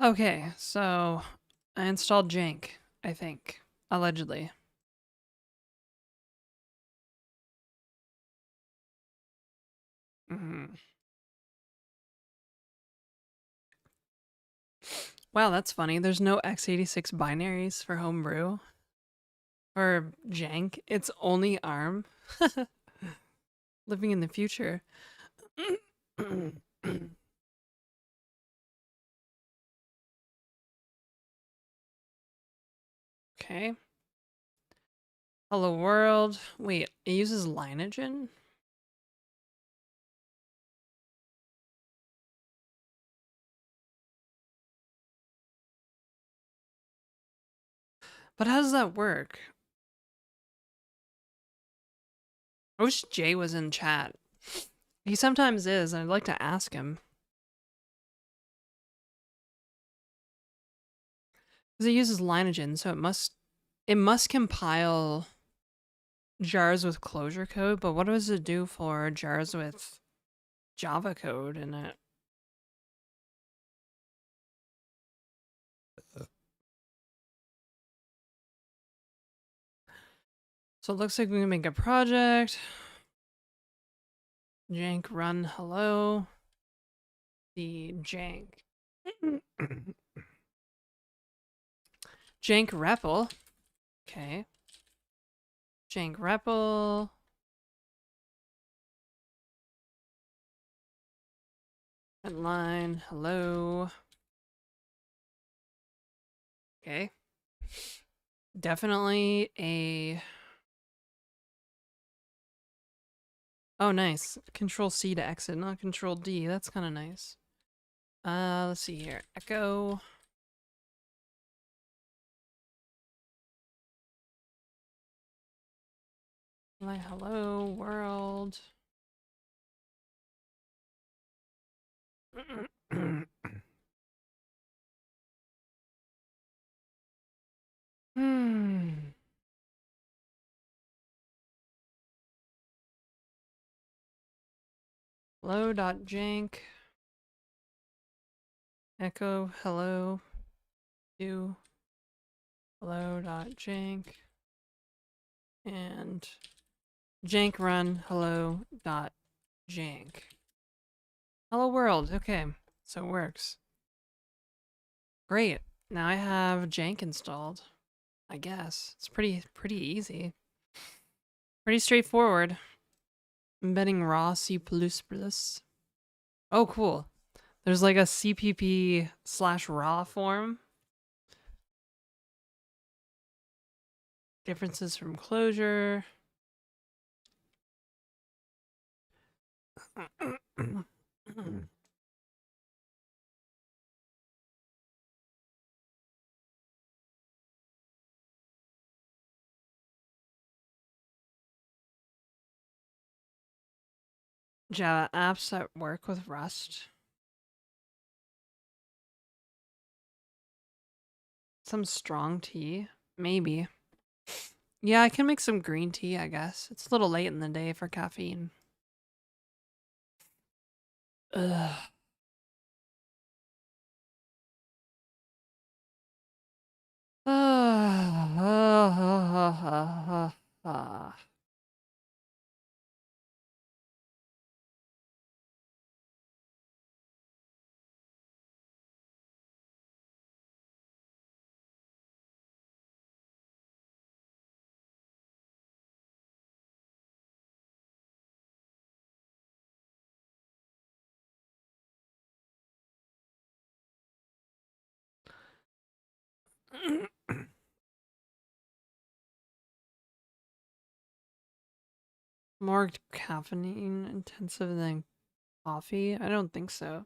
Okay, so I installed jank, I think. Allegedly. Mm-hmm. Wow, that's funny. There's no x86 binaries for homebrew or jank. It's only ARM. Living in the future. Okay. Hello world. Wait, it uses Lineagen? But how does that work? I wish Jay was in chat. He sometimes is, and I'd like to ask him. Because it uses Lineagen, so it must compile jars with clojure code, but what does it do for jars with Java code in it? So it looks like we can make a project. Jank run hello. The jank. Jank REPL. Okay. Jank REPL. Headline hello. Okay. Definitely a. Oh, nice. Control C to exit, not Control D. That's kind of nice. Let's see here. Echo. My hello world. Hmm. Hello.jank. Echo hello do hello.jank. And jank run hello.jank. Hello world. Okay. So it works. Great. Now I have jank installed. I guess. It's pretty easy. Pretty straightforward. Embedding raw C++. Oh, cool. There's like a CPP/raw form. Differences from clojure. Java apps that work with Rust. Some strong tea? Maybe. Yeah, I can make some green tea, I guess. It's a little late in the day for caffeine. Ugh. More caffeine intensive than coffee? I don't think so.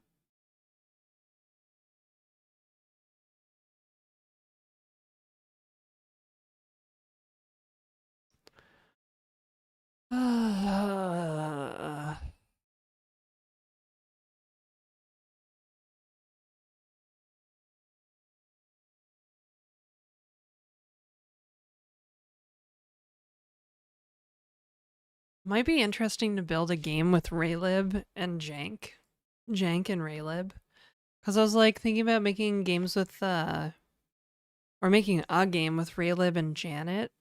Might be interesting to build a game with Raylib and Jank. Jank and Raylib. Because I was like thinking about making games with, or making a game with Raylib and Janet.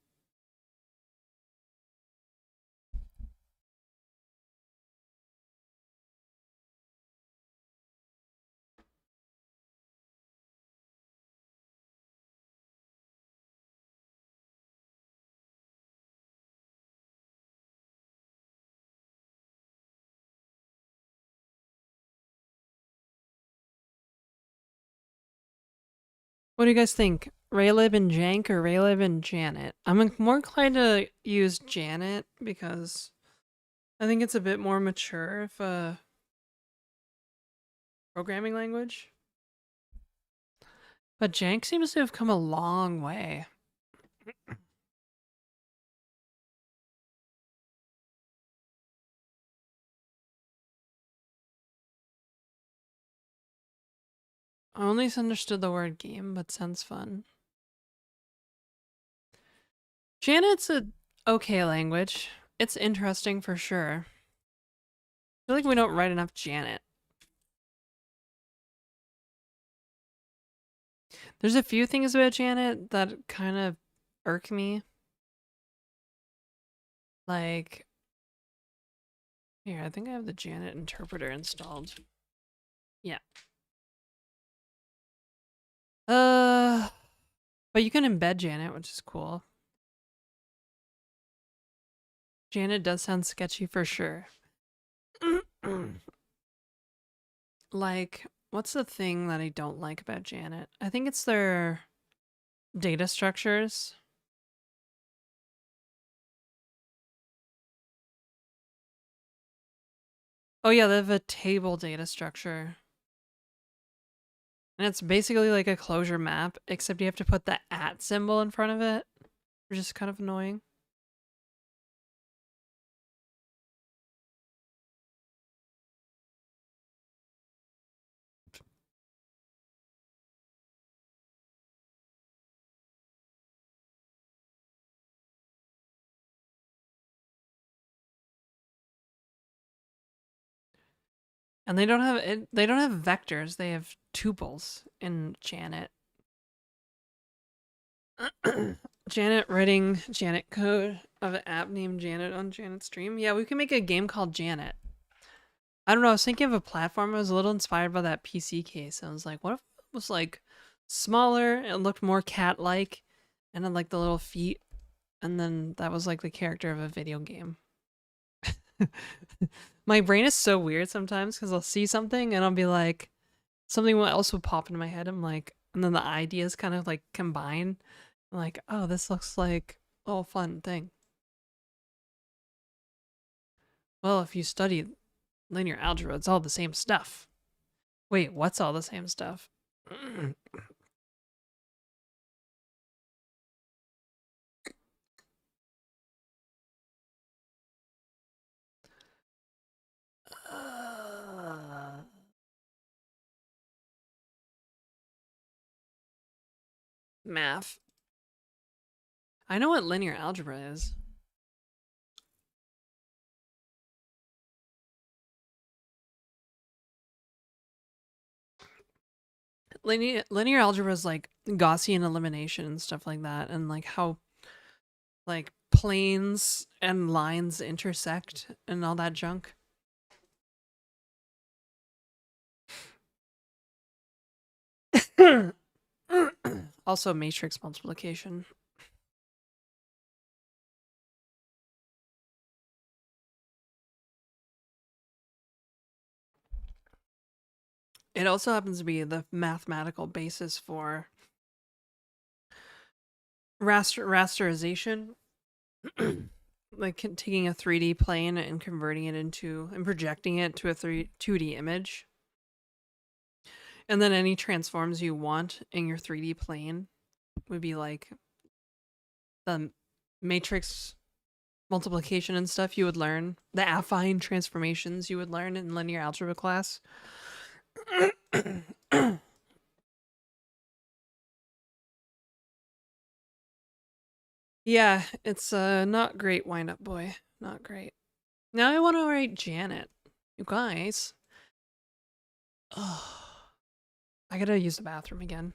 What do you guys think? Raylib and Jank or Raylib and Janet? I'm more inclined to use Janet because I think it's a bit more mature of a programming language. But Jank seems to have come a long way. I only understood the word game, but sounds fun. Janet's a okay language. It's interesting for sure. I feel like we don't write enough Janet. There's a few things about Janet that kind of irk me. Like, here, I think I have the Janet interpreter installed. Yeah. But you can embed Janet, which is cool. Janet does sound sketchy for sure. Like, what's the thing that I don't like about Janet? I think it's their data structures. Oh yeah, they have a table data structure. And it's basically like a closure map, except you have to put the @ symbol in front of it, which is kind of annoying. And they don't have they don't have vectors. They have tuples in Janet. Janet writing Janet code of an app named Janet on Janet's stream. Yeah, we can make a game called Janet. I don't know. I was thinking of a platform. I was a little inspired by that PC case. I was like, what if it was like smaller and looked more cat-like, and had like the little feet, and then that was like the character of a video game. My brain is so weird sometimes because I'll see something and I'll be like, something else will pop into my head. I'm like, and then the ideas kind of like combine. I'm like, oh, this looks like a fun thing. Well, if you study linear algebra, it's all the same stuff. Wait, what's all the same stuff? Math. I know what linear algebra is. Linear algebra is like Gaussian elimination and stuff like that, and like how like planes and lines intersect and all that junk. Also matrix multiplication. It also happens to be the mathematical basis for rasterization. Like taking a 3D plane and converting it into and projecting it to a 2D image. And then any transforms you want in your 3D plane would be like the matrix multiplication and stuff you would learn, the affine transformations you would learn in linear algebra class. Yeah, it's not great, wind up boy. Not great. Now I want to write Janet. You guys. Oh, I gotta use the bathroom again.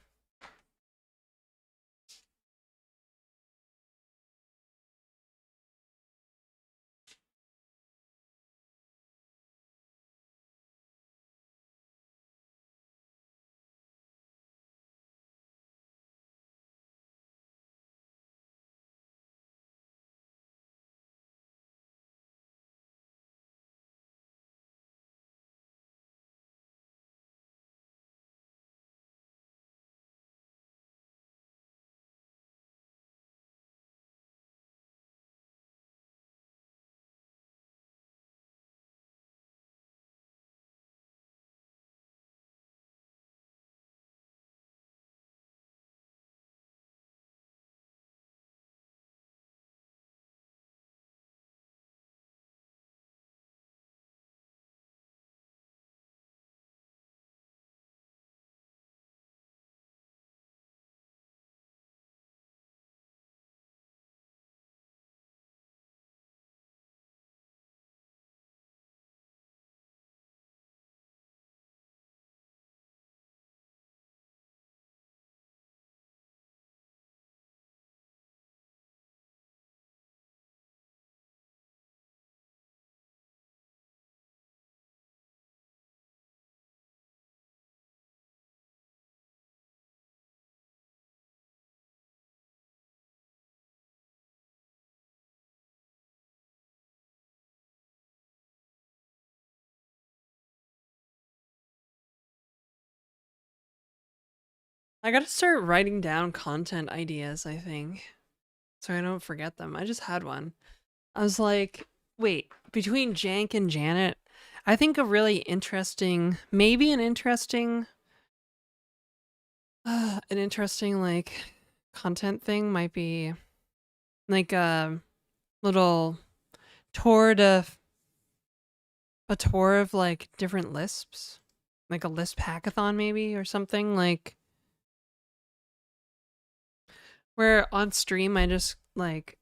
I gotta start writing down content ideas, I think, so I don't forget them. I just had one. I was like, wait, between Jank and Janet, I think a really interesting, maybe an interesting like content thing might be like a little tour to a tour of like different Lisps, like a Lisp hackathon maybe or something like where on stream I just like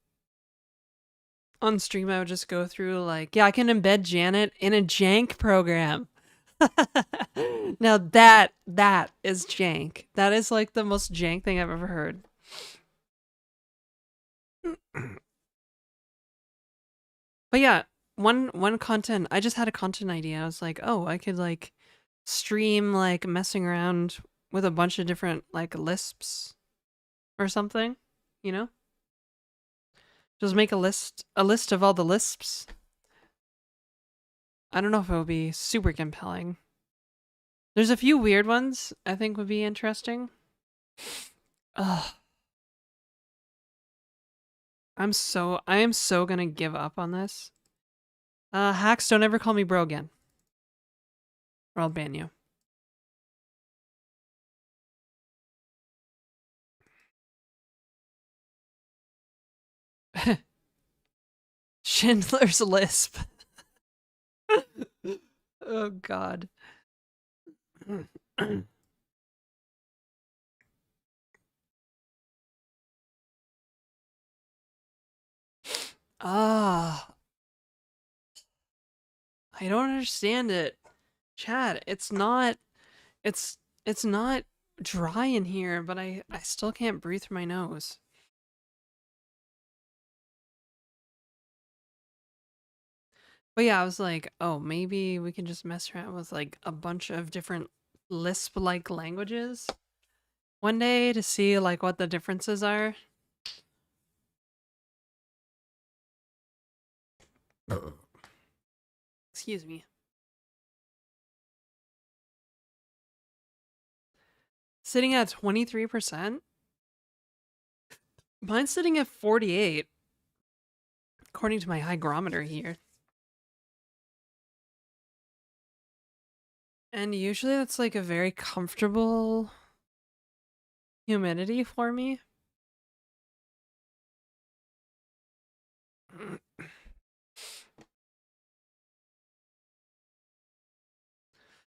on stream I would just go through like, yeah, I can embed Janet in a Jank program. Now that is jank. That is like the most jank thing I've ever heard. But yeah, one content, I just had a content idea. I was like, oh, I could like stream like messing around with a bunch of different like lisps or something, you know? Just make a list of all the lisps. I don't know if it would be super compelling. There's a few weird ones I think would be interesting. Ugh. I am so gonna give up on this. Hacks, don't ever call me bro again. Or I'll ban you. Schindler's Lisp. Oh god. Ah, I don't understand it. Chad, it's not dry in here, but I still can't breathe through my nose. But yeah, I was like, oh, maybe we can just mess around with like a bunch of different Lisp-like languages one day to see like what the differences are. Excuse me. Sitting at 23%. Mine's sitting at 48, according to my hygrometer here. And usually that's like a very comfortable humidity for me.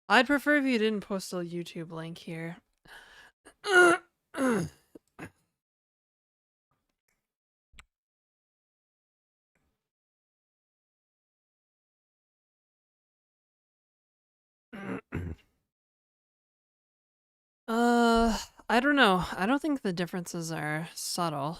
I'd prefer if you didn't post a YouTube link here. I don't know. I don't think the differences are subtle.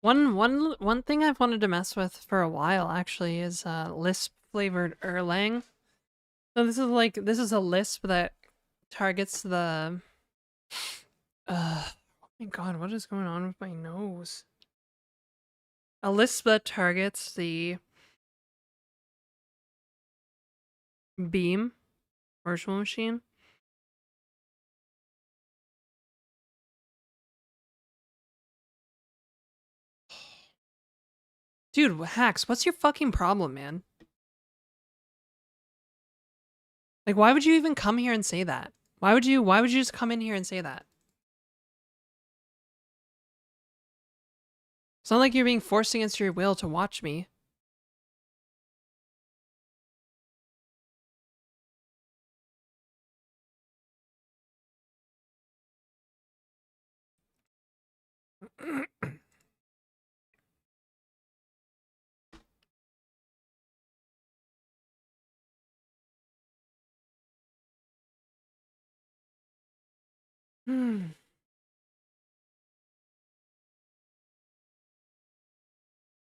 One thing I've wanted to mess with for a while actually is Lisp flavored Erlang. So this is a Lisp that targets the oh my god, what is going on with my nose? A Lisp that targets the Beam virtual machine. Dude, Hacks, what's your fucking problem, man? Like, why would you even come here and say that? Why would you just come in here and say that? It's not like you're being forced against your will to watch me. Hmm.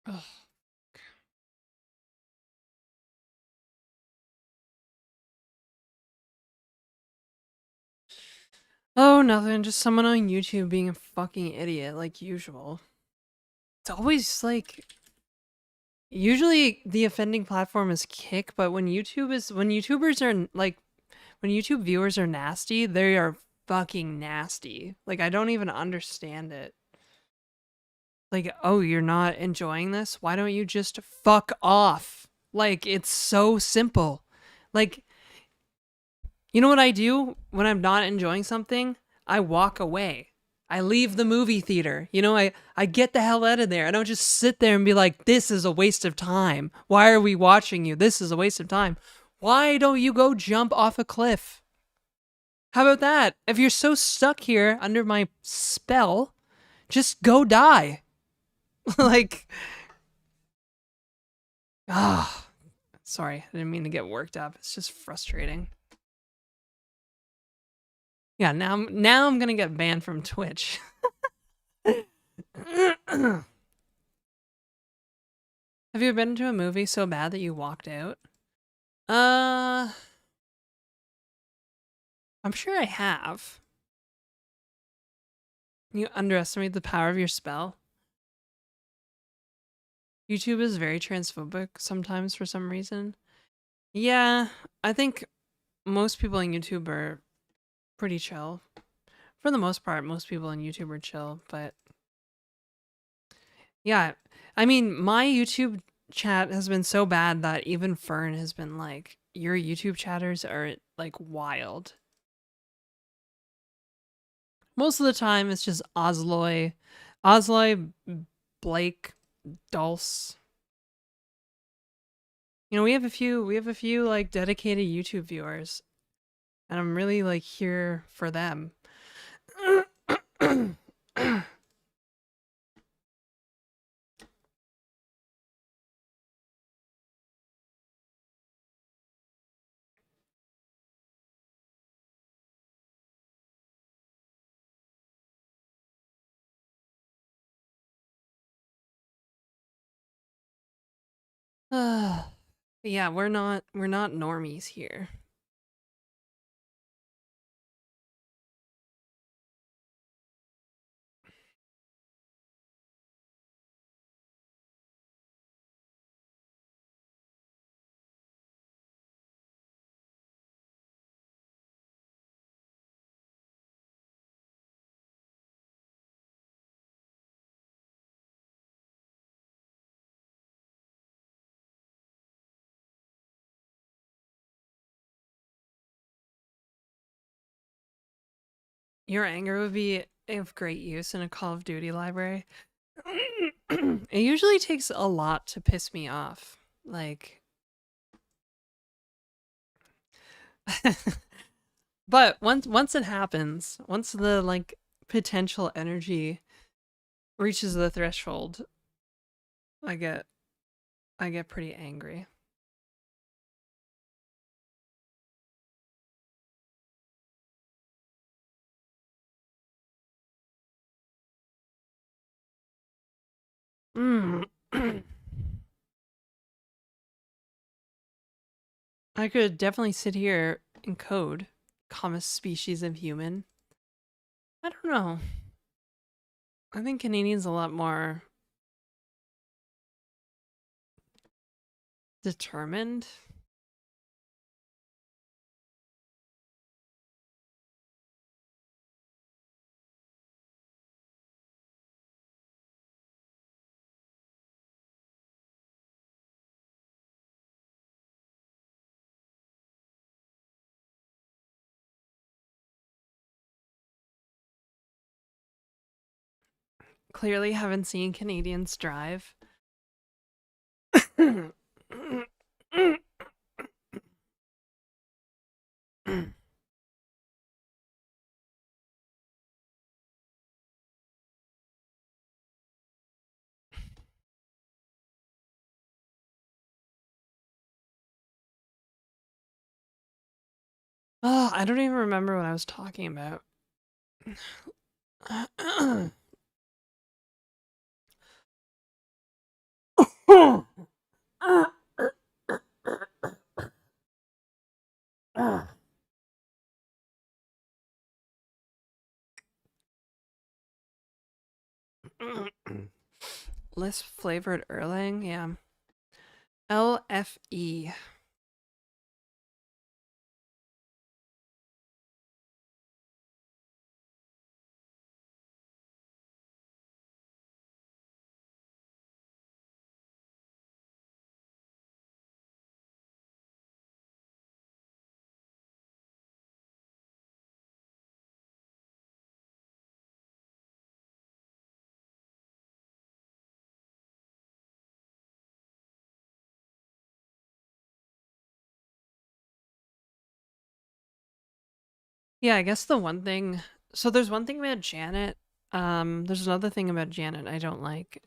Ugh. Oh Oh, nothing. Just someone on YouTube being a fucking idiot, like usual. It's always like. Usually the offending platform is Kick, but when YouTubers are like, when YouTube viewers are nasty, they are fucking nasty. Like, I don't even understand it. Like, oh, you're not enjoying this? Why don't you just fuck off? Like, it's so simple. Like, you know what I do when I'm not enjoying something? I walk away. I leave the movie theater. You know, I get the hell out of there. I don't just sit there and be like, this is a waste of time. Why are we watching you? This is a waste of time. Why don't you go jump off a cliff? How about that? If you're so stuck here under my spell, just go die. Like, ah, sorry. I didn't mean to get worked up. It's just frustrating. Yeah, now I'm gonna get banned from Twitch. Have you been to a movie so bad that you walked out? I'm sure I have. You underestimate the power of your spell. YouTube is very transphobic sometimes for some reason. Yeah, I think most people on YouTube are pretty chill. For the most part, most people on YouTube are chill, but yeah, I mean, my YouTube chat has been so bad that even Fern has been like, your YouTube chatters are like wild. Most of the time, it's just Osloy, Blake, Dulce. You know, we have a few like dedicated YouTube viewers, and I'm really like here for them. Yeah, we're not normies here. Your anger would be of great use in a Call of Duty library. It usually takes a lot to piss me off. Like, but once it happens, once the like potential energy reaches the threshold, I get pretty angry. Mm. I could definitely sit here and code common species of human. I don't know. I think Canadians a lot more determined. Clearly haven't seen Canadians drive. Oh, I don't even remember what I was talking about. Less flavored Erlang, yeah. LFE. Yeah, I guess the one thing. So there's one thing about Janet. There's another thing about Janet I don't like.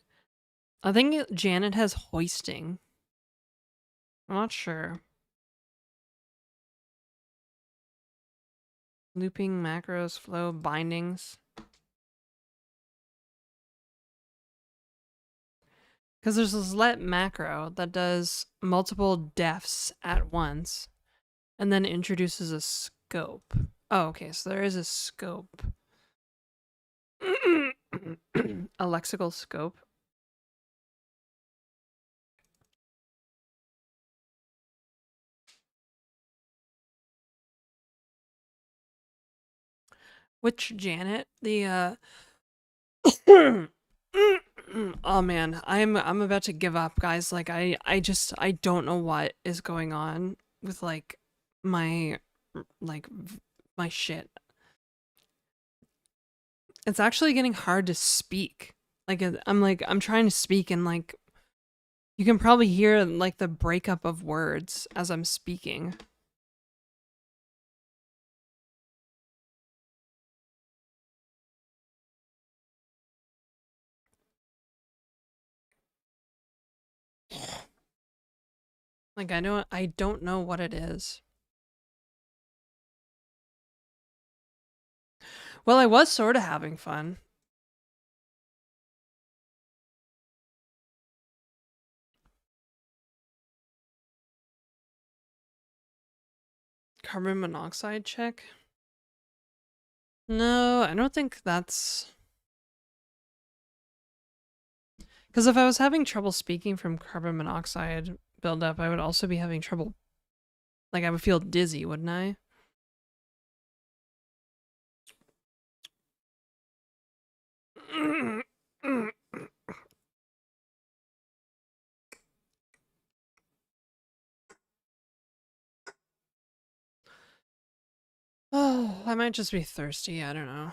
I think Janet has hoisting. I'm not sure. Looping macros, flow, bindings. Because there's this let macro that does multiple defs at once and then introduces a scope. Oh, okay, so there is a scope. A lexical scope. Which Janet? The oh man, I'm about to give up, guys. Like I don't know what is going on with my like my shit. It's actually getting hard to speak. I'm trying to speak and you can probably hear like the breakup of words as I'm speaking. Like I don't know what it is. Well, I was sort of having fun. Carbon monoxide check? No, I don't think that's because if I was having trouble speaking from carbon monoxide buildup, I would also be having trouble. Like I would feel dizzy, wouldn't I? Oh, I might just be thirsty. I don't know.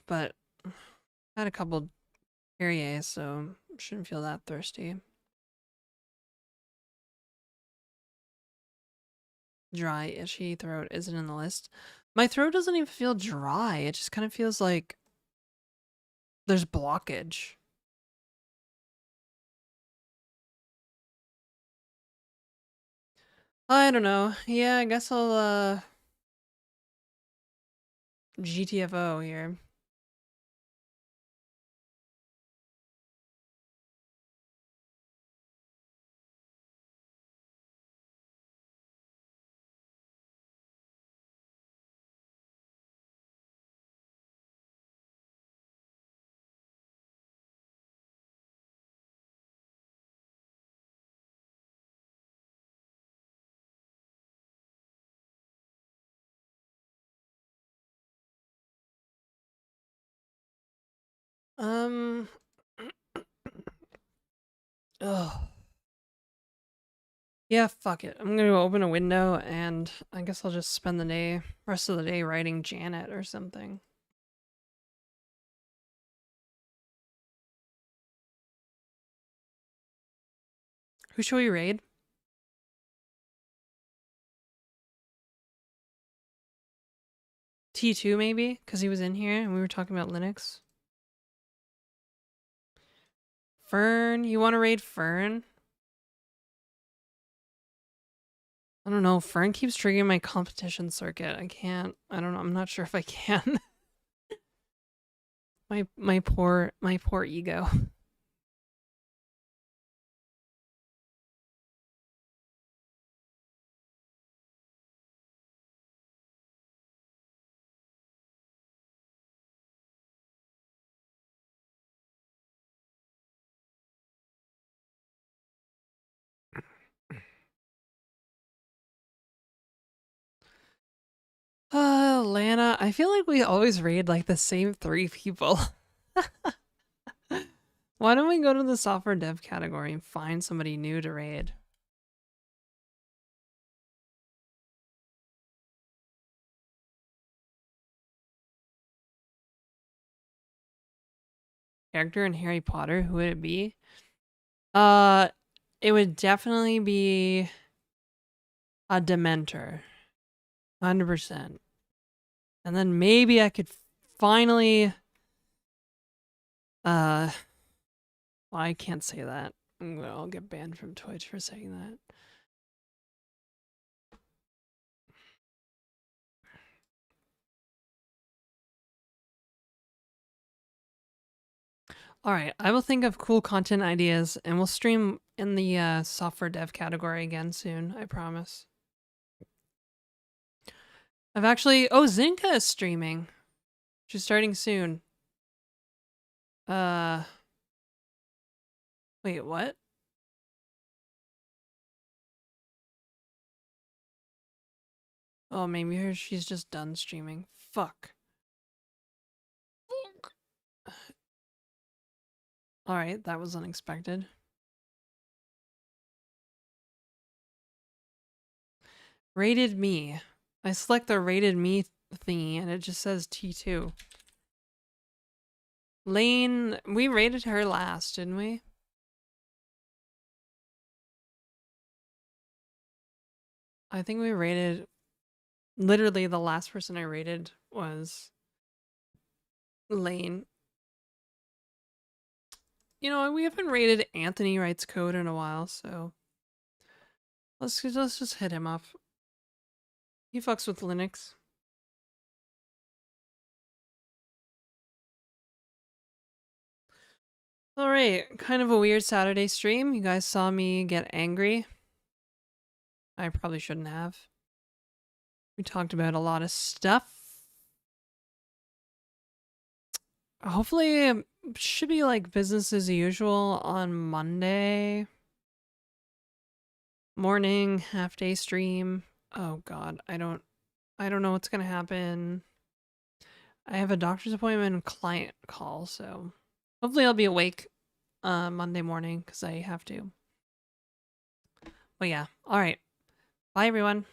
But I had a couple Perrier, so shouldn't feel that thirsty. Dry, itchy throat isn't in the list. My throat doesn't even feel dry. It just kind of feels like there's blockage. I don't know. Yeah, I guess I'll GTFO here. Um Ugh. Yeah, fuck it. I'm gonna go open a window and I guess I'll just spend the rest of the day writing Janet or something. Who should we raid? T2 maybe? Because he was in here and we were talking about Linux. Fern? You want to raid Fern? I don't know. Fern keeps triggering my competition circuit. I can't. I don't know. I'm not sure if I can. my poor ego. Lana, I feel like we always raid like the same 3 people. Why don't we go to the software dev category and find somebody new to raid? Character in Harry Potter, who would it be? It would definitely be a Dementor. 100%. And then maybe I could finally well, I can't say that. I'll get banned from Twitch for saying that. All right, I will think of cool content ideas and we'll stream in the software dev category again soon, I promise. I've actually, oh, Zinka is streaming. She's starting soon. Wait, what? Oh, maybe she's just done streaming. Fuck. All right, that was unexpected. Rated me. I select the rated me thingy and it just says T2. Lane, we rated her last, didn't we? I think we rated, literally the last person I rated was Lane. You know, we haven't rated Anthony Writes Code in a while, so let's just hit him up. He fucks with Linux. All right, kind of a weird Saturday stream. You guys saw me get angry. I probably shouldn't have. We talked about a lot of stuff. Hopefully, it should be like business as usual on Monday. Morning, half day stream. Oh god, I don't know what's gonna happen. I have a doctor's appointment and client call, so hopefully I'll be awake Monday morning because I have to. But yeah, all right. Bye everyone.